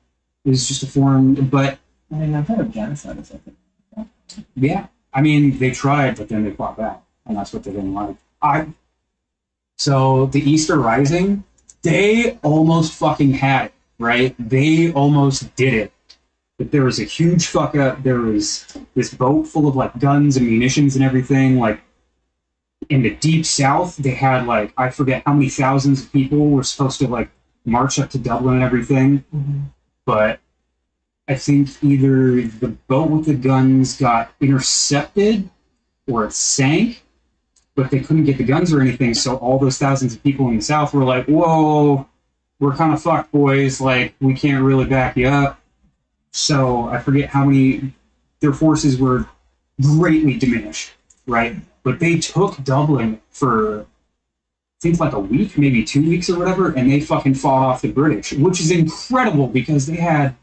It was just a form, but... I mean, I've heard of genocide or something. Yeah. I mean, they tried, but then they fought back, and that's what they didn't like. So, the Easter Rising, they almost fucking had it, right? They almost did it. But there was a huge fuck up. There was this boat full of, like, guns and munitions and everything. Like, in the deep south, they had, like, I forget how many thousands of people were supposed to, like, march up to Dublin and everything. Mm-hmm. But I think either the boat with the guns got intercepted or it sank, but they couldn't get the guns or anything. So all those thousands of people in the south were like, whoa, we're kind of fucked, boys. Like, we can't really back you up. So I forget how many, their forces were greatly diminished, right? But they took Dublin for, I think, like a week, maybe 2 weeks or whatever, and they fucking fought off the British, which is incredible because they had,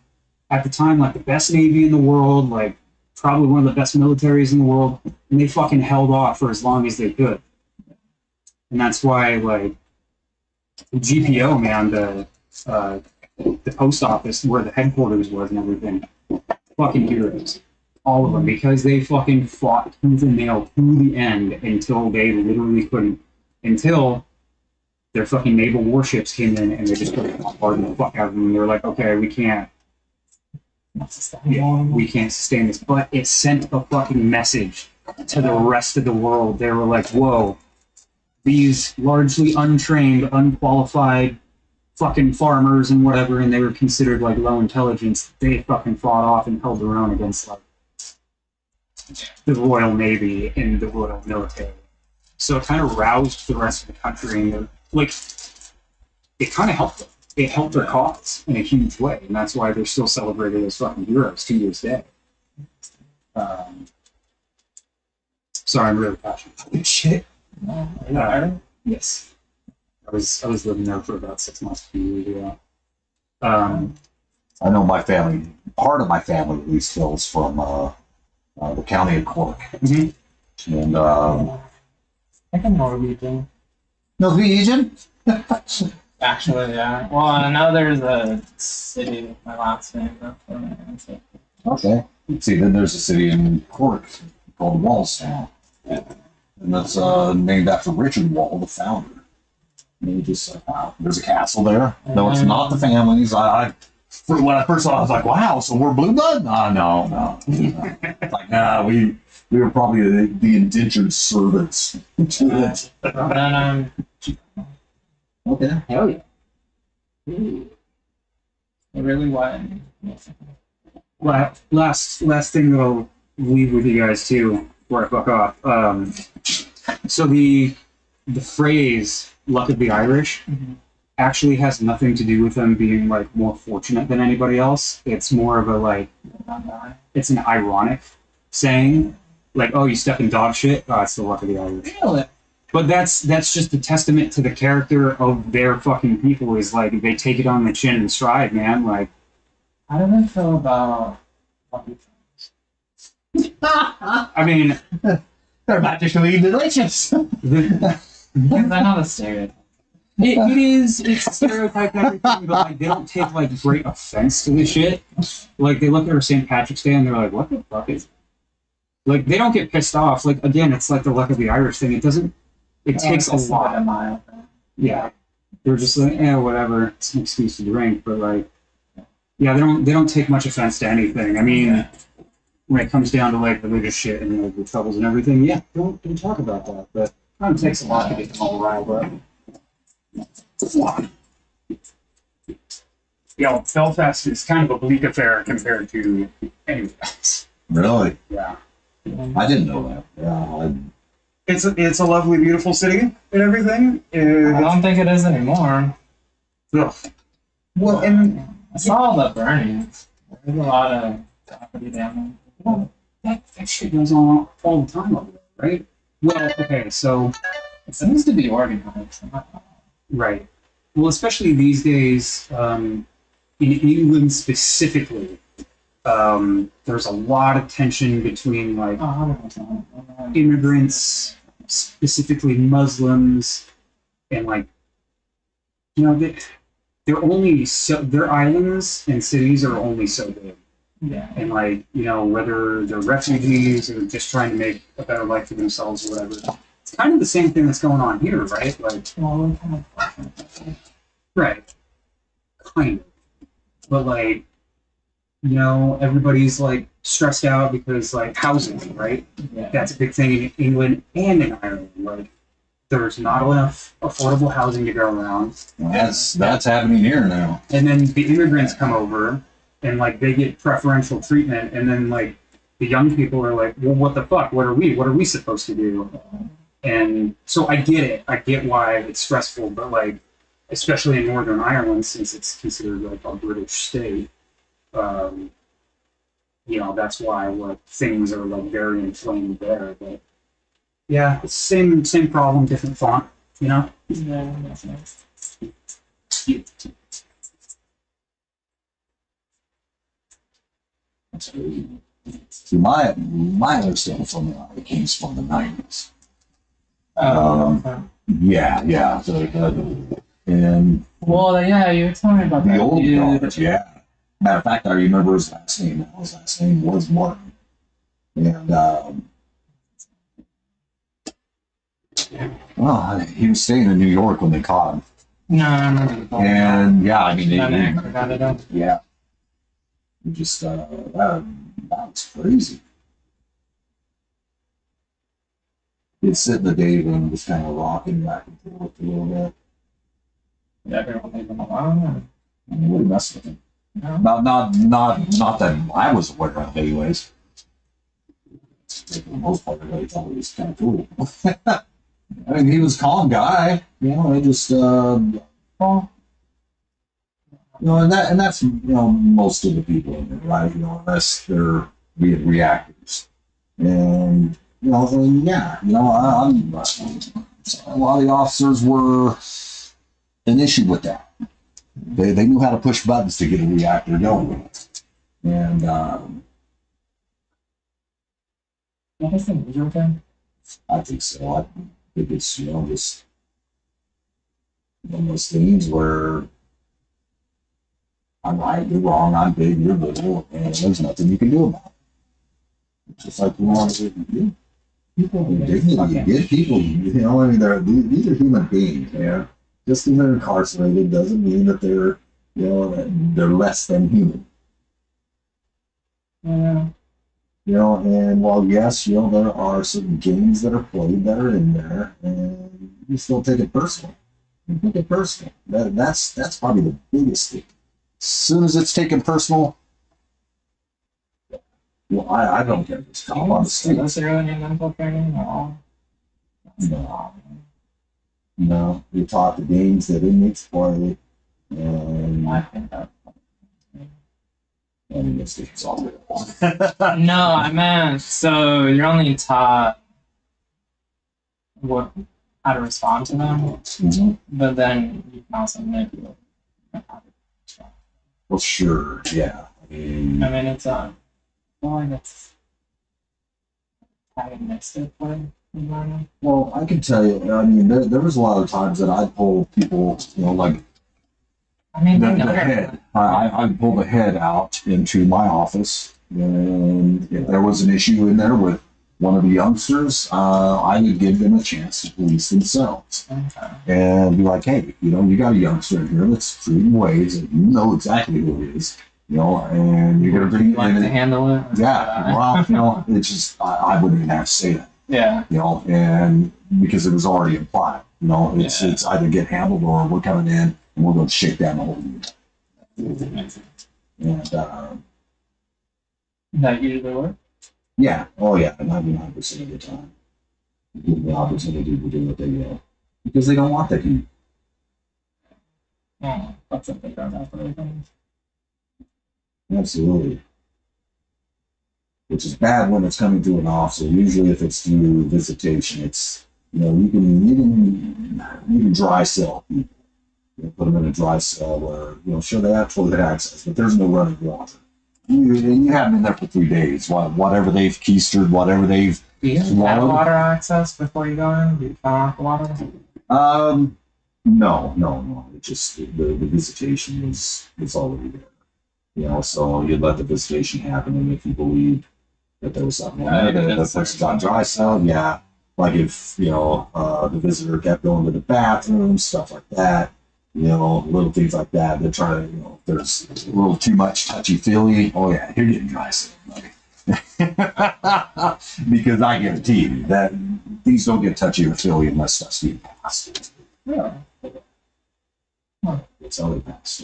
at the time, like, the best navy in the world, like, probably one of the best militaries in the world, and they fucking held off for as long as they could. And that's why, like, the GPO, man, the post office where the headquarters was and everything, fucking heroes. All of them, because they fucking fought tooth and nail to the end until they literally couldn't. Until their fucking naval warships came in and they just put bombarding the fuck out of them. And they were like, okay, we can't sustain this. But it sent a fucking message to the rest of the world. They were like, whoa, these largely untrained, unqualified fucking farmers and whatever, and they were considered like low intelligence. They fucking fought off and held their own against like the Royal Navy and the Royal Military. So it kind of roused the rest of the country, and like it kind of helped them. It helped their cause in a huge way, and that's why they're still celebrated as fucking heroes to this day. Sorry, I'm really passionate. Shit. Yes. I was living there for about 6 months, a few years ago. I know my family, part of my family at least, hails from the county of Cork. Mm-hmm. And I think I'm Norwegian. Norwegian? Actually, yeah. Well, I know there's a city with my last name. So. Okay. See, then there's a city in Cork called Wallstown. Yeah. And that's named after Richard Wall, the founder. And you just wow, there's a castle there. No, it's not the families. When I first saw it, I was like, wow, so we're blue blood? No. Like, nah, we were probably the indentured servants. Okay. Hell yeah. It really was. Well, last thing that I'll leave with you guys too, before I fuck off. So the phrase "luck of the Irish" actually has nothing to do with them being like more fortunate than anybody else. It's more of a like, it's an ironic saying, like, "Oh, you step in dog shit. Oh, it's the luck of the Irish." Really? But that's just a testament to the character of their fucking people. Is like they take it on the chin and stride, man. Like, How do they feel about puppy things? I mean, They're magically delicious. Because I know the stereotype. it's a stereotype and everything, but like they don't take like great offense to this shit. Like they look at our St. Patrick's Day and they're like, "What the fuck is?" Like they don't get pissed off. Like again, it's like the luck of the Irish thing. It doesn't. It takes a lot. Yeah, they're just like, whatever. It's an excuse to drink, but like, yeah, they don't take much offense to anything. I mean, when it comes down to like religious shit and like the troubles and everything, yeah, don't talk about that. But it kind of takes a lot to get them all riled up. Belfast is kind of a bleak affair compared to anything else. Really? Yeah. I didn't know that. Yeah. It's a lovely, beautiful city and everything. I don't think it is anymore. Ugh. Well, and I saw the burnings. There's a lot of property damage. that shit goes on all the time over there, right? Well, okay, so It seems to be organized. right. Well, especially these days, in England specifically, there's a lot of tension between like immigrants, specifically Muslims, and like, you know, they're only so their islands and cities are only so big. Yeah. And like, you know, whether they're refugees or just trying to make a better life for themselves or whatever. It's kind of the same thing that's going on here, right? Like, right. Kind of. But like, you know, everybody's like stressed out because like housing, right? Yeah. That's a big thing in England and in Ireland. Like, there's not enough affordable housing to go around. That's happening here now. And then the immigrants come over and like they get preferential treatment, and then like the young people are like, well, what the fuck? What are we supposed to do? And so I get it. I get why it's stressful, but like, especially in Northern Ireland, since it's considered like a British state, you know, that's why like things are like very inflamed there. But yeah, it's same problem, different font, you know? Yeah, that's nice. See, my understanding from the Vikings from the 90s. Okay. Yeah. And Well, yeah, you were telling me about the that old dude. guard, yeah. Matter of fact, I remember his last name. His last name was Martin. And well, he was staying in New York when they caught him. No, I remember the And yeah, I mean, I got it up. yeah. It just that was crazy. He'd sit in the day room, just kind of rocking back and forth a little bit. Yeah, everyone leave him alone. I mean, wouldn't mess with him. No. Not that I was aware of, anyways. For the most part, I thought he was kind of cool. I mean, he was a calm guy. You know, I just, well, you know, and that's most of the people in it, right? You know, unless they're being reactors, and and yeah, I'm a lot of the officers were an issue with that. They knew how to push buttons to get a reactor going, and What is the major thing? I think so. I think it's just one of those things where I'm right, you're wrong, I'm big, you're little, and there's nothing you can do about it. It's just like people with dignity, you get people, I mean, these are human beings, man. Just because they're incarcerated doesn't mean that they're, that they're less than human. Yeah. And while yes, there are certain games that are played that are in there, and you still take it personal. You take it personal. That's probably the biggest thing. As soon as it's taken personal, well, I don't get this call on the street. Is there any mental training at all? No, we taught the games that inmates play, and I think that. I mean, it's all good. No, I meant so you're only taught how to respond to them, Mhm. but then you can also manipulate how to respond. Well, sure, yeah. I mean, It's well, it's antagonistic way environment. well, I can tell you. I mean, there was a lot of times that I'd pull people, like They the know head. I'd pull the head out into my office, and if there was an issue in there with one of the youngsters, I would give them a chance to police themselves Okay. and be like, hey, you got a youngster in here that's treating ways, and you know exactly who it is, and you're going to bring Like in to handle it. Yeah, well, it's just I wouldn't even have to say that, Yeah. and because it was already implied, it's either get handled or we're coming in and we're going to shake down the whole unit. And That usually works. yeah, oh yeah, 99% of the time, give them the opportunity to do what they will because they don't want that heat. Oh, that's a big round for everything. Absolutely. Which is bad when it's coming to an officer. Usually, if it's through visitation, it's you can dry cell people. Put them in a dry cell where sure they have toilet access, but there's no running water. You have them in there for 3 days. Whatever they've keistered, whatever they've Do you have swallowed. water access before you go in? Do you turn off the water? No. It just the visitation is already there. So you let the visitation happen, and if you believe that there was something Yeah, there, the person's on dry cell, yeah. Like if the visitor kept going to the bathroom, stuff like that. Little things like that. They're trying to, if there's a little too much touchy feely. Oh yeah, you're getting dry cell, buddy. Because I guarantee you that things don't get touchy or feely unless stuff's being passed. Yeah. It's already passed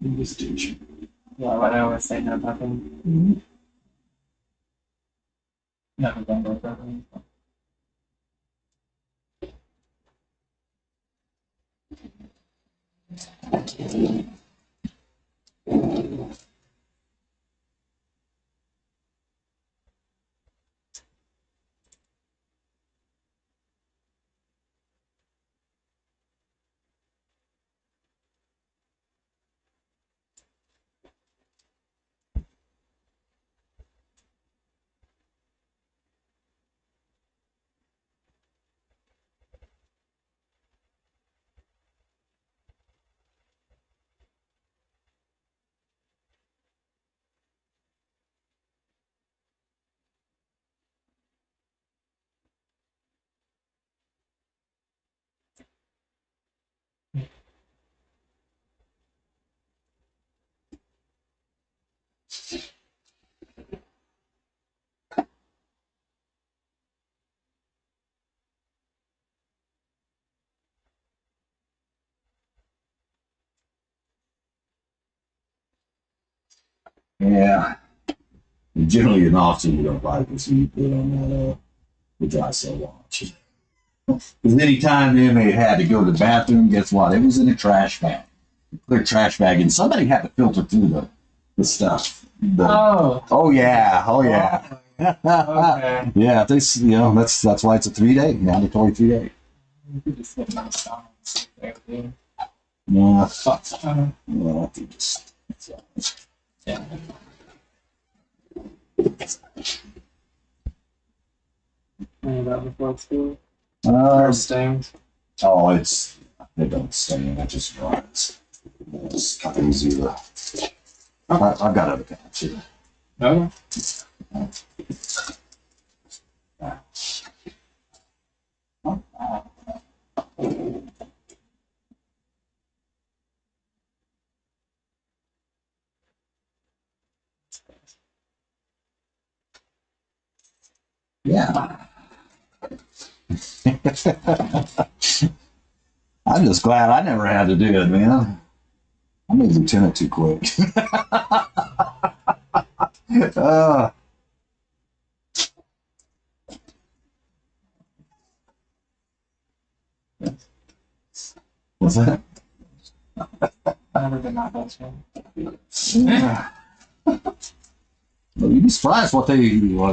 in visitation. Yeah, what I always say, no nothing. Never done with nothing. Yeah. Generally, an option you don't like is you put on that the dry cell watch. Because anytime they had to go to the bathroom, guess what? It was in a trash bag. Their trash bag, and somebody had to filter through the stuff. Oh yeah, oh yeah. Okay. Yeah, that's why it's a 3-day mandatory 3-day. You could just sit on the Yeah, But, well, I think just yeah. And that before school. Stings. oh, they don't stain, it just dries. It's kind of easy to. I've got other tabs here. Okay. Yeah. I'm just glad I never had to do it, man. I made lieutenant too quick. uh, what's that? Never been that close one. Well, you'd be surprised what people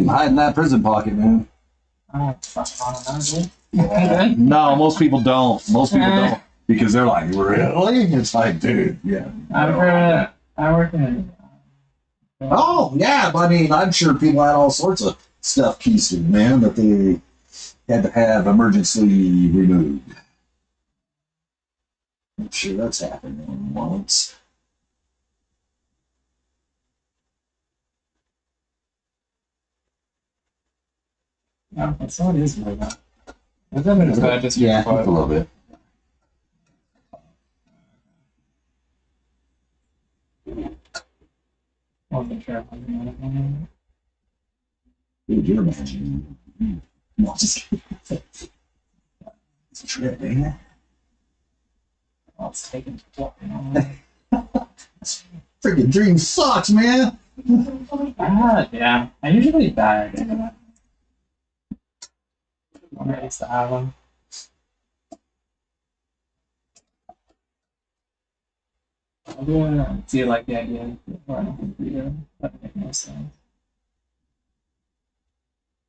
hide in that prison pocket, man. Oh, fuck on that, No, most people don't. Most people don't because they're like, really? It's like, dude, yeah. I work in. Oh yeah, but I mean, I'm sure people had all sorts of stuff keistered, man, that they had to have emergency removed. I'm sure that's happened once. No, it's not easy like that. It's been as bad just Yeah, a little bit. Wasn't sure if I'm doing Dude, you're imagining. No, just kidding. It's a trip, ain't it? well, it's taken to what, Freaking dream sucks, man. yeah. I usually die. I used to have them. I do you like the idea of running a computer? That would make no sense.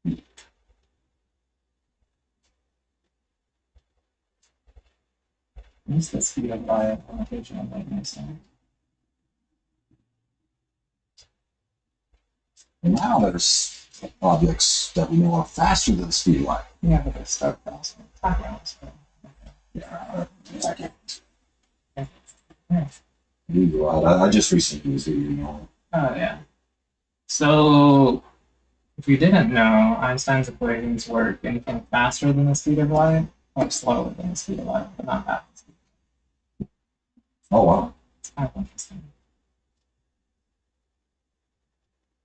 At least the speed of light application would make no sense. And now there's objects that we know are faster than the speed of light. Yeah, but they're stuck fast. Backgrounds. Yeah, I can't. Yeah. I just recently was reading on. Oh, yeah. So, if you didn't know, Einstein's equations work anything faster than the speed of light or slower than the speed of light, but not that fast. Oh wow. It's kind of interesting.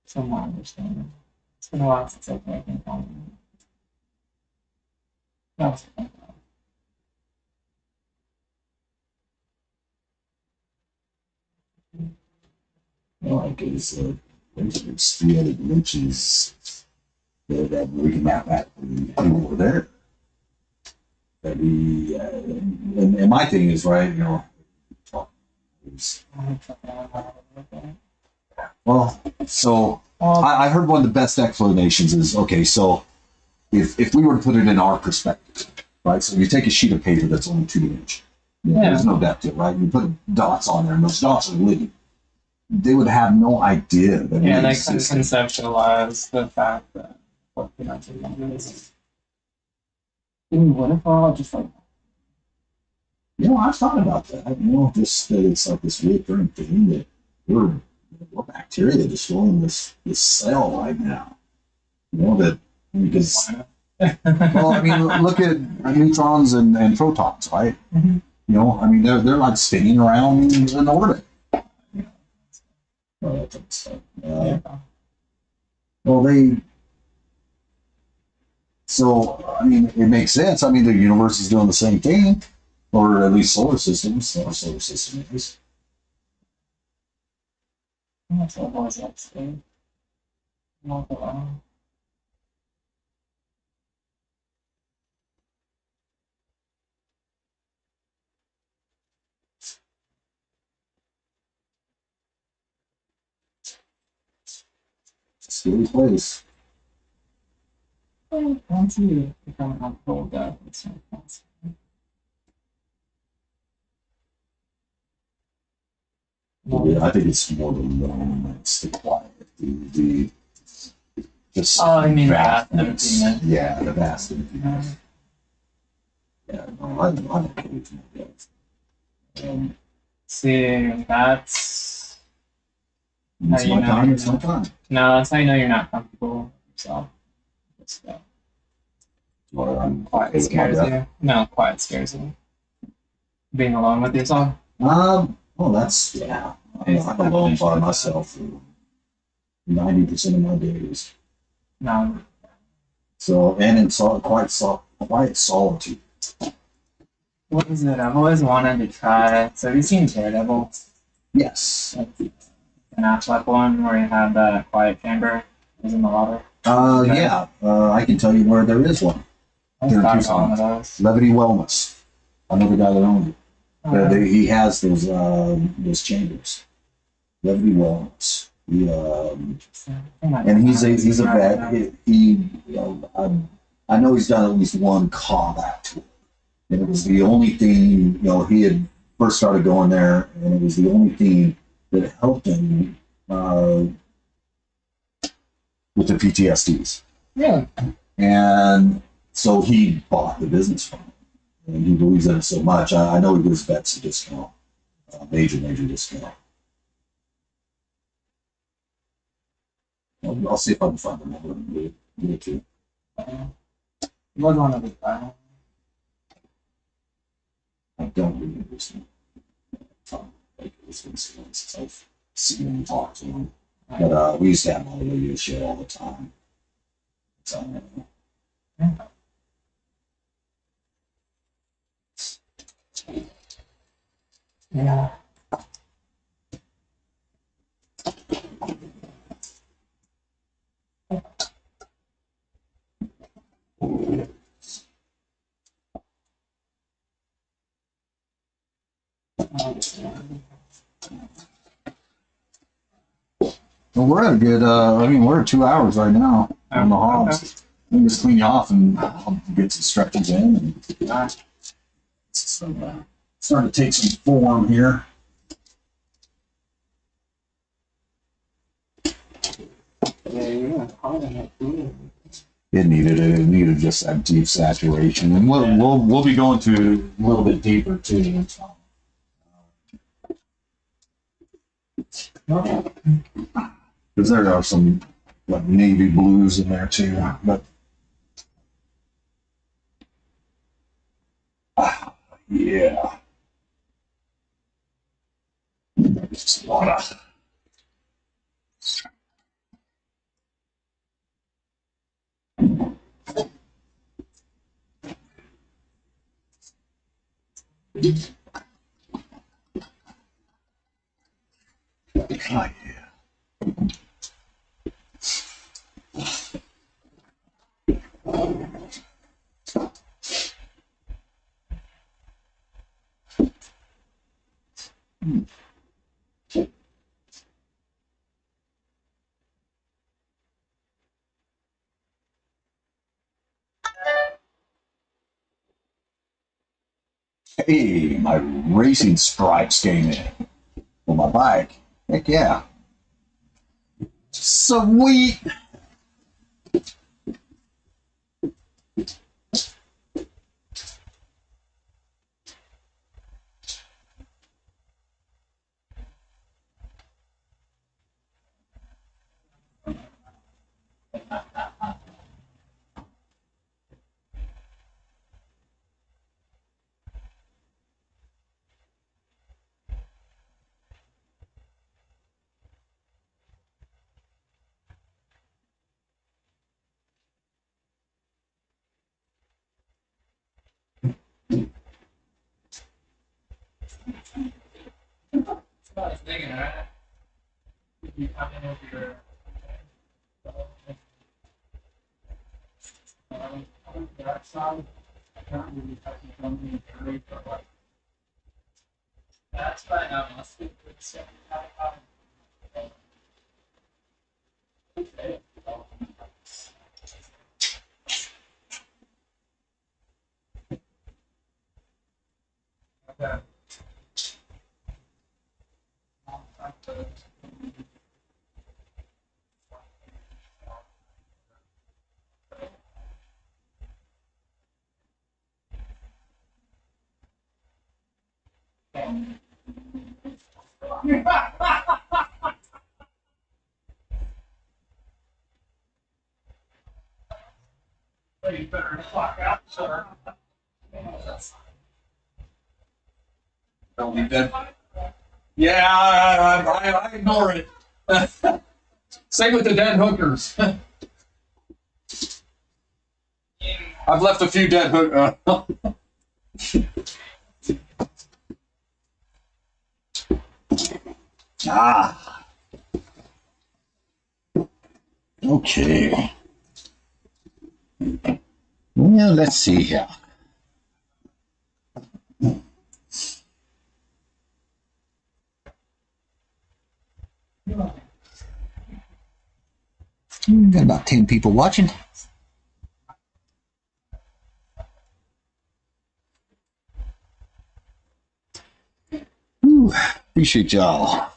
From my understanding. It's been a while since I've worked in common. That was fun. Like it's there's 300 dimensions that we can mathematically do over there. That we and my thing is right, well, so I heard one of the best explanations is okay. So if we were to put it in our perspective, right? So you take a sheet of paper that's only 2 inch. Yeah. There's no depth to it, right? You put dots on there, and those dots are living. They would have no idea that Yeah, we they can existed. conceptualize the fact that what the answer is. Ooh, what if we're all just like, I've thought about that. Just that it's like this recurring thing that we're bacteria destroying this cell right now. That because well, I mean, look at neutrons and protons, right? Mhm. They're like spinning around in orbit. All that type of stuff. Well, so I mean, it makes sense. I mean, the universe is doing the same thing, or at least solar systems. Our solar system is. That's what was that state? Scary place. Once you become comfortable with that, it's not possible. Yeah, I think it's more the loneliness, it's the quiet, the just Oh, I mean vastness. that emptiness. Yeah, the vast emptiness. Yeah, no, I'm okay with that. See, that's It's you my know time, you're it's my not. time. No, that's how you know you're not comfortable with yourself. It's, Or I'm quiet okay with my scares death. you. No, quiet scares you. Being alone with yourself. Well, that's, yeah. I'm alone by myself for 90% of my days. No. So, and in quiet solitude. What is it? I've always wanted to try. So have you seen Daredevil? Yes. Like an Affleck one where you have that quiet chamber is in the water. Yeah. I can tell you where there is one. I Here in thought about Tucson. one of those. Levity Wellness. Another guy that owns it. He has those chambers. Levity Wellness. And he's a vet. I know he's done at least one combat tour. And it was the only thing, he had first started going there, and it was the only thing that helped him with the PTSDs. Yeah. And so he bought the business from him. And he believes in it so much. I know he gives vets a discount, a major discount. I'll see if I can find the number and give it to you. It was one of the time. I don't really understand. Like, it's been so long since I've seen him talk to him. But we used to have him on the radio show all the time. So, Yeah. well, we're at a good, we're at 2 hours right now on the hogs. We just clean you off and I'll get some stretches in. And starting to take some form here. It needed just that deep saturation, and we'll be going to a little bit deeper too. Because there are some like navy blues in there too, but yeah, just a lot of. Oh, yeah. Hey, my racing stripes came in for my bike. Heck yeah. Sweet. You come in with your that side, apparently we have to come in very like that's why I must be good stuff. Okay. You better clock out, sir. Don't need that. Yeah, I ignore it. Same with the dead hookers. I've left a few dead hookers. Ah. Okay. Well, let's see here. Got about 10 people watching. Whew, appreciate y'all.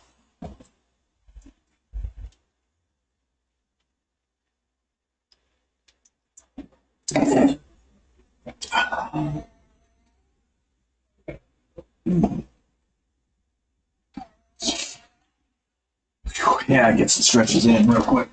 Yeah, get some stretches in real quick.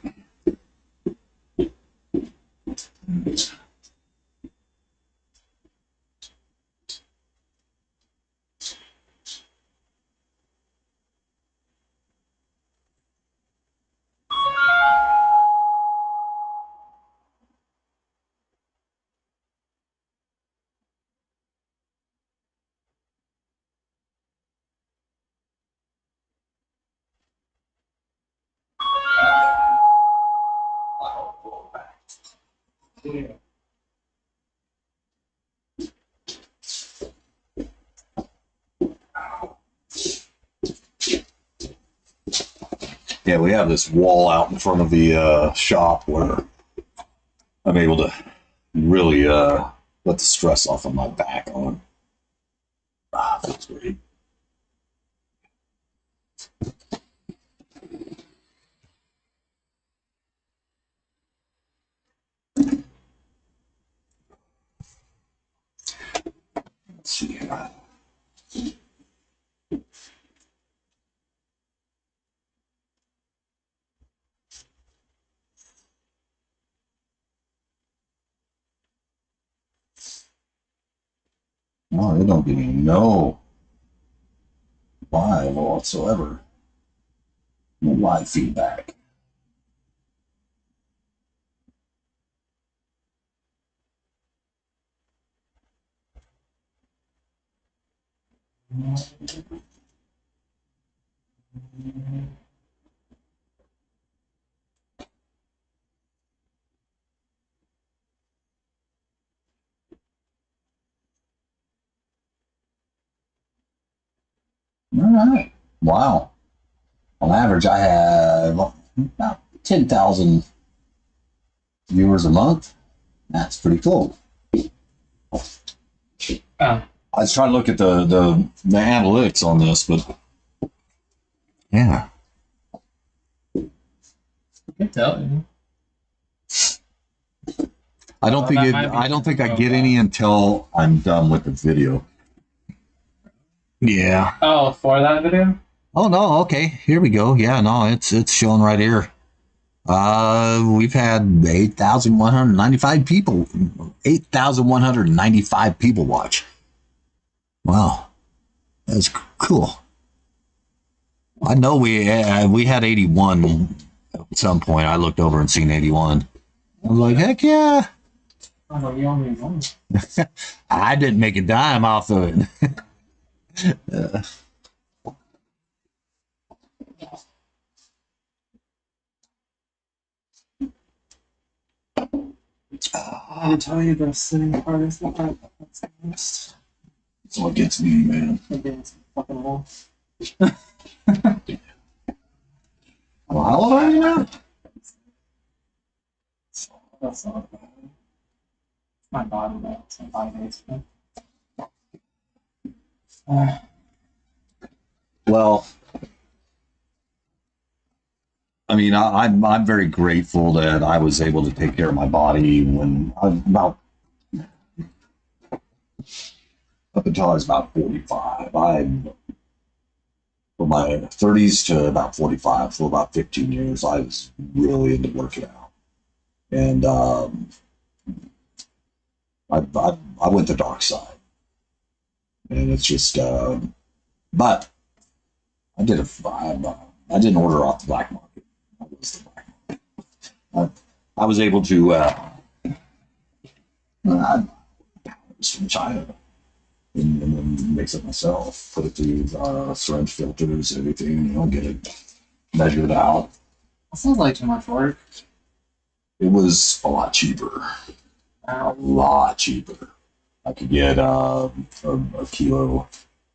Yeah, we have this wall out in front of the shop where I'm able to really let the stress off of my back on. Ah, that's great. Let's see here. No, they don't give me no live whatsoever. No live feedback. All right. Wow. On average, I have about 10,000 viewers a month. That's pretty cool. Oh, I was trying to look at the analytics on this, but yeah. I can tell you. I don't think I don't think I get any until I'm done with the video. Yeah. Oh, for that video? Oh no, okay. Here we go. Yeah, no, it's showing right here. We've had 8,195 people. 8,195 people watch. Wow. That's cool. I know we had 81 at some point. I looked over and seen 81. I was like, heck yeah. Oh, you only know. I didn't make a dime off of it. I didn't tell you the sitting part is the part that's the worst. That's what gets me, man. Maybe it's fucking wolf. Well, how old are you now? That's not bad. My body, though. It's my body hates me. Well, I mean, I'm very grateful that I was able to take care of my body when I was about up until I was about 45. From my 30s to about 45, for about 15 years, I was really into working out, and I went the dark side, and it's just. But I didn't order off the black market. I was the black market. I was able to. It was from China, and then mix it myself. Put it through syringe filters, everything. Get it measured out. That sounds like too much work. It was a lot cheaper. A lot cheaper. I could get a kilo.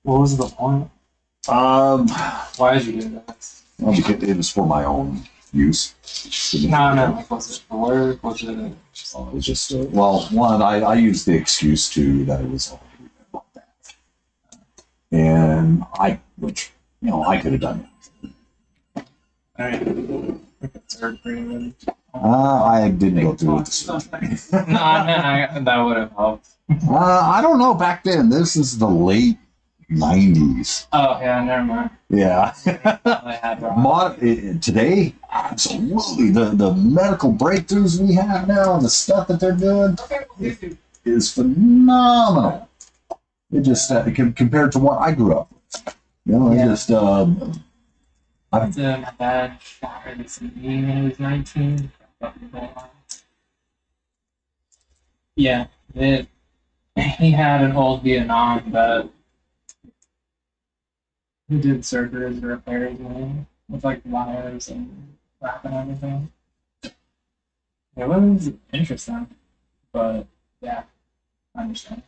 What was the point? Why did you do that? Well, because it was for my own use. No, like, was it for work? Was it It was just well, one, I used the excuse too that it was like that, and I could have done it. Alright. Surgery. I didn't go through with the surgery. No, I meant that would have helped. I don't know. Back then, this is the late 90s. Oh, yeah, never mind. Yeah. I had Today, absolutely. The medical breakthroughs we have now and the stuff that they're doing is phenomenal. It just, compared to what I grew up with. Yeah. It just, my dad shot her this evening when he was 19. Yeah, he had an old Vietnam that he did surgeries and repairs with like wires and wrap and everything. It was interesting, but yeah, I understand.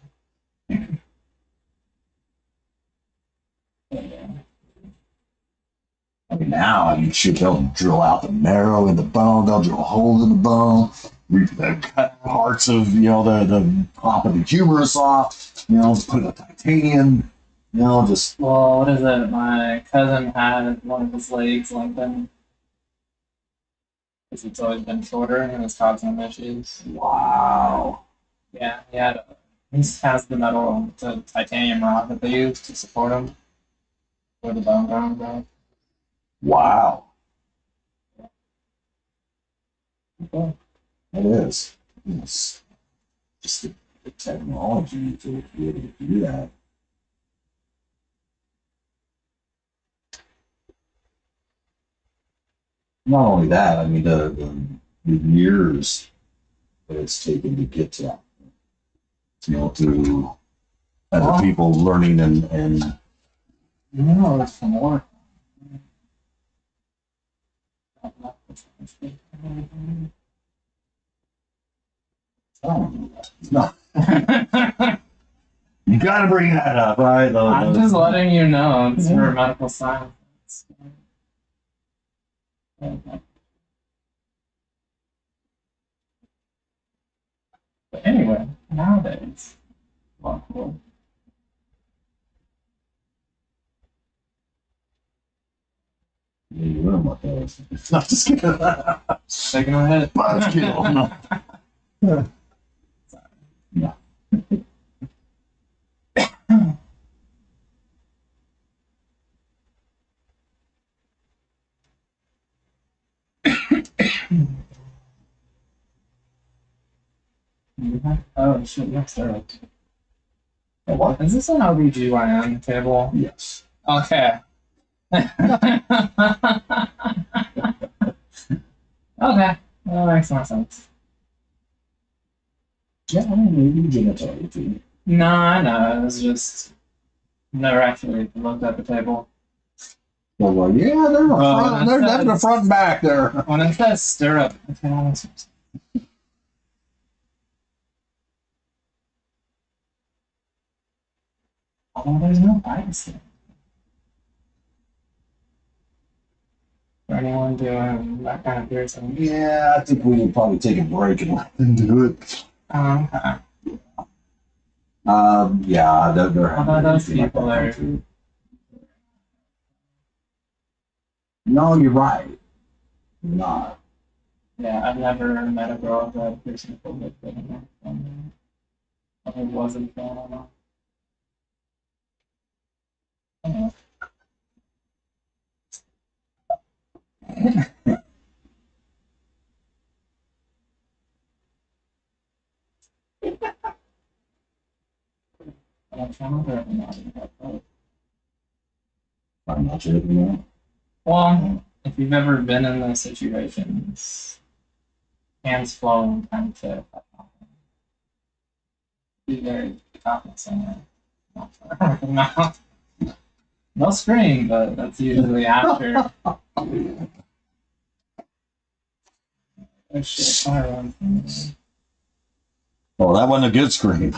Yeah. now, shoot, they'll drill out the marrow in the bone, they'll drill holes in the bone, cut parts of, the top of the humerus off, put a titanium, just. Well, what is it? My cousin had one of his legs lengthened because it's always been shorter and it's causing him issues. Wow. Yeah, he has the metal, the titanium rod that they use to support him for the bone growing back. Wow. Okay. It is. It's just the technology to be able to do that. Not only that, I mean, the years that it's taken to get to that, through other people learning and It's some more. no. You got to bring that up, right? I'm just letting you know it's for medical science. But anyway, nowadays, well, cool. Yeah, you learn what those. Not just kidding. Shaking my head. Just kidding. No. No. Oh shit, yes, there. What? Is this an OBGYN table? Yes. Okay. Okay, that makes more sense. Yeah, I mean, maybe genitalia. No, I know. It was just never actually looked at the table. Well, yeah, they're in the front. They're in the front and back there. When it says stirrup, okay, that makes more sense. Oh, there's no ice there. For anyone doing that kind of piercing. Yeah, I think we would probably take a break and let them do it. Okay. Yeah, they're Although having those anything like people that are. come through. No, you're right. You're not. Yeah, I've never met a girl who had a piercing full of it. It wasn't going on. Yeah. I'm trying to remember. I'm not sure. You know? Well, if you've ever been in those situations, hands flowing kind of fit. Be very cognizant. No, no scream, but that's usually after. Oh shit, fire on. Oh, that wasn't a good scream.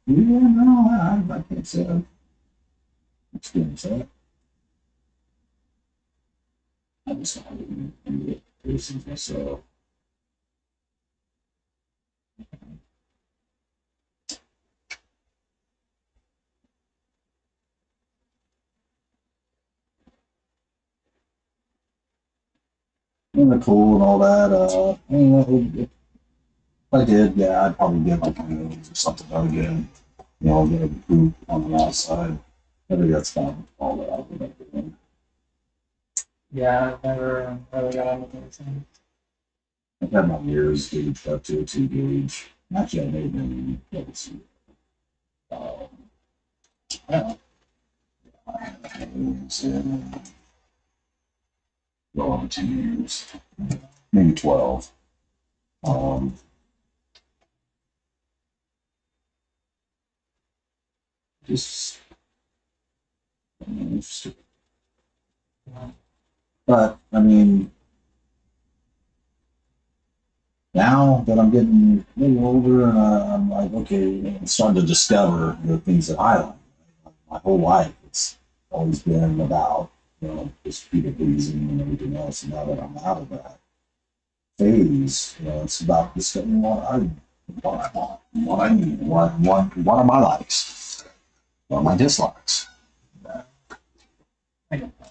Yeah, no, I can't say I've experienced that. I just haven't been piercings myself. And the cool and all that. If I did, yeah, I'd probably get like a nose or something out again. You know, get a poop on the outside. I think that's about all that I would have to do. Yeah, I've never really got into piercing. I've had my ears gauged up to a 2 gauge. Actually, I made them able to. I don't know. Well, over 10 years, maybe 12. Um, just interesting. But I mean, now that I'm getting a little older, and I'm like, okay, I'm starting to discover the things that I like. My whole life, it's always been about just people pleasing and everything else. And now that I'm out of that phase, it's about discovering what I want, what I need, what are my likes, what are my dislikes. I don't know.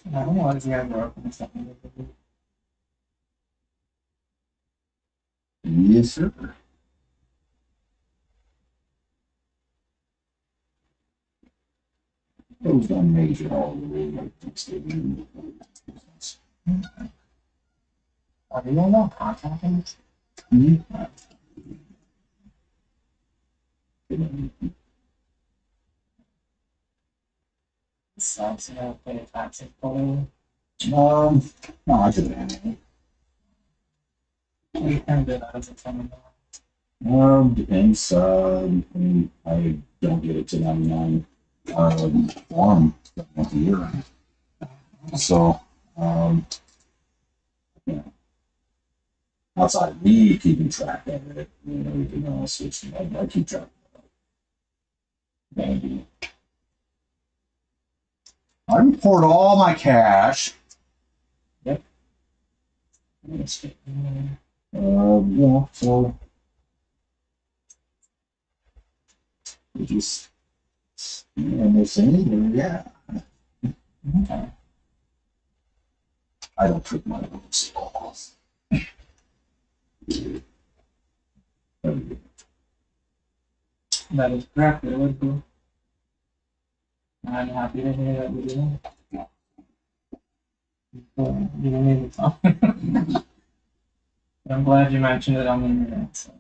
I don't know why this guy broke or something. Yes, sir. Those don't measure all the way like this. Are you all about contacting? Sucks, you know, pay a taxi for No, I could handle it. we can do that as a fun. Depends. I don't get it to 99 farm once a year. So, you know, outside of me keeping track of it, and everything else, which I keep track of. Maybe. I report all my cash. Yep. Yeah, so we just, and they're saying, yeah, Okay. I don't trick my books at all. That is correct. It would be. I'm happy to hear that we do. You didn't need to talk. I'm glad you mentioned it on the internet. So.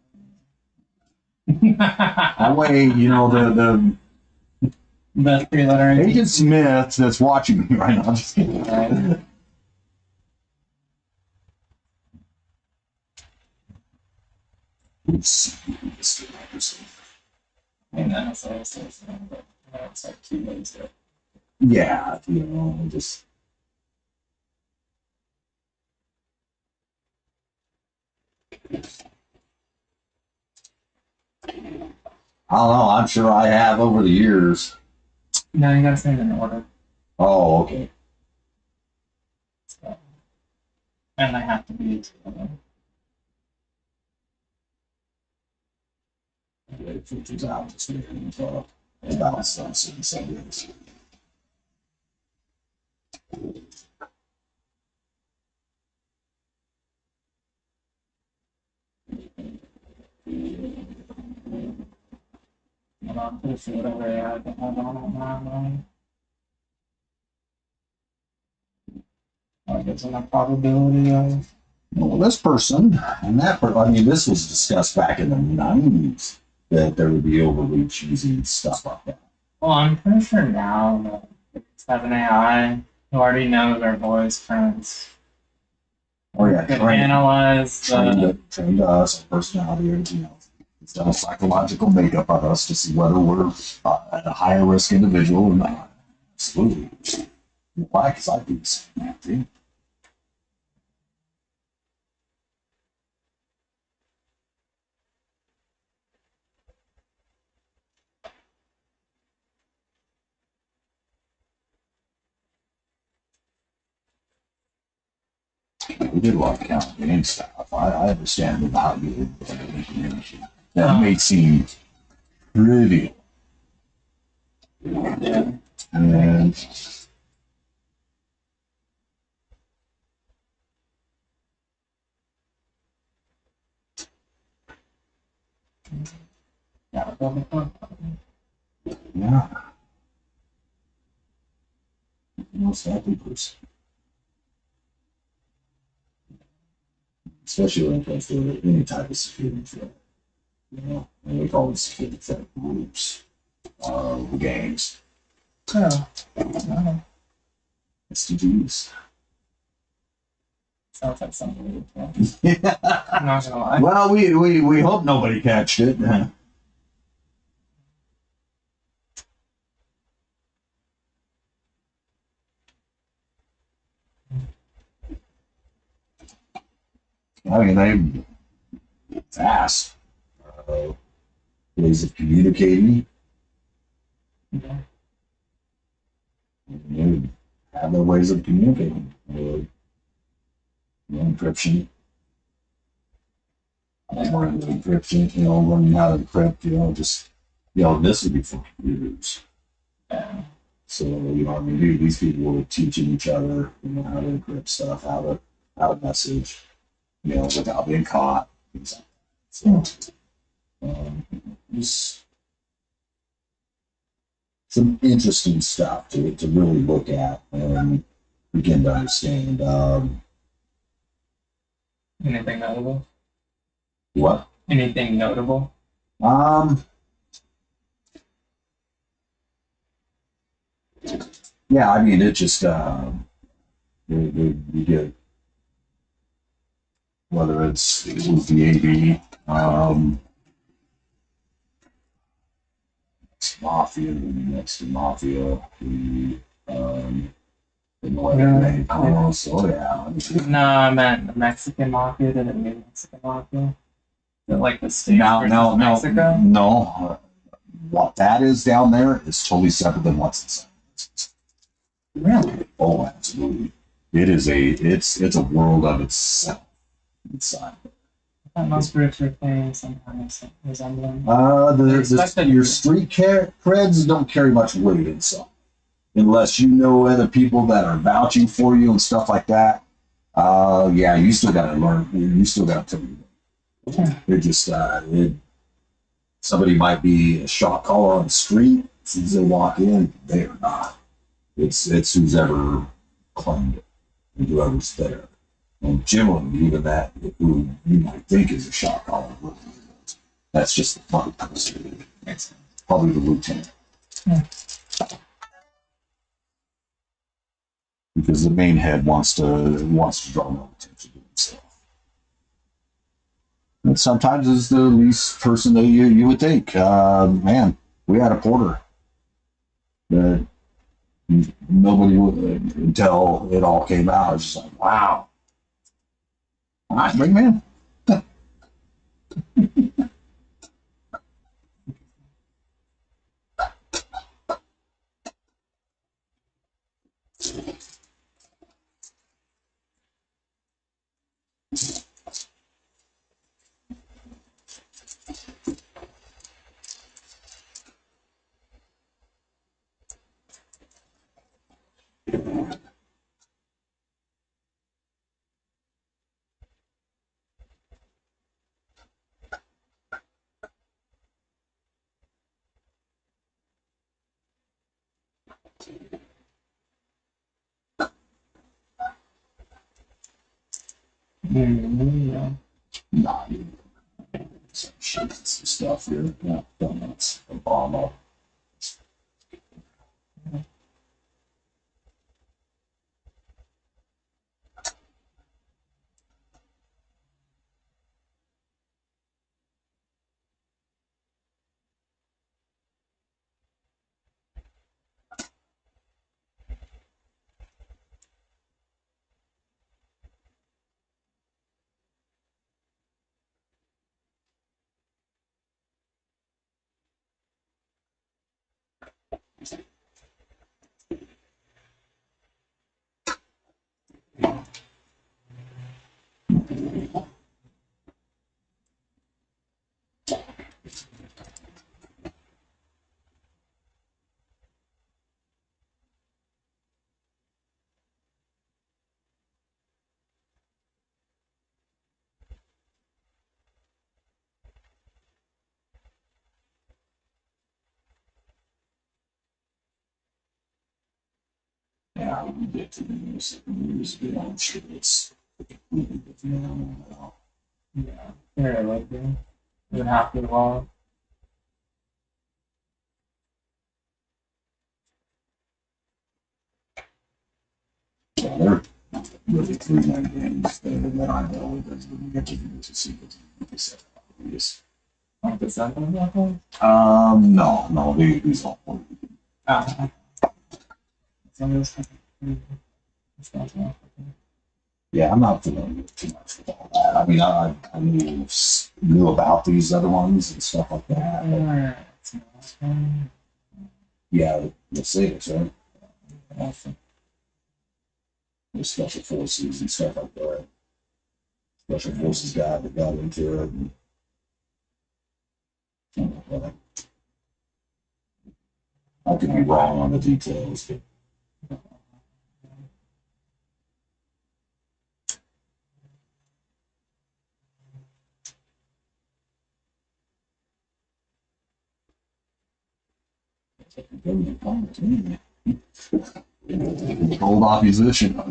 That way, you know, The three-letter Agent Smith that's watching me right now. Just kidding. Right. Oops. And that's also but it's like 2 days there. Yeah, you know, just. I don't know. I'm sure I have over the years. No, you gotta send it in order. Oh, okay. So, and they have to be It filters out just about some subjects. and I'm pretty sure whatever I have on. There's enough probability of. Well, this person and that person, I mean, this was discussed back in the 90s that there would be overreach using stuff like that. Well, I'm pretty sure now that it's have an AI who already knows our voice friends. Oh, yeah, Could trained analyze the. us, personality, everything else. It's done a psychological makeup of us to see whether we're a higher risk individual or not. Absolutely. Why? Because I do the same thing. We did a lot of counting game stuff. I understand the value of information. That may seem trivial. Yeah. And Yeah. Well, yeah, most happy person. Especially when it comes to any type of security threat. You know, and we call it security threat groups, gangs, yeah. STGs. Sounds like something. Yeah. I'm not gonna lie. Well, we hope nobody catched it. I mean, they fast ways of communicating. Yeah. They have their ways of communicating. Encryption. Learning encryption, learning how to encrypt, this would be for computers. Yeah. So, I mean, these people were teaching each other, how to encrypt stuff, how to message, without being caught. Things like that. So, just some interesting stuff to really look at and begin to understand. Anything notable? What? Anything notable? Yeah, I mean, it just, we get, whether it was the AV, Mafia, the Mexican Mafia, the Nueva Mexicanos, oh yeah. No, I meant the Mexican Mafia to the new Mexican Mafia. Like the States versus No, Mexico? no. What that is down there is totally separate than what's inside. Really? Oh, absolutely. It's a world of itself inside. I thought most groups were playing some kind of resemblance. Your street creds don't carry much weight inside, unless you know other people that are vouching for you and stuff like that. Yeah, you still got to learn. You still got to. They're just somebody might be a shot caller on the street. As soon as they walk in, they are not. It's who's ever claimed it and whoever's there. And generally, even that, who you might think is a shot caller, that's just the front person. Probably the lieutenant. Yeah. Because the main head wants to draw no attention to himself. And sometimes it's the least person that you would think. Man, we had a porter that nobody would until it all came out. It's just like, wow. All right, bring him in. Yeah. Nah, some shit, some stuff here. Yeah, donuts, Obama. Yeah, we get to the news beyond shit. It's phenomenal. Yeah. Yeah, like even half the wall. Yeah, they're really 3-9 games that I know that we get to see what they said. We just, Like the second level? no, these all. Oh. So it's not well. Yeah, I'm not familiar with too much with all that. I mean, I knew about these other ones and stuff like that. But It's not one. yeah, the cities, right? Also, The special forces and stuff like that. Special forces guy that got into it. And, something like that. I could be wrong on the details, but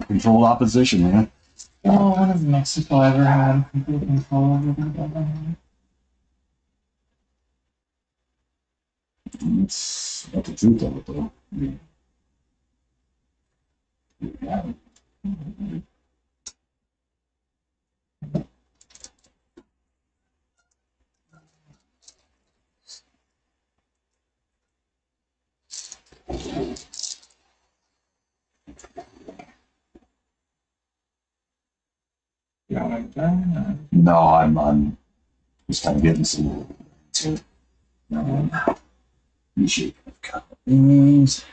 controlled opposition, man. oh, when has Mexico ever had complete control over the government? That's the truth of it, though. Yeah. You don't like that? No, I'm just kind of getting some to appreciate a couple things.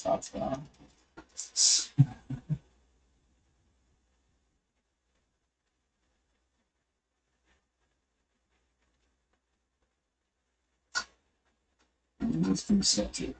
That's well. Let's do subject.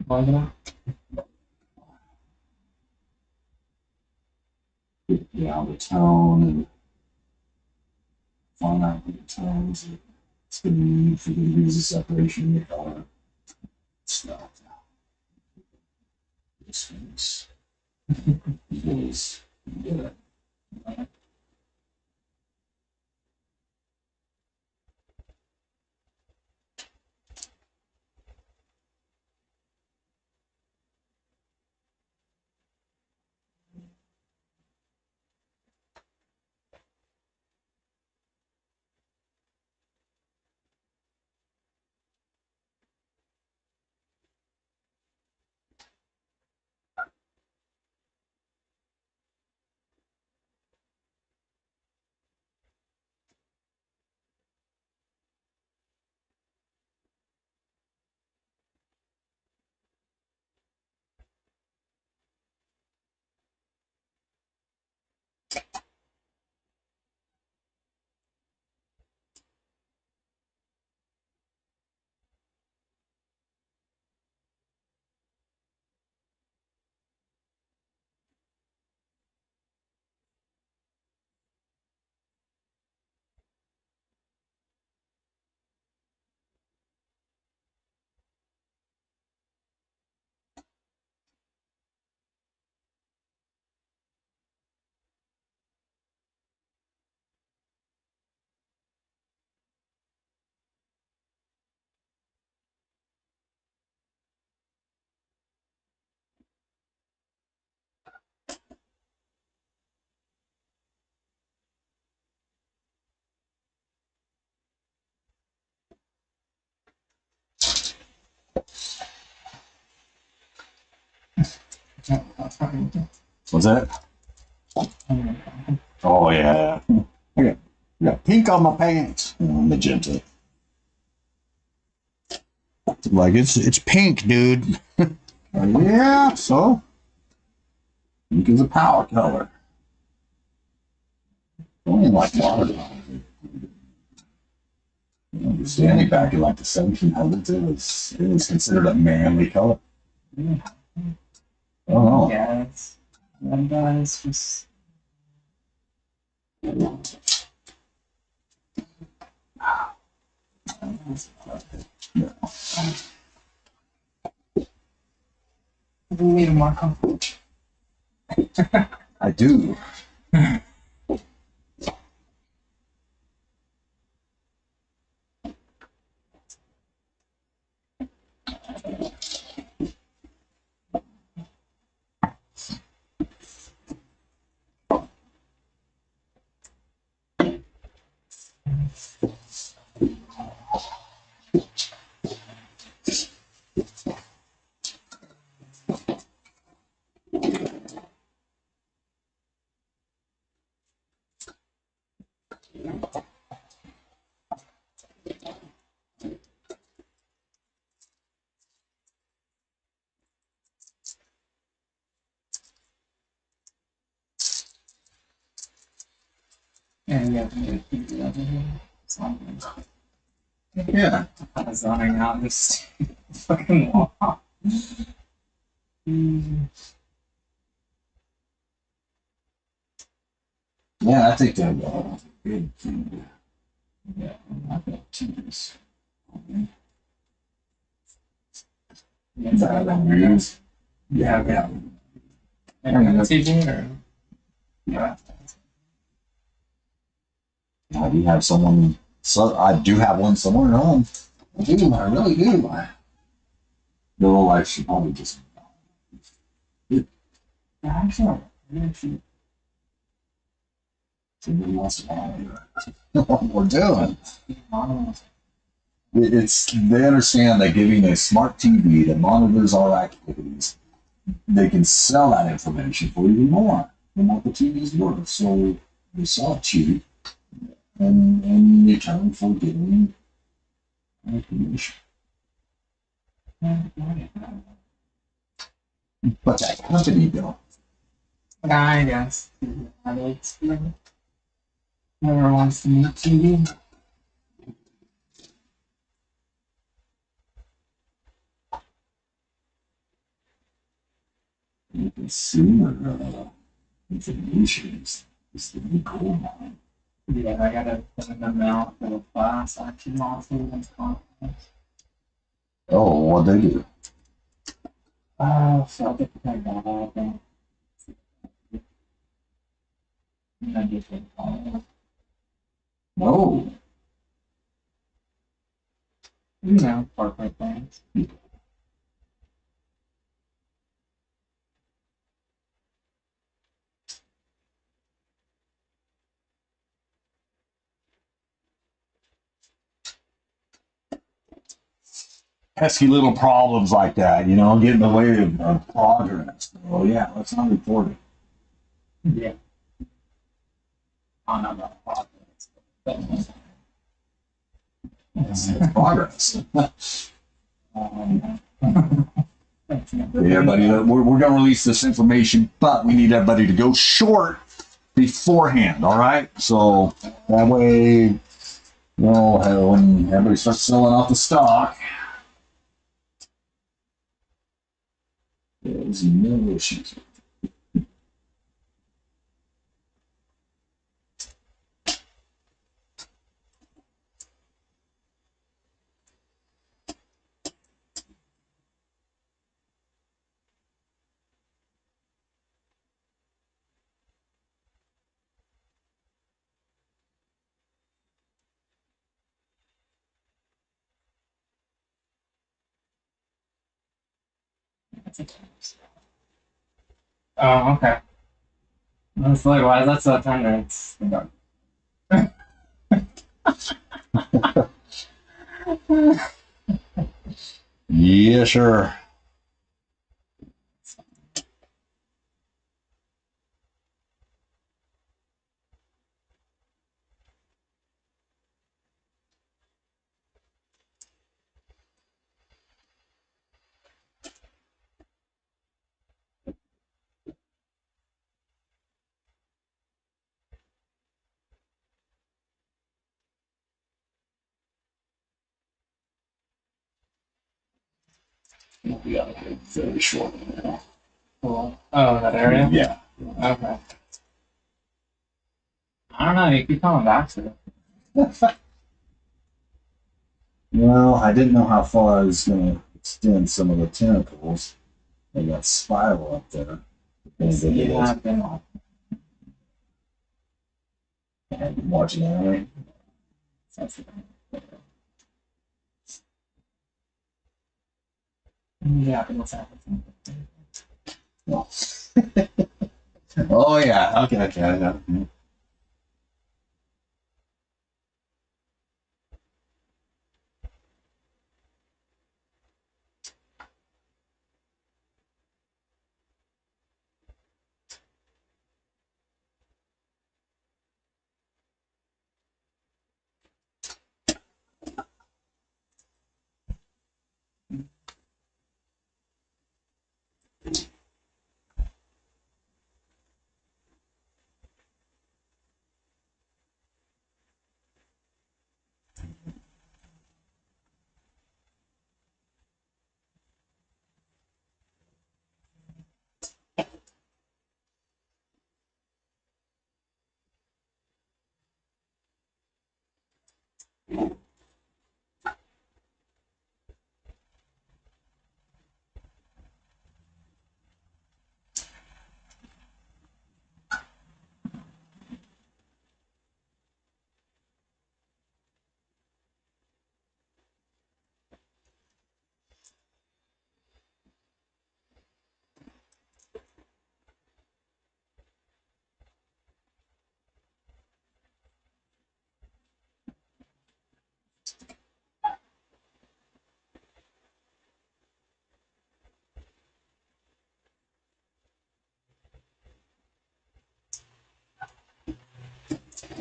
Long enough? Yeah, the tone and find out what the tones it's going to need for you to use the separation of the color stuff. This is good. What's that? Oh yeah. I got pink on my pants. Magenta. Like it's pink, dude. Yeah, so pink is a power color. Only like water. Understanding back in like the 1700s, it was considered a manly color. Oh, Yeah, it's red guys just. We need more comfort. I do. And yeah, we have Yeah. zoning out this fucking wall. Yeah, I think that good thing. Yeah, I've got tears. Yeah, yeah. And TV or Yeah. I do have someone. So I do have one somewhere at home. I do. I really do. The little life should probably just. actually Somebody else to what we're doing. It's they understand that giving a smart TV that monitors our activities, they can sell that information for even more than what the TV's worth. So they sell it cheap, and in return for getting information. But that company though, I guess. Whoever wants to meet TV. you can see information is the new gold mine. Yeah, I gotta put in the mail for the class action lawsuit and conference. Oh, what they do? So I'll get to take that out then. And then just No. corporate things. Pesky little problems like that, get in the way of progress. Oh yeah, let's not report it. Yeah. On other projects. It's progress. Everybody, we're going to release this information, but we need everybody to go short beforehand. All right, so that way, when everybody starts selling off the stock, there's no issues. Oh, okay. That's like, why is that so tender? It's the dark. Yeah, sure. We got a very short one now. Cool. Oh, that area? Yeah. Okay. I don't know, you keep coming back to it. Well, I didn't know how far I was going to extend some of the tentacles. They got spiral up there. Yeah, I've been on. And watching that, right? Yeah, I've been listening. No. Oh, yeah. Okay.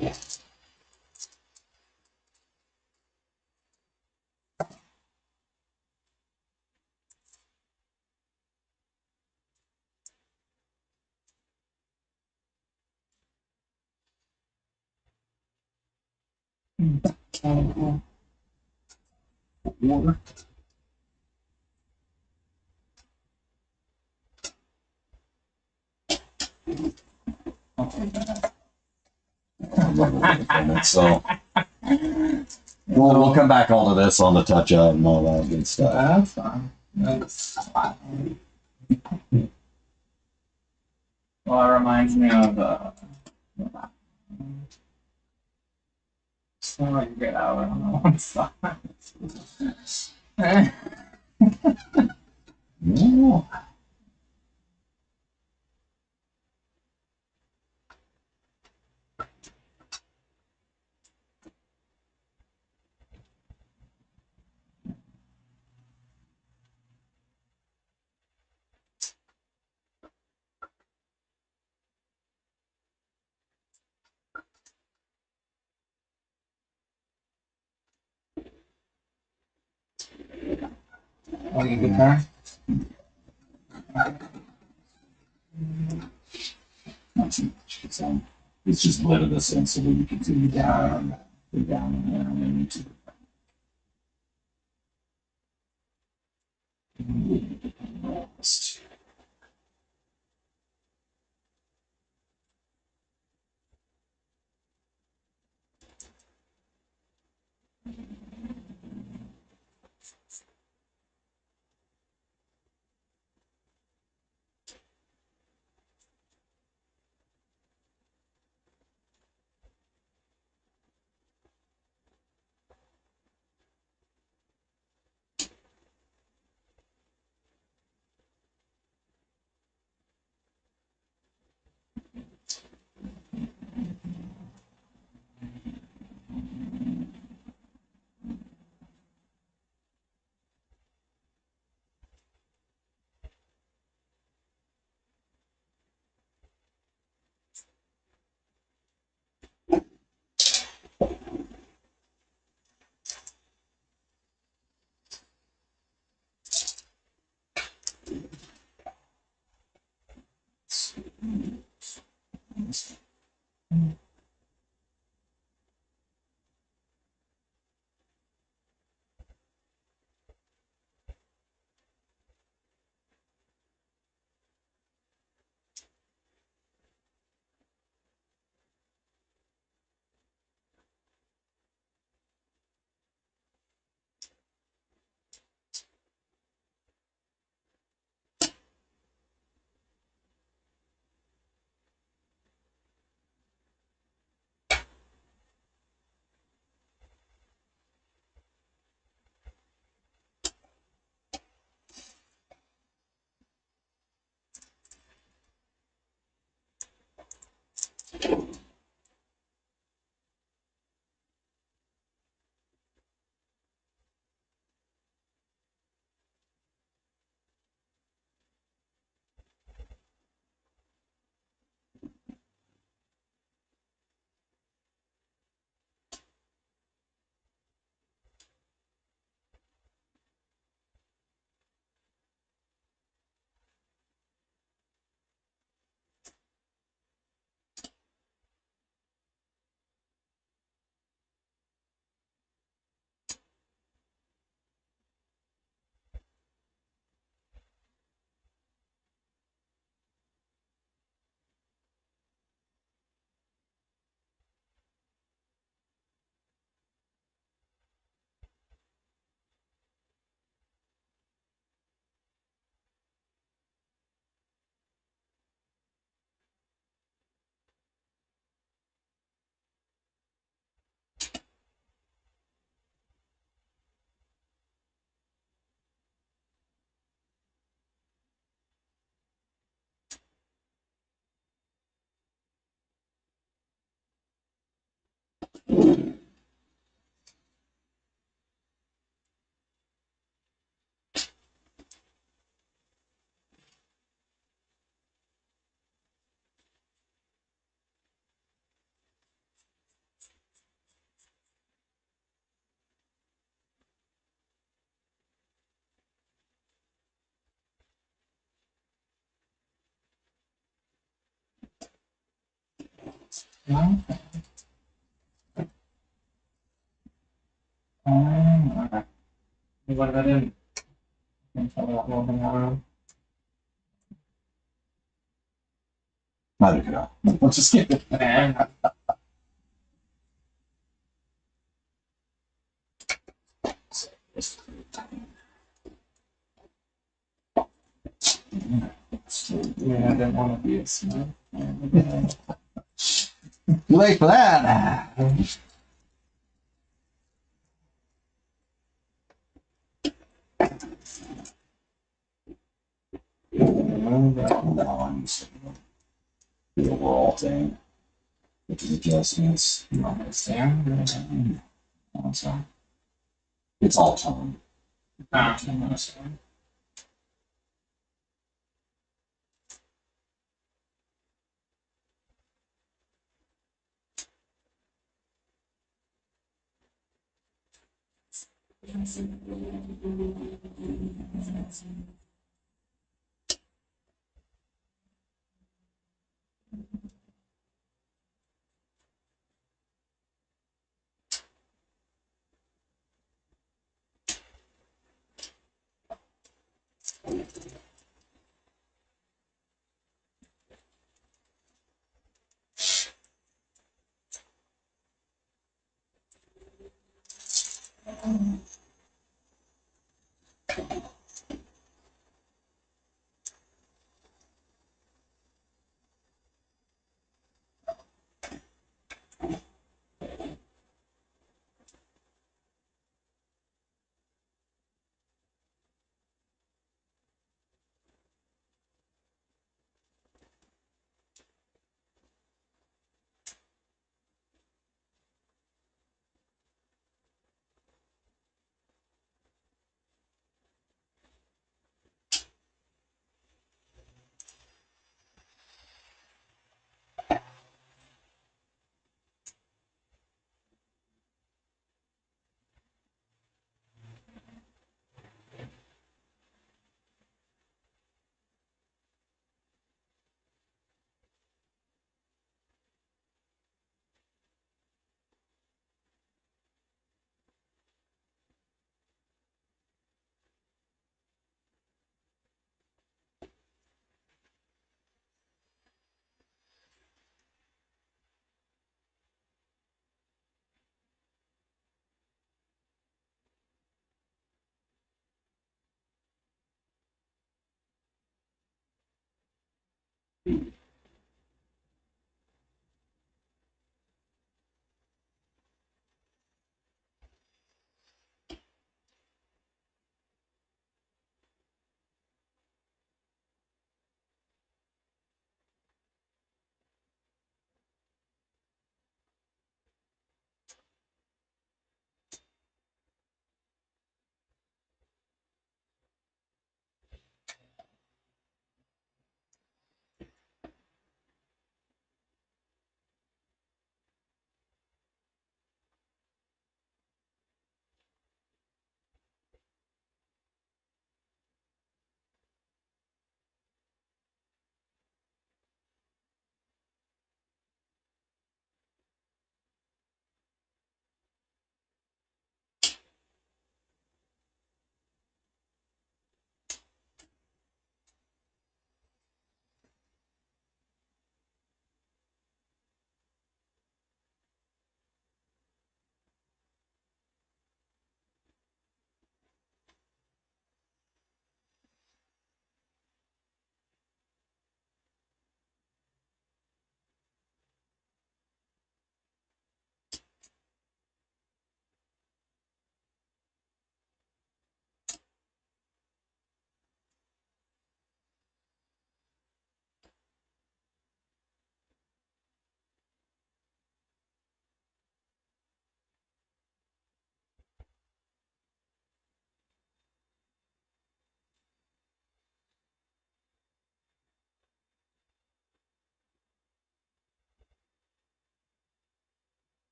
Yeah. Water. So we'll come back all to this on the touch up and all that good stuff. That's fine. That's fine. Well, it reminds me of just want to get out. I don't know what's that. Yeah. Oh, you good there? Not too much. It's just letting us in so we can continue down and down and down and into the No? Okay. What if I didn't? Fill that little thing out. Neither could I. I'm just kidding. And yeah, I didn't want to be a smith. Too late for that. Now I'm just the overall thing with the adjustments. So it's all tone.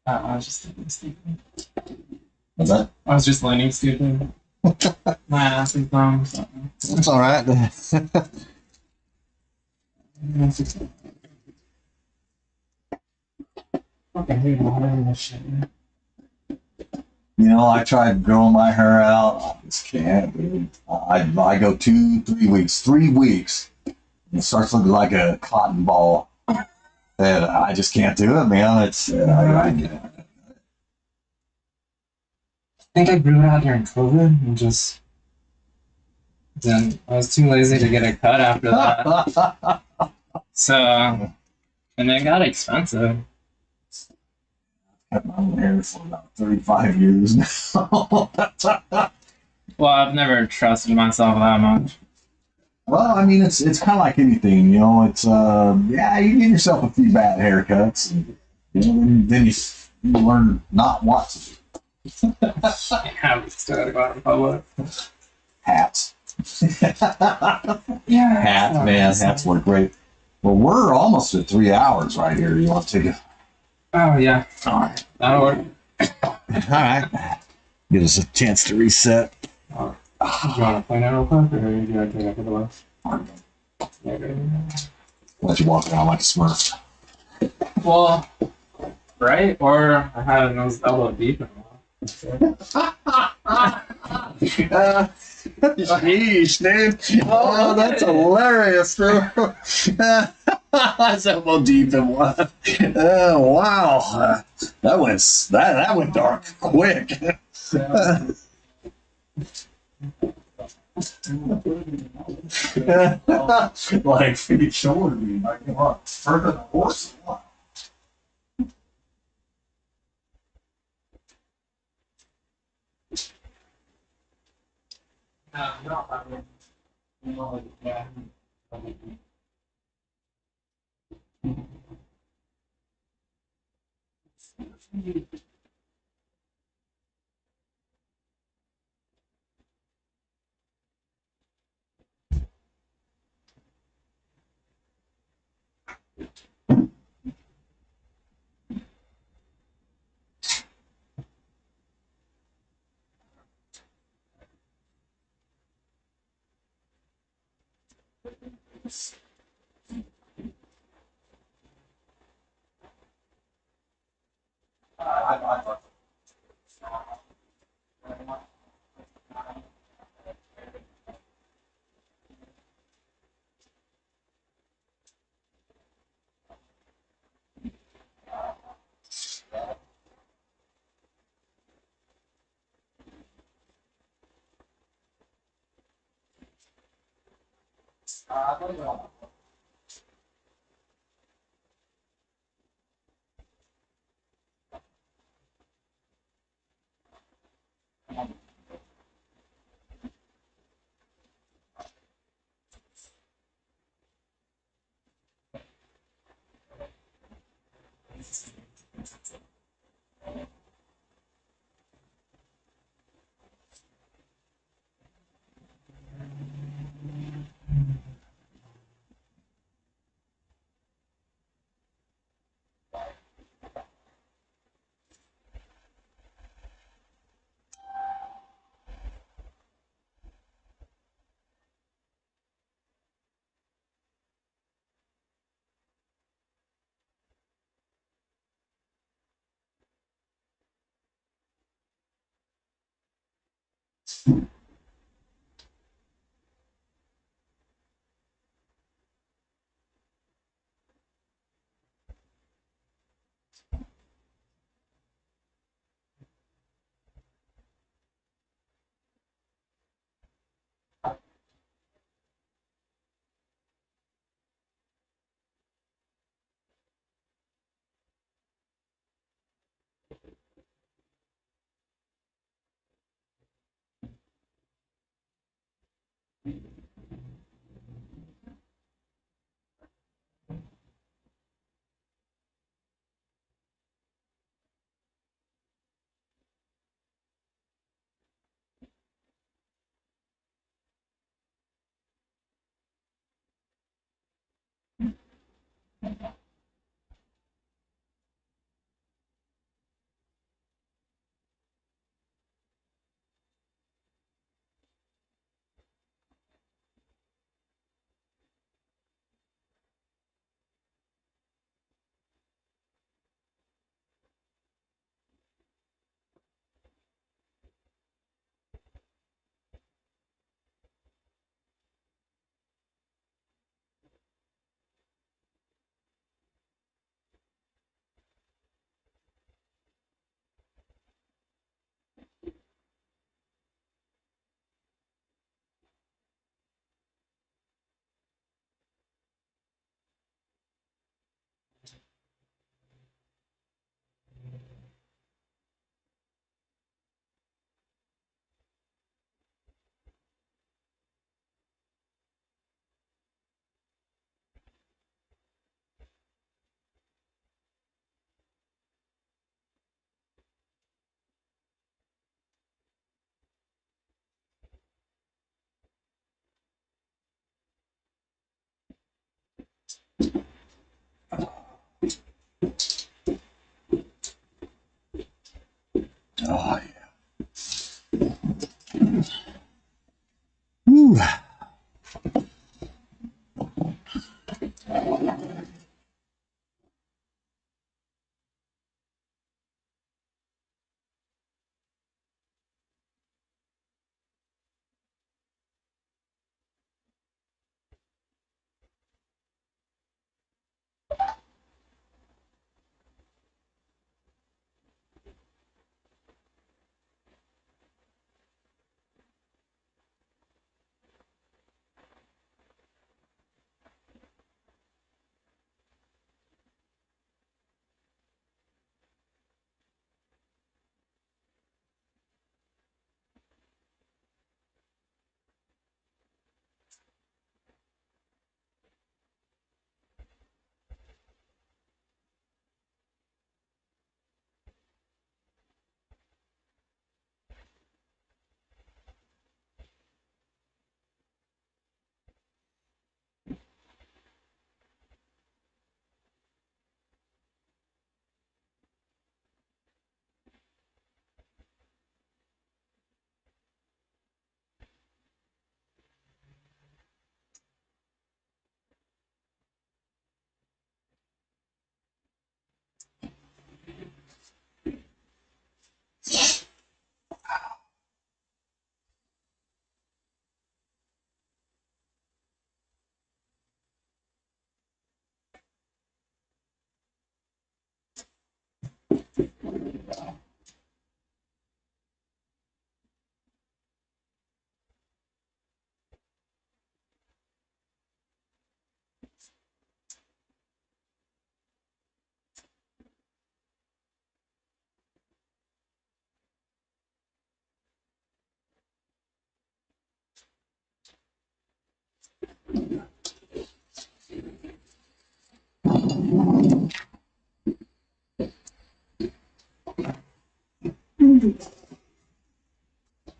I was just thinking stupid. What's that? I was just learning stupid. My ass is dumb. So. That's all right. Fucking hate all this shit. You know, I tried growing my hair out. I just can't, dude. I go 2-3 weeks. 3 weeks. It starts looking like a cotton ball. And I just can't do it, man. It's I think I grew it out during COVID and just then I was too lazy to get a cut after that. So and it got expensive. I've had my own hair for about 35 years now. Well, I've never trusted myself that much. Well, I mean, it's kind of like anything, you know. It's yeah, you give yourself a few bad haircuts, and you know, then you learn not what to do. Yeah, we still gotta go out in public. Hats. Yeah, Hats, man, hats work great. Well, we're almost at 3 hours right here. You want to take a? Oh yeah, All right. that'll work. All right. Give us a chance to reset. Do you want to play now real quick, or do you want to take after the last? Let you walk around like a Smurf. Well, right? Or I haven't those elbow deep in a while. Sheesh, dude. Oh, that's hilarious, bro. That's elbow deep in one. Oh, wow. That went dark quick. Like feet shoulder me. Like, what? Further than a horse? What? No, I mean, yeah. Oh yeah. Whew.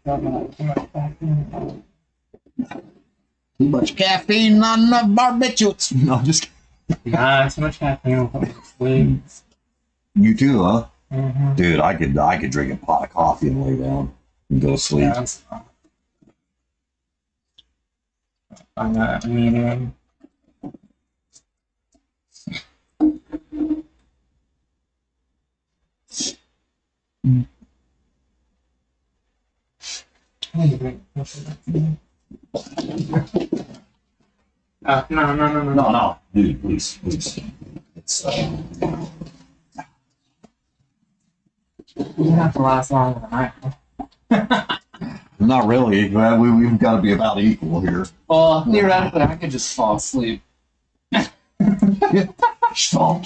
Too much caffeine, not enough barbiturates. No, I'm just kidding. Nah, too much caffeine will put me to sleep. You too, huh? Mm-hmm. Dude, I could drink a pot of coffee and lay down and go to sleep. Yeah, that's I'm not a medium. No, dude, please. It's You have to last longer than I do. not really. We've got to be about equal here. Well, theoretically, I could just fall asleep. Stop.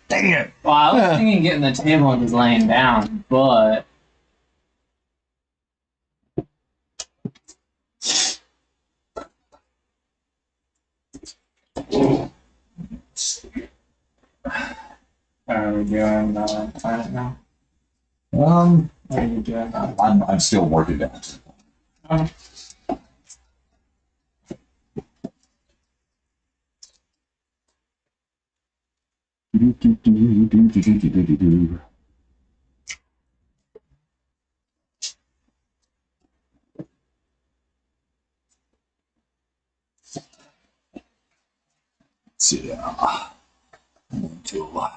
Dang it. Well, I was thinking getting the table and just laying down, but are we doing planet now? Um, What are you doing now? I'm still working on it. Oh. Let's see. Until let's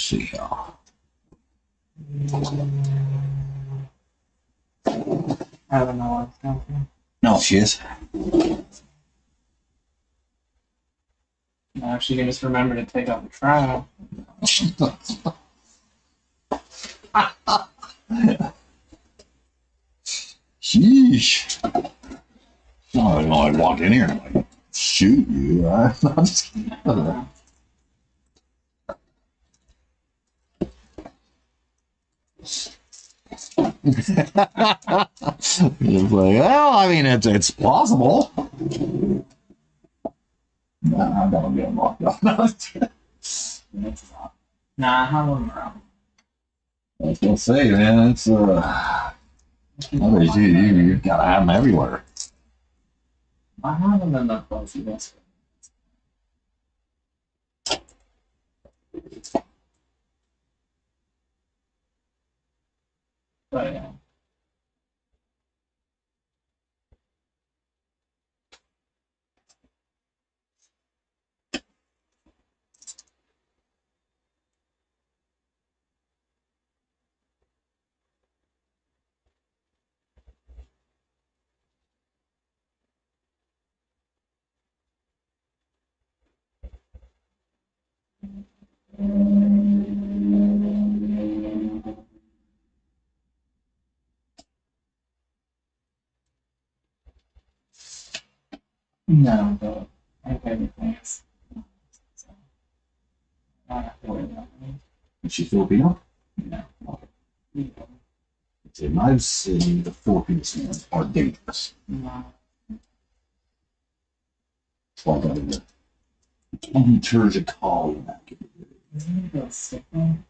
see. I don't know what's happening. No, she is. No, she can just remember to take out the trial. Sheesh. Oh, I walked in here and I'm like, shoot you. I'm just kidding. It's like, well, I mean, it's plausible. No, I'm gonna get locked up. It's not. Nah, how long around? I was gonna say, man, it's you gotta have them everywhere. I haven't been that close to this. But yeah. No, but I think everything is. So, I don't have to worry about it. Is she Filipino? No. It's a knives in the Philippines, man, are dangerous. No. It's like a Turgicali back in the day. Isn't it a stick one?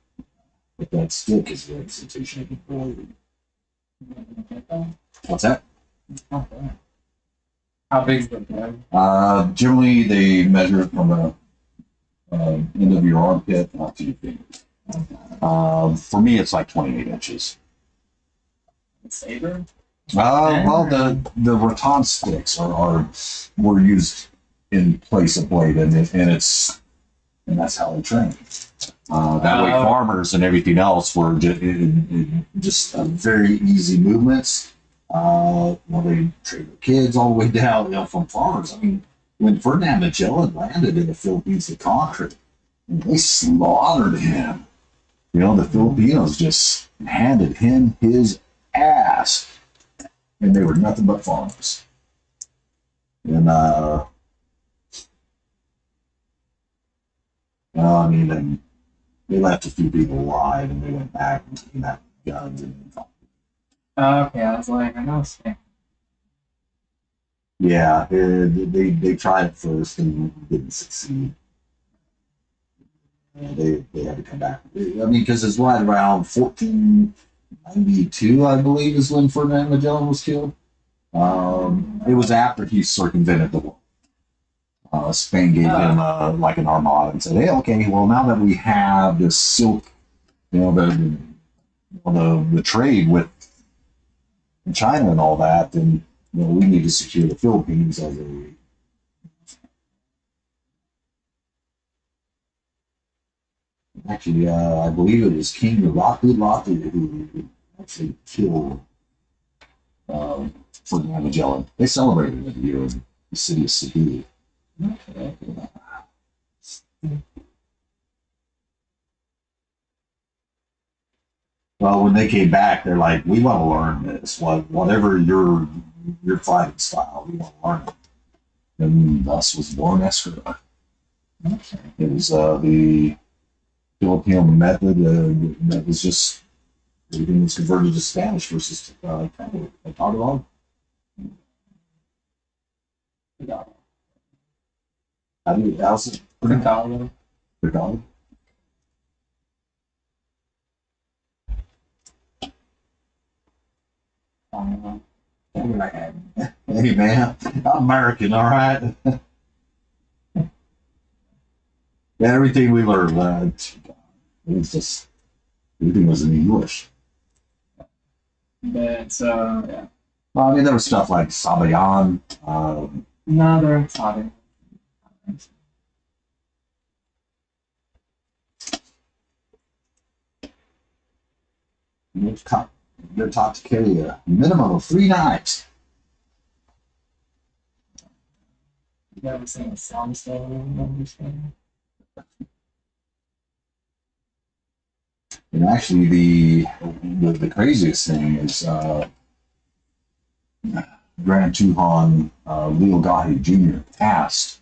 But that stick is the institution. How What's that? big is the bag? Generally, they measure it from the end of your armpit up to your fingers. For me, it's like 28 inches. Saber? Well, the rattan sticks were used in place of blade, and that's how they train. That way, farmers and everything else were just very easy movements. They trained their kids all the way down, from farmers. I mean, when Ferdinand Magellan landed in the Philippines to conquer it, they slaughtered him. The Filipinos just handed him his ass, and they were nothing but farmers. And and they left a few people alive, and they went back and got guns and. Okay, I was like, I know. Yeah, they tried it first and didn't succeed. They had to come back. I mean, because it's right around 1492, I believe, is when Ferdinand Magellan was killed. It was after he circumvented the world. Spain gave him like an armada and said, "Hey, okay, well now that we have this silk, the trade with China and all that, then we need to secure the Philippines as a." Actually, I believe it was King Ratu who actually killed Ferdinand Magellan. They celebrated it here in the city of Cebu. Okay. Well, when they came back, they're like, "We want to learn this. Whatever your fighting style, we want to learn it." And thus was born Escrima. Okay. It was the Filipino method that was just everything was converted to Spanish versus Tagalog. How do you how's it? Tagalog. Tagalog. Hey man, I'm American, all right. Everything we learned, it was just everything was in English. But yeah. Well, I mean, there was stuff like Sabayan. No, they're exotic. They're taught to carry a minimum of 3 knives. You ever seen a sound style? Understand? And actually, the craziest thing is Grand Tuhan Leo Gahi Jr. passed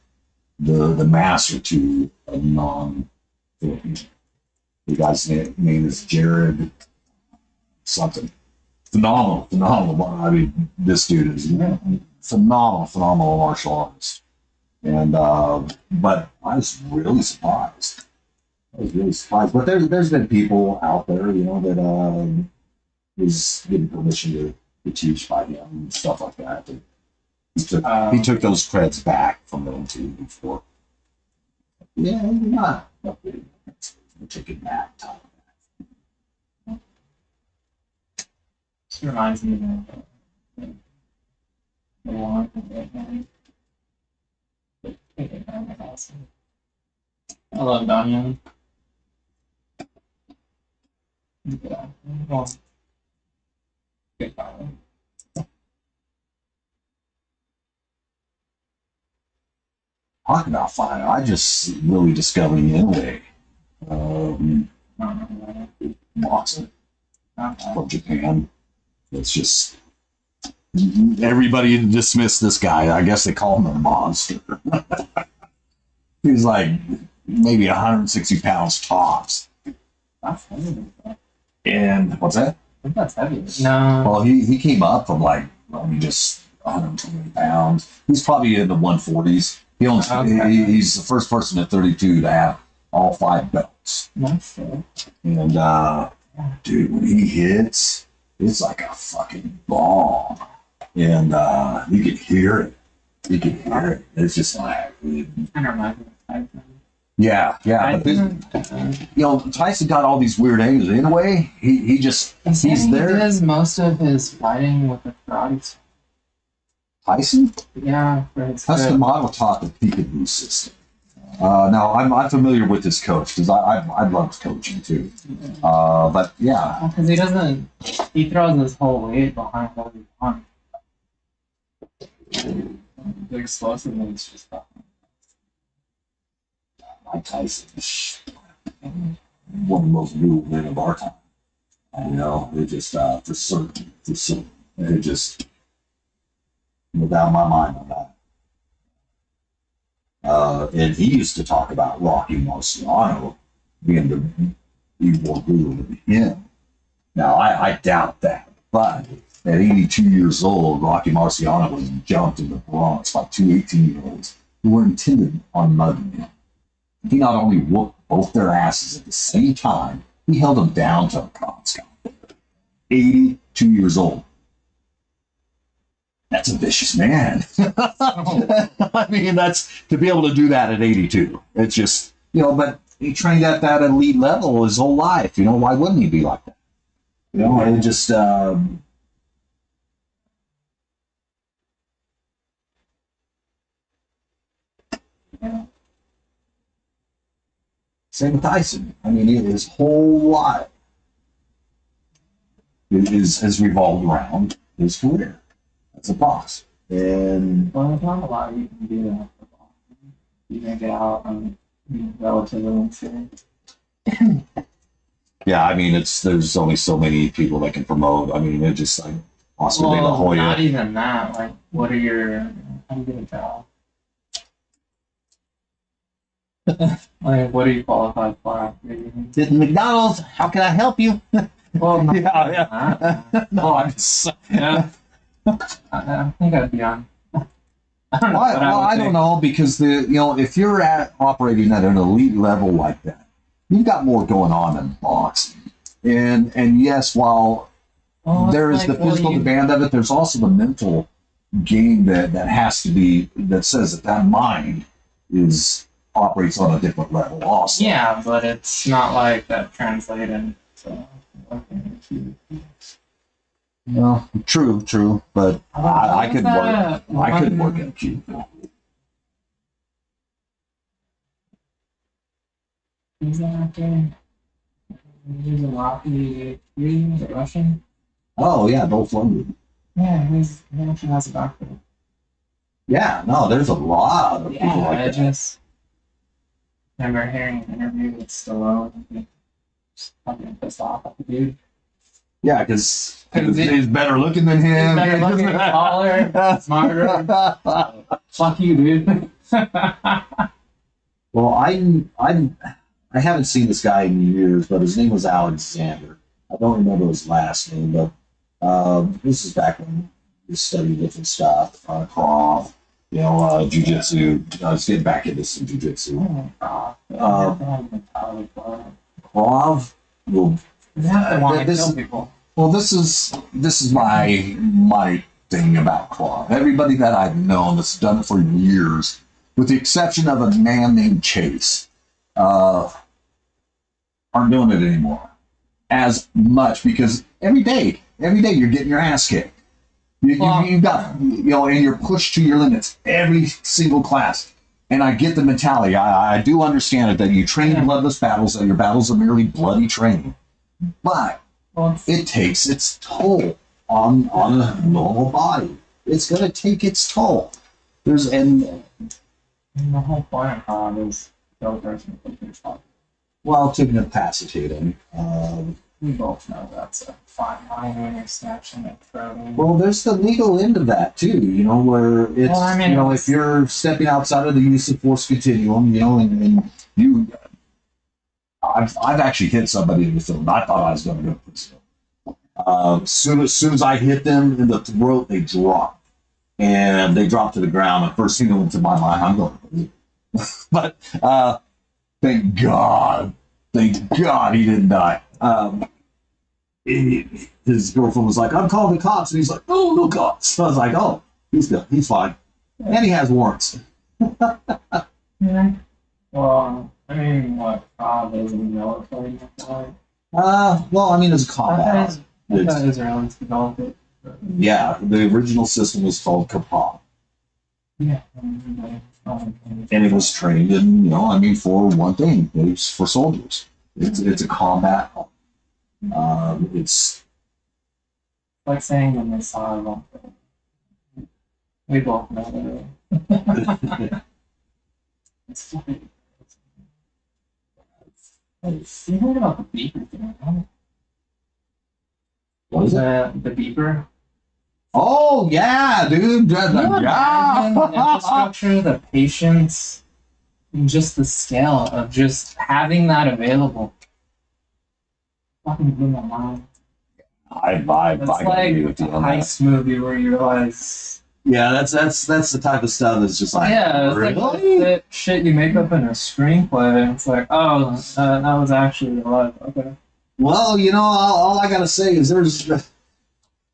the master to a non-Filipino. The guy's name is Jared something. Phenomenal. I mean, this dude is phenomenal martial artist. And but I was really surprised. But there's been people out there, that was given permission to teach by him and stuff like that. And he took those creds back from them too before. Yeah, not we're taking back time. This reminds me of the one awesome. I love Danyan. Yeah, well, good power. Talking about fire, I just really discovered anyway. Boxing from Japan. It's just everybody dismissed this guy. I guess they call him a monster. He's like maybe 160 pounds tops. That's heavy. And what's that? I think that's heavy. No. Well, he came up from just 120 pounds. He's probably in the 140s. He's the first person at 32 to have all 5 belts. That's fair. And dude, when he hits, it's like a fucking bomb. And you can hear it. It's just like, yeah. But Tyson got all these weird angles. In a way, he's there. He does most of his fighting with the karate. Tyson? Yeah, for his Tuscamano taught the peekaboo system. Now I'm familiar with his coach because I loved coaching too. But yeah, because he throws his whole weight behind every punch. The explosiveness is just Mike Tyson is one of the most brutal men of our time. It just for certain, it just without my mind on that. And he used to talk about Rocky Marciano being more brutal than him. Now I doubt that, but at 82 years old, Rocky Marciano was jumped in the Bronx by 2 18-year-olds who were intended on mugging him. He not only whooped both their asses at the same time. He held them down to a constant. 82 years old. That's a vicious man. I mean, that's to be able to do that at 82. It's just, but he trained at that elite level his whole life. Why wouldn't he be like that? And just, same with Tyson. I mean, his whole life has revolved around his career as a boss. And Well, there's not a lot you can do in football. You can get out and be relatively unfit. yeah, I mean, there's only so many people that can promote. I mean, it's just like Oscar De La Well, Hoya. not even that. Like, how do you get a job? Like, what are you qualified for? McDonald's, how can I help you? Well, not Yeah. No, I'm just. yeah. I think I'd be on. I don't know. Well, I don't know, because if you're operating at an elite level like that, you've got more going on than boxing. And yes, while there is the physical demand of it, there's also the mental game that has to be, that says that mind operates on a different level also. Yeah, but it's not like that translated. So, Well, true, but I could work. I could work at you. He's an actor. He's a Rocky. He's a Russian. Oh yeah, Dolph Lundgren. Yeah, he actually has a doctorate. Yeah, no, there's a lot of people Yeah, like I that. just remember hearing an interview with Stallone. And just fucking pissed off at the dude. Yeah, because 'Cause he's better looking than him. Better looking, taller, smarter. Fuck you, dude. Well, I haven't seen this guy in years, but his name was Alexander. I don't remember his last name, but this is back when we studied different stuff, Krav, jiu-jitsu. I was getting back into some jiu-jitsu. Krav. Well, You have to want to this kill is- people. Well, this is my thing about Claw. Everybody that I've known that's done it for years, with the exception of a man named Chase, aren't doing it anymore as much, because every day you're getting your ass kicked. You've got, and you're pushed to your limits every single class. And I get the mentality. I do understand it, that you train bloodless battles, that your battles are merely bloody training. But it takes its toll on a normal body. It's going to take its toll. And the whole point of Krav is kill a person with your fuck. Well, to incapacitate him. We both know that's a fine line when you're snatching and throwing. Well, there's the legal end of that too. Where it's Well, I mean, if you're stepping outside of the use of force continuum, and you. I've actually hit somebody in the film. I thought I was going to go to prison. As soon as I hit them in the throat, they drop, and they drop to the ground. The first thing that went to my mind, I'm going to prison. But thank God he didn't die. His girlfriend was like, "I'm calling the cops," and he's like, "Oh, no cops." So I was like, "Oh, he's good. He's fine, and he has warrants." Yeah. Well, I mean, what Krav is in the military? Well, I mean, it's a I combat. thought Israelis developed it. Yeah, the original system was called Kapah, Yeah. and it was trained in, for one thing, it's for soldiers. It's a combat. It's like saying the missile. We both know that. It's funny. You heard about the beeper thing, right? what is it? The beeper. Oh yeah, dude. Can you imagine the infrastructure, the patience, and just the scale of just having that available? Fucking blew my mind. I It's agree like with a you on that. heist movie where you realize Yeah, that's the type of stuff that's just like, Yeah, it's really? like that shit you make up in a screenplay. It's like, oh, that was actually real life. Okay. Well, all I gotta say is there's a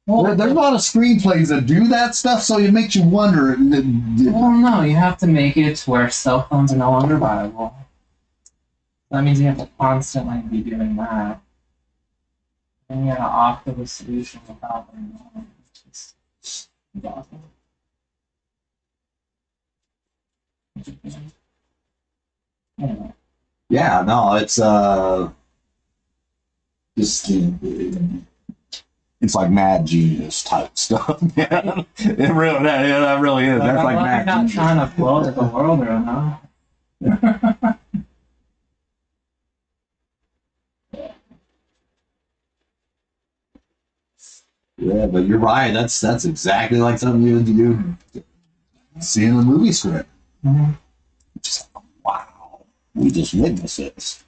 lot of screenplays that do that stuff, so it makes you wonder. Well, no, you have to make it to where cell phones are no longer viable. That means you have to constantly be doing that. And you gotta offer the solution without them knowing. It's just impossible. Anyway. Yeah, no, it's just it's like mad genius type stuff. Man. It really, that really is. That's like mad not genius. trying to blow the world right now. Yeah, but you're right. That's exactly like something you see in the movie script. Mm-hmm. Just like, wow, we just witnessed this.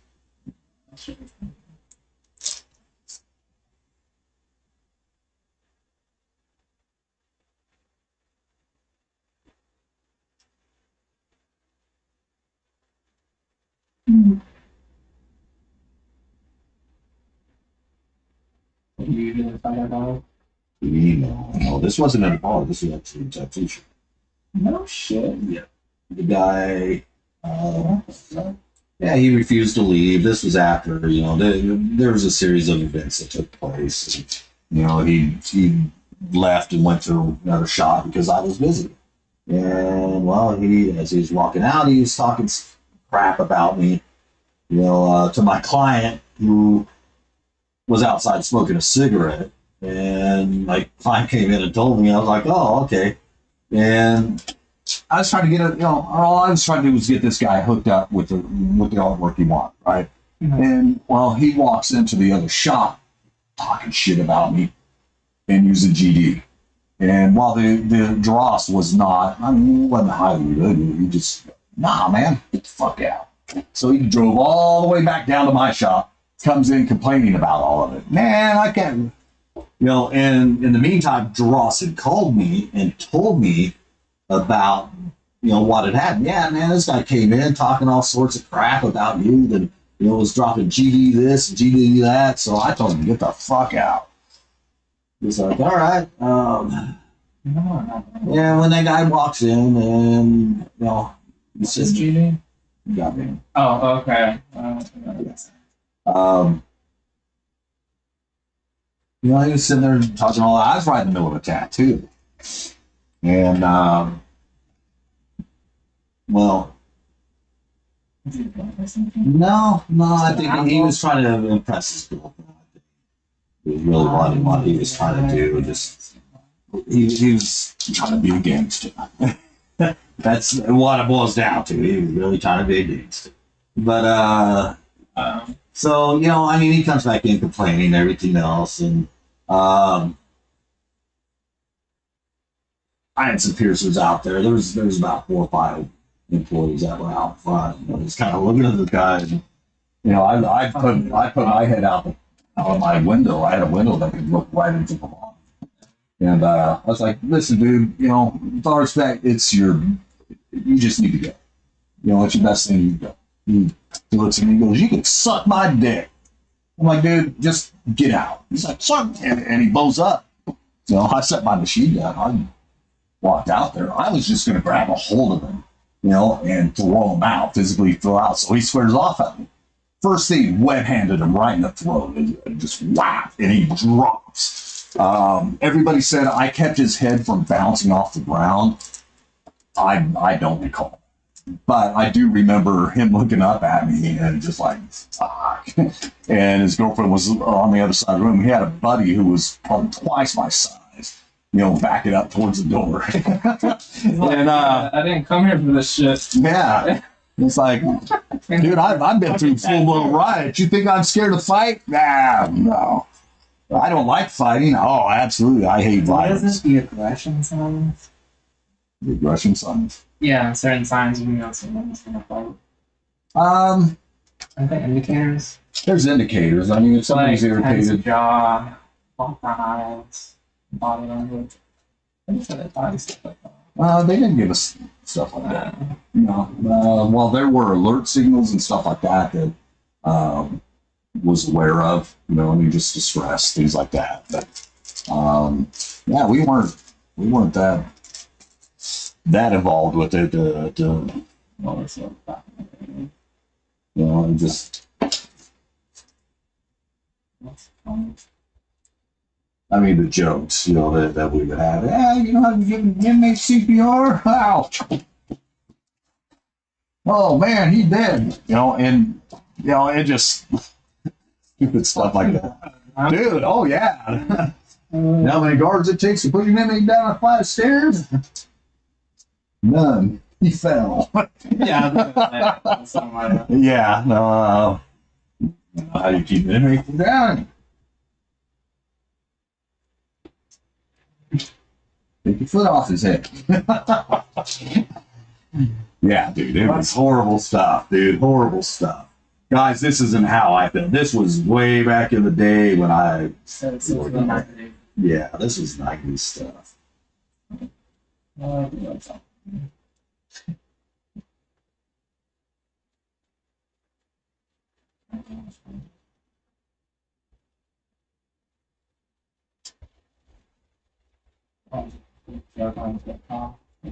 You didn't find out about it? No, this wasn't at a bar. This was actually a tattoo shop. No shit. Yeah, the guy. Yeah, he refused to leave. This was after, there was a series of events that took place. And, he left and went to another shop because I was busy. And, well, as he was walking out, he was talking crap about me, to my client who was outside smoking a cigarette. And my client came in and told me, I was like, oh, okay. And I was trying to get all I was trying to do was get this guy hooked up with the artwork he wanted, right? Mm-hmm. And he walks into the other shop talking shit about me and using GD. And while the dross was not, it wasn't highly good, he just, nah, man, get the fuck out. So he drove all the way back down to my shop, comes in complaining about all of it. Man, I can't, and in the meantime, dross had called me and told me about what had happened. Yeah, man, this guy came in talking all sorts of crap about you, then was dropping GD this, GD that. So I told him to get the fuck out. He's like, all right. Yeah, when that guy walks in and he says GD? Yeah, man. Oh, okay. He was sitting there talking all that. I was right in the middle of a tattoo. And well, no, I think he was trying to impress his girlfriend. He was really what he was trying to do. Just he was trying to be a gangster. That's what it boils down to. He was really trying to be a gangster. But so he comes back in complaining and everything else, and I had some piercers out there. There was about 4 or 5 employees that were out front. I was kind of looking at the guy. And, I put my head out of my window. I had a window that could look right into the lawn. And I was like, listen, dude, with all respect, you just need to go. It's your best thing you go. He looks at me and goes, you can suck my dick. I'm like, dude, just get out. He's like, suck. And he blows up. I set my machine down. I walked out there. I was just going to grab a hold of him, and throw him out, physically throw out. So he swears off at me. First thing, wet-handed him right in the throat, and just whap, and he drops. Everybody said I kept his head from bouncing off the ground. I don't recall. But I do remember him looking up at me and just like, fuck. And his girlfriend was on the other side of the room. He had a buddy who was probably twice my size, backing up towards the door. And I didn't come here for this shit. Yeah. It's like, dude, I've been through full-blown riots. You think I'm scared to fight? Nah, no. I don't like fighting. Oh, absolutely. I hate violence. What is it? The aggression signs? The aggression signs? Yeah, certain signs you know someone's gonna fight. Are they indicators? There's indicators. If somebody's like irritated. Jaw, front eyes, body language. I just had a body stuff like that. They didn't give us stuff like that. Uh, No. Well, there were alert signals and stuff like that that was aware of. You know, I mean, just distress, things like that. But yeah, we weren't that involved with it. well, it's so bad. You know, and just That's fun. I mean, the jokes, you know, that we would have. Yeah, you know how to give an inmate CPR? Ouch. Oh man, he dead. You know, and you know, it just stupid stuff like that. Dude, oh yeah. You know how many guards it takes to put an inmate down a flight of stairs? None. He fell. Yeah, something like that. Yeah, no. How do you keep an inmate from drowning? Take your foot off his head. Yeah, dude, it was horrible stuff, dude. Horrible stuff. Guys, this isn't how I felt. This was way back in the day when I. So it's the 90s. Yeah, this was 90s stuff.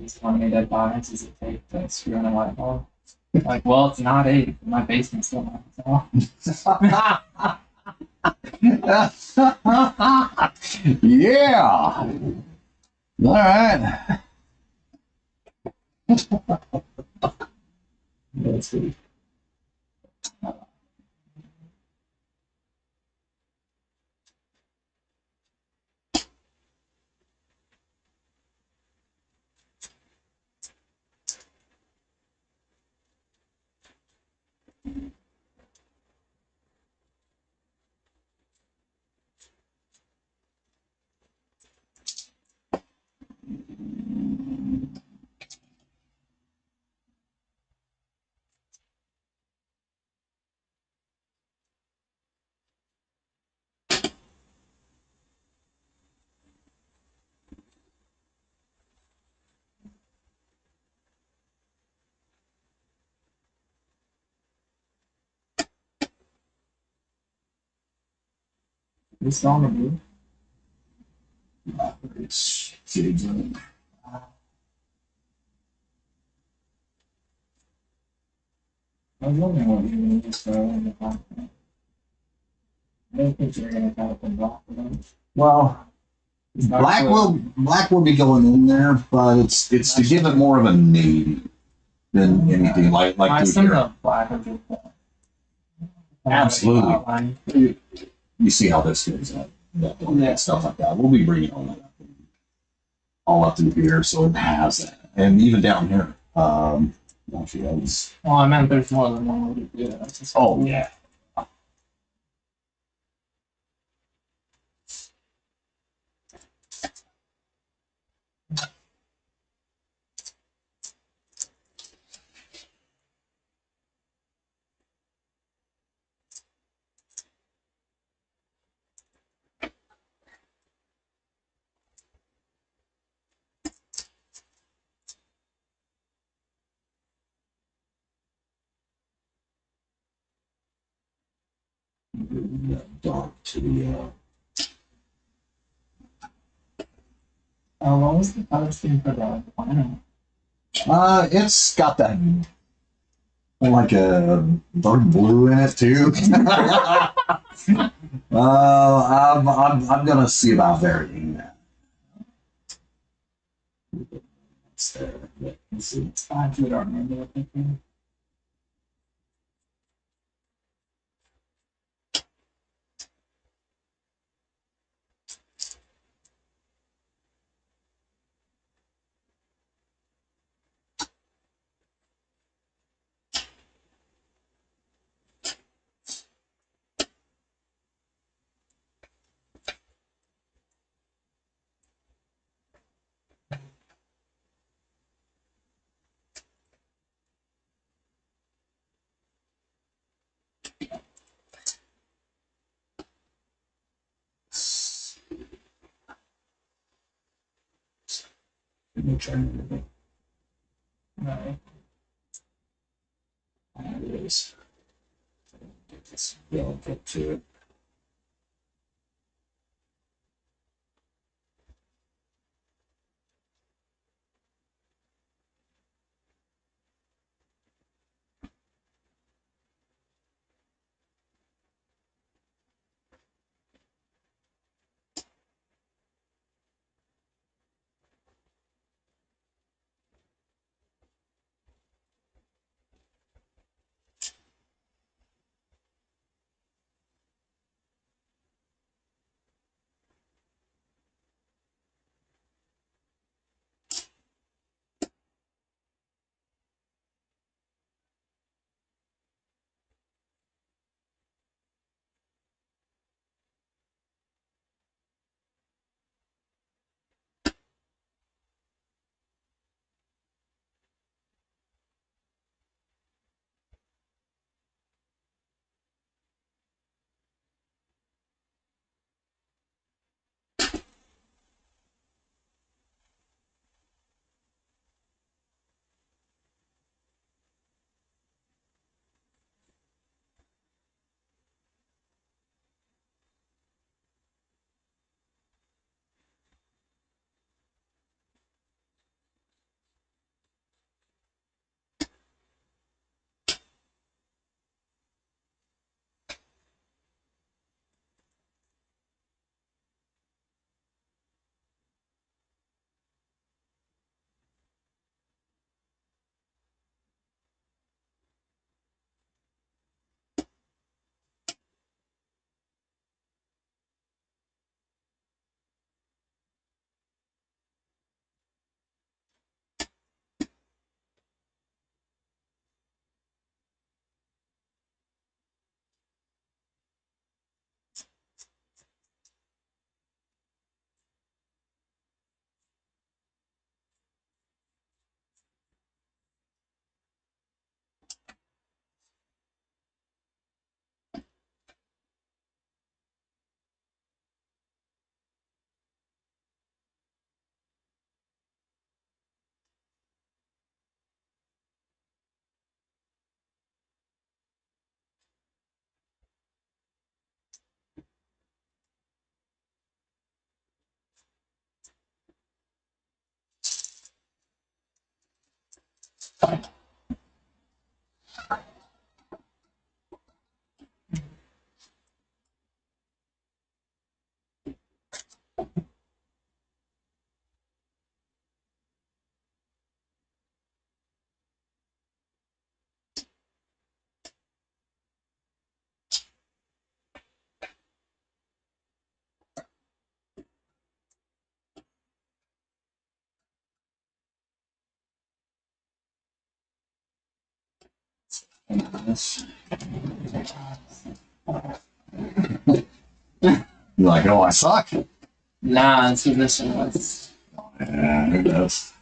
It's one made at bodies is it take to screw in a light bulb? Like, well, it's not 8. My basement's still not. Yeah. All right. Let's see. This on the move. It's shades of it. I was wondering what you mean just in the back. I don't think you're gonna have them block for them. Well, black will be going in there, but it's to give it more of a navy than anything like I through send here. the black of the Absolutely. outline. You see how this goes up, that stuff like that. We'll be bringing all that up, all up through here, so it has that, and even down here. Actually, that was. Well, I meant there's more than one way to do it. That's just Oh yeah. Dark to the. what was the color scheme for the final? It's got that like a dark blue in it too. I'm gonna see about varying that. It's there. Let's see. It's 5 to dark maybe I think. Make sure I remember it. No. There it is. Get this real get to it. This. You're like, oh, I suck. Nah, it's this one was. Yeah, who knows?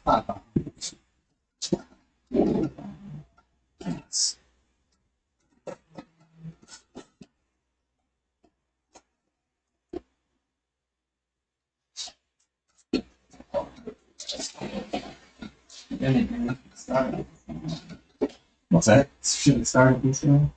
What's that? Should have started this one.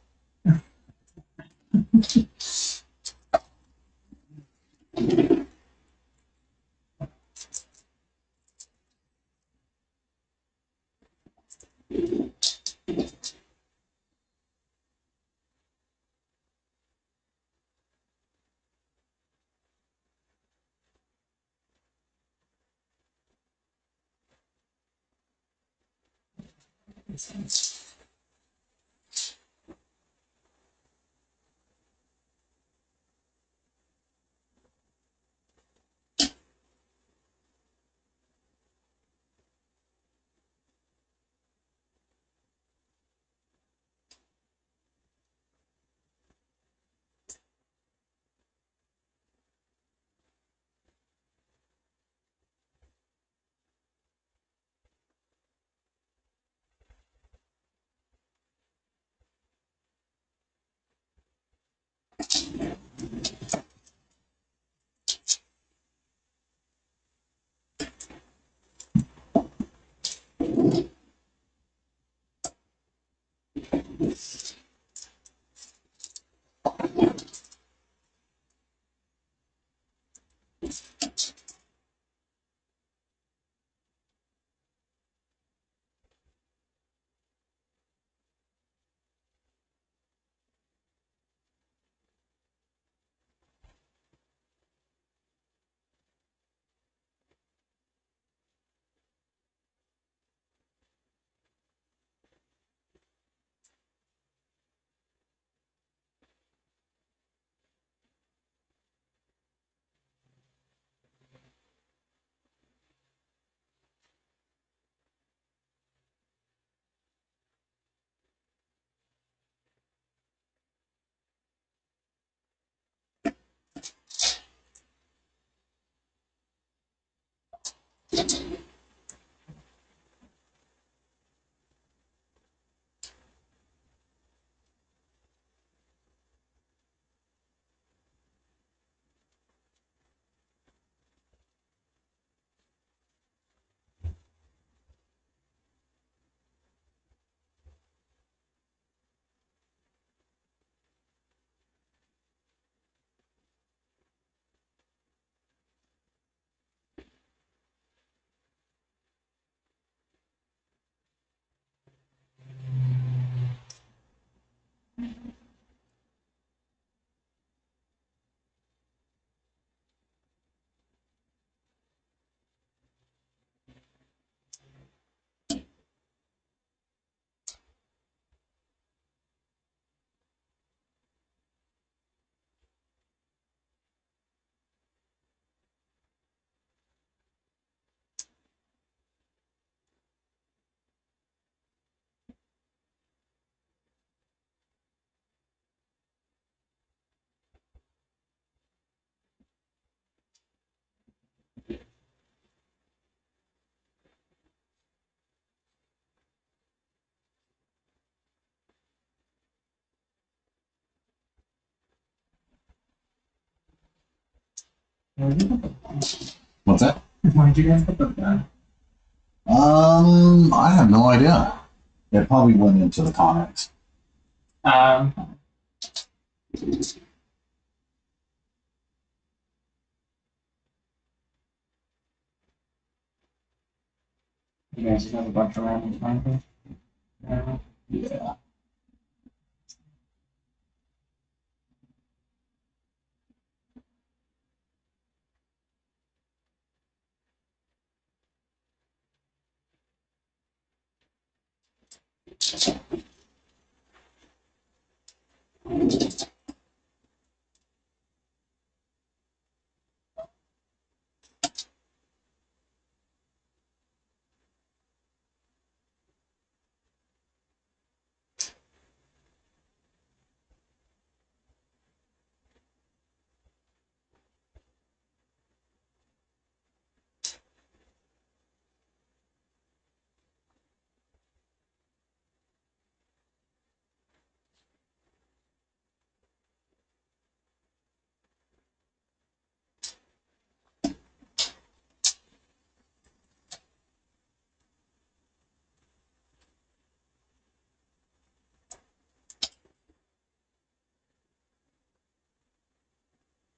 What's that? Why did you guys put them down? I have no idea. It probably went into the comics. You guys just have a bunch of random things. Yeah.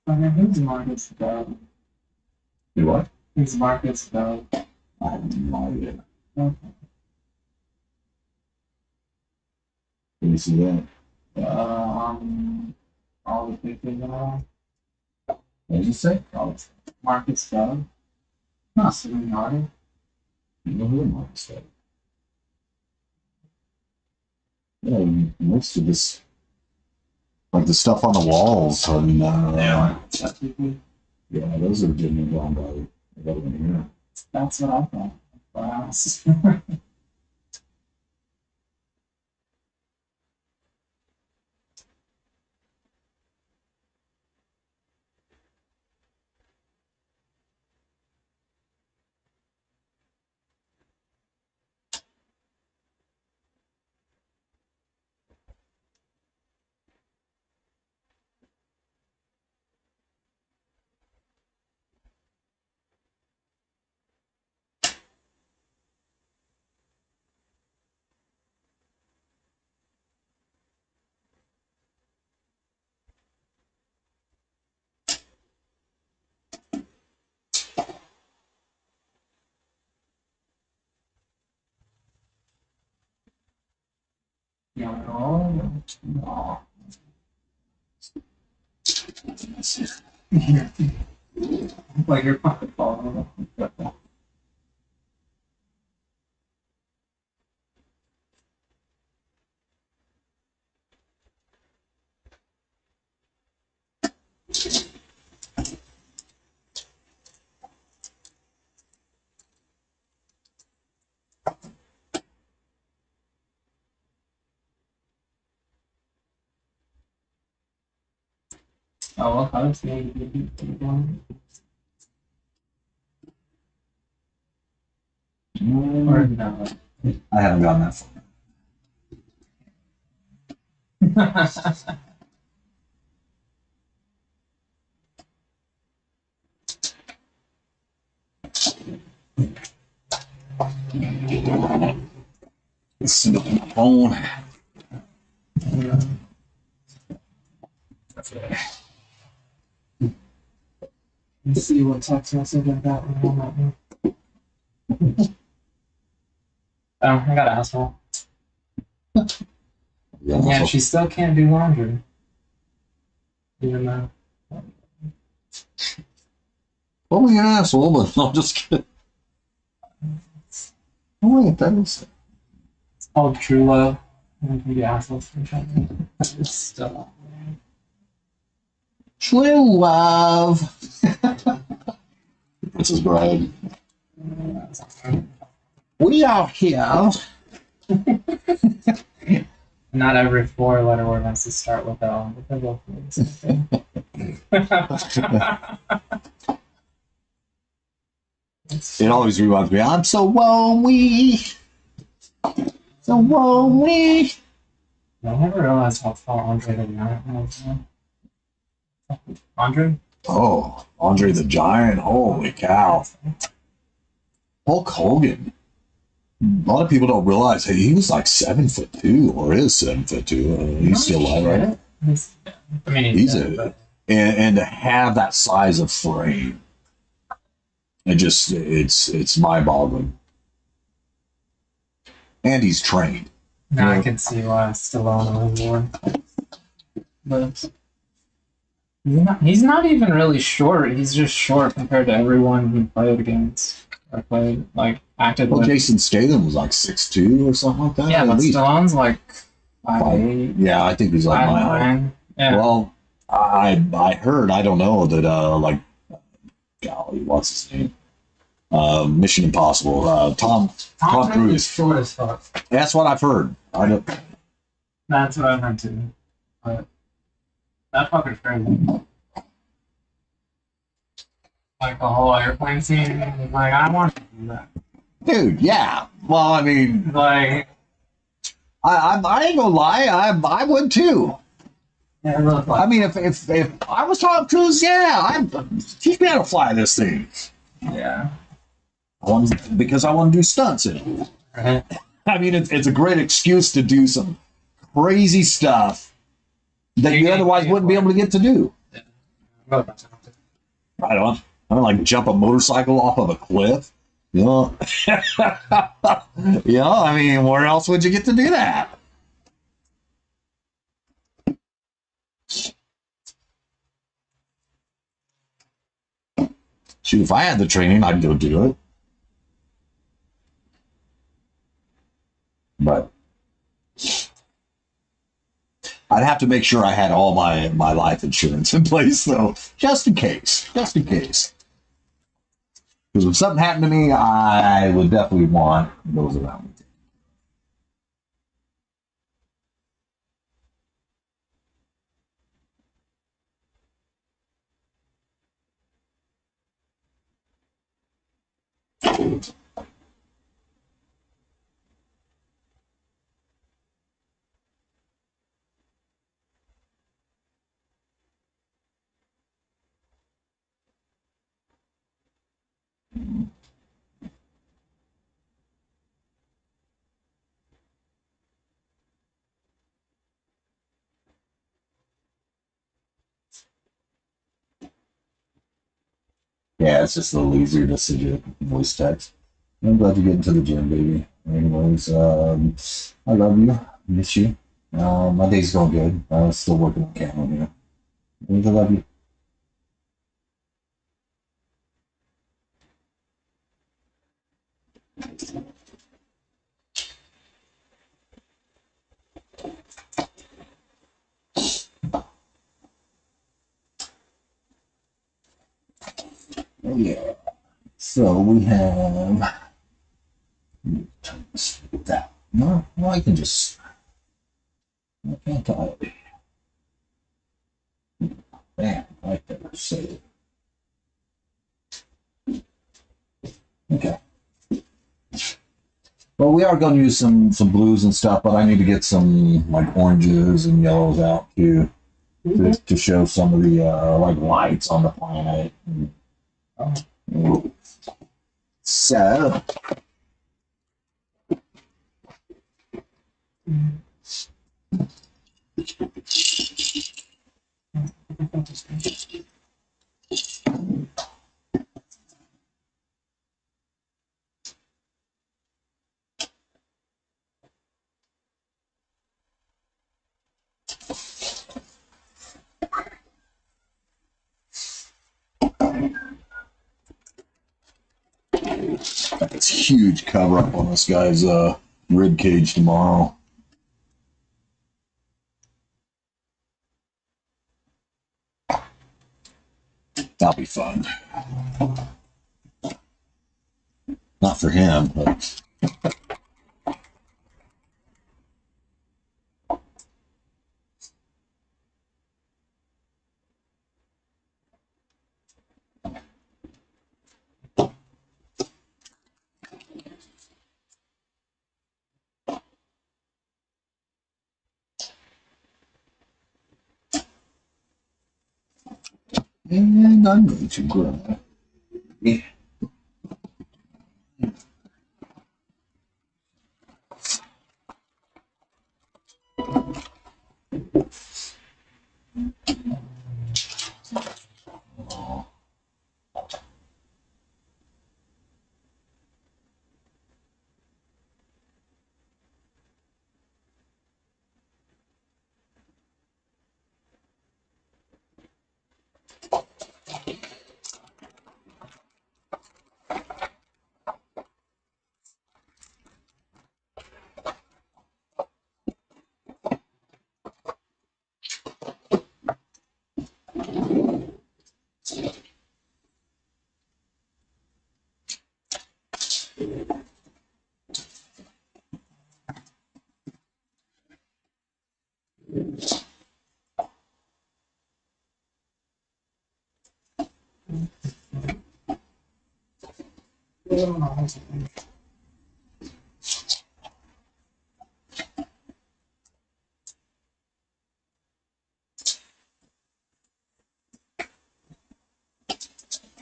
And then who's Marcus Dove? You what? Who's Marcus Dove? I have no idea. Okay. Can you see that? All the pictures and all. What did you say? Oh, it's Marcus Dove. Huh. Sitting Naughty. You know who am I said? Yeah, most of this, like the stuff on the walls, and yeah, those are getting gone by about an year. That's what I thought. Wow. No. No. Like your pocket fall. Oh, what colors maybe? Or no. I haven't gotten that far. It's the phone. Let's see what text message I got when I'm Oh, I got an asshole. Yeah, she still can't do laundry. Even though. Only an asshole, but I'm just kidding. Oh, wait, that is. It's called true love. And we get assholes for each other. It's still. True love. This is Brian. We are here. Not every 4-letter word has to start with L, but they're both the same thing. It always reminds me, I'm so lonely. So lonely. I never realized how tall Andre the Giant was. Andre? Oh, Andre the Giant. Holy cow. Hulk Hogan. A lot of people don't realize, hey, he was like 7'2" or is 7'2". He's still alive, right? I mean, He's and to have that size of frame, it's mind-boggling. And he's trained. Now I can see why Stallone was born. But he's not even really short. He's just short compared to everyone he played against. Or played, like, acted Well, with. Jason Statham was like 6'2" or something like that. Yeah, at but least. Stallone's like 5'8". Yeah, I think he's like my height. 5'9". Yeah. Well, I heard, I don't know, that like, golly, what's his name? Mission Impossible. Tom Cruise is short as fuck. That's what I've heard. I don't. That's what I've heard too. But that fucker's crazy. Like the whole airplane scene, like I want to do that. Dude, yeah. Well, I mean, Like, I ain't gonna lie, I would too. yeah, look like, I mean, if I was Tom Cruise, yeah, I'd teach me how to fly this thing. yeah. Because I want to do stunts in it. Right. I mean, it's a great excuse to do some crazy stuff that you otherwise wouldn't be able to get to do. I don't like jump a motorcycle off of a cliff. You know, I mean, where else would you get to do that? Shoot, if I had the training, I'd go do it. But I'd have to make sure I had all my life insurance in place, though, just in case. Just in case. Because if something happened to me, I would definitely want those around me. Yeah, it's just a little easier to send you voice text. I'm glad you get into the gym, baby. Anyways, I love you. Miss you. My day's going good. Still working on camera here. I love you. Oh yeah. So we have. Turn this down. No, I can just. I can't I? Man, I better say it. Okay. Well, we are going to use some blues and stuff, but I need to get some like oranges and yellows out too to show some of the like lights on the planet. So. Got this huge cover up on this guy's rib cage tomorrow. That'll be fun. Not for him, but. And I'm going to grab. Yeah.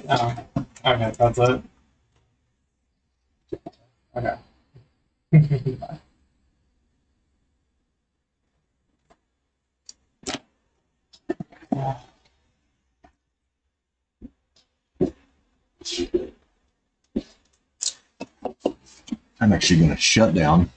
Oh, okay, that's it. Okay. I'm actually going to shut down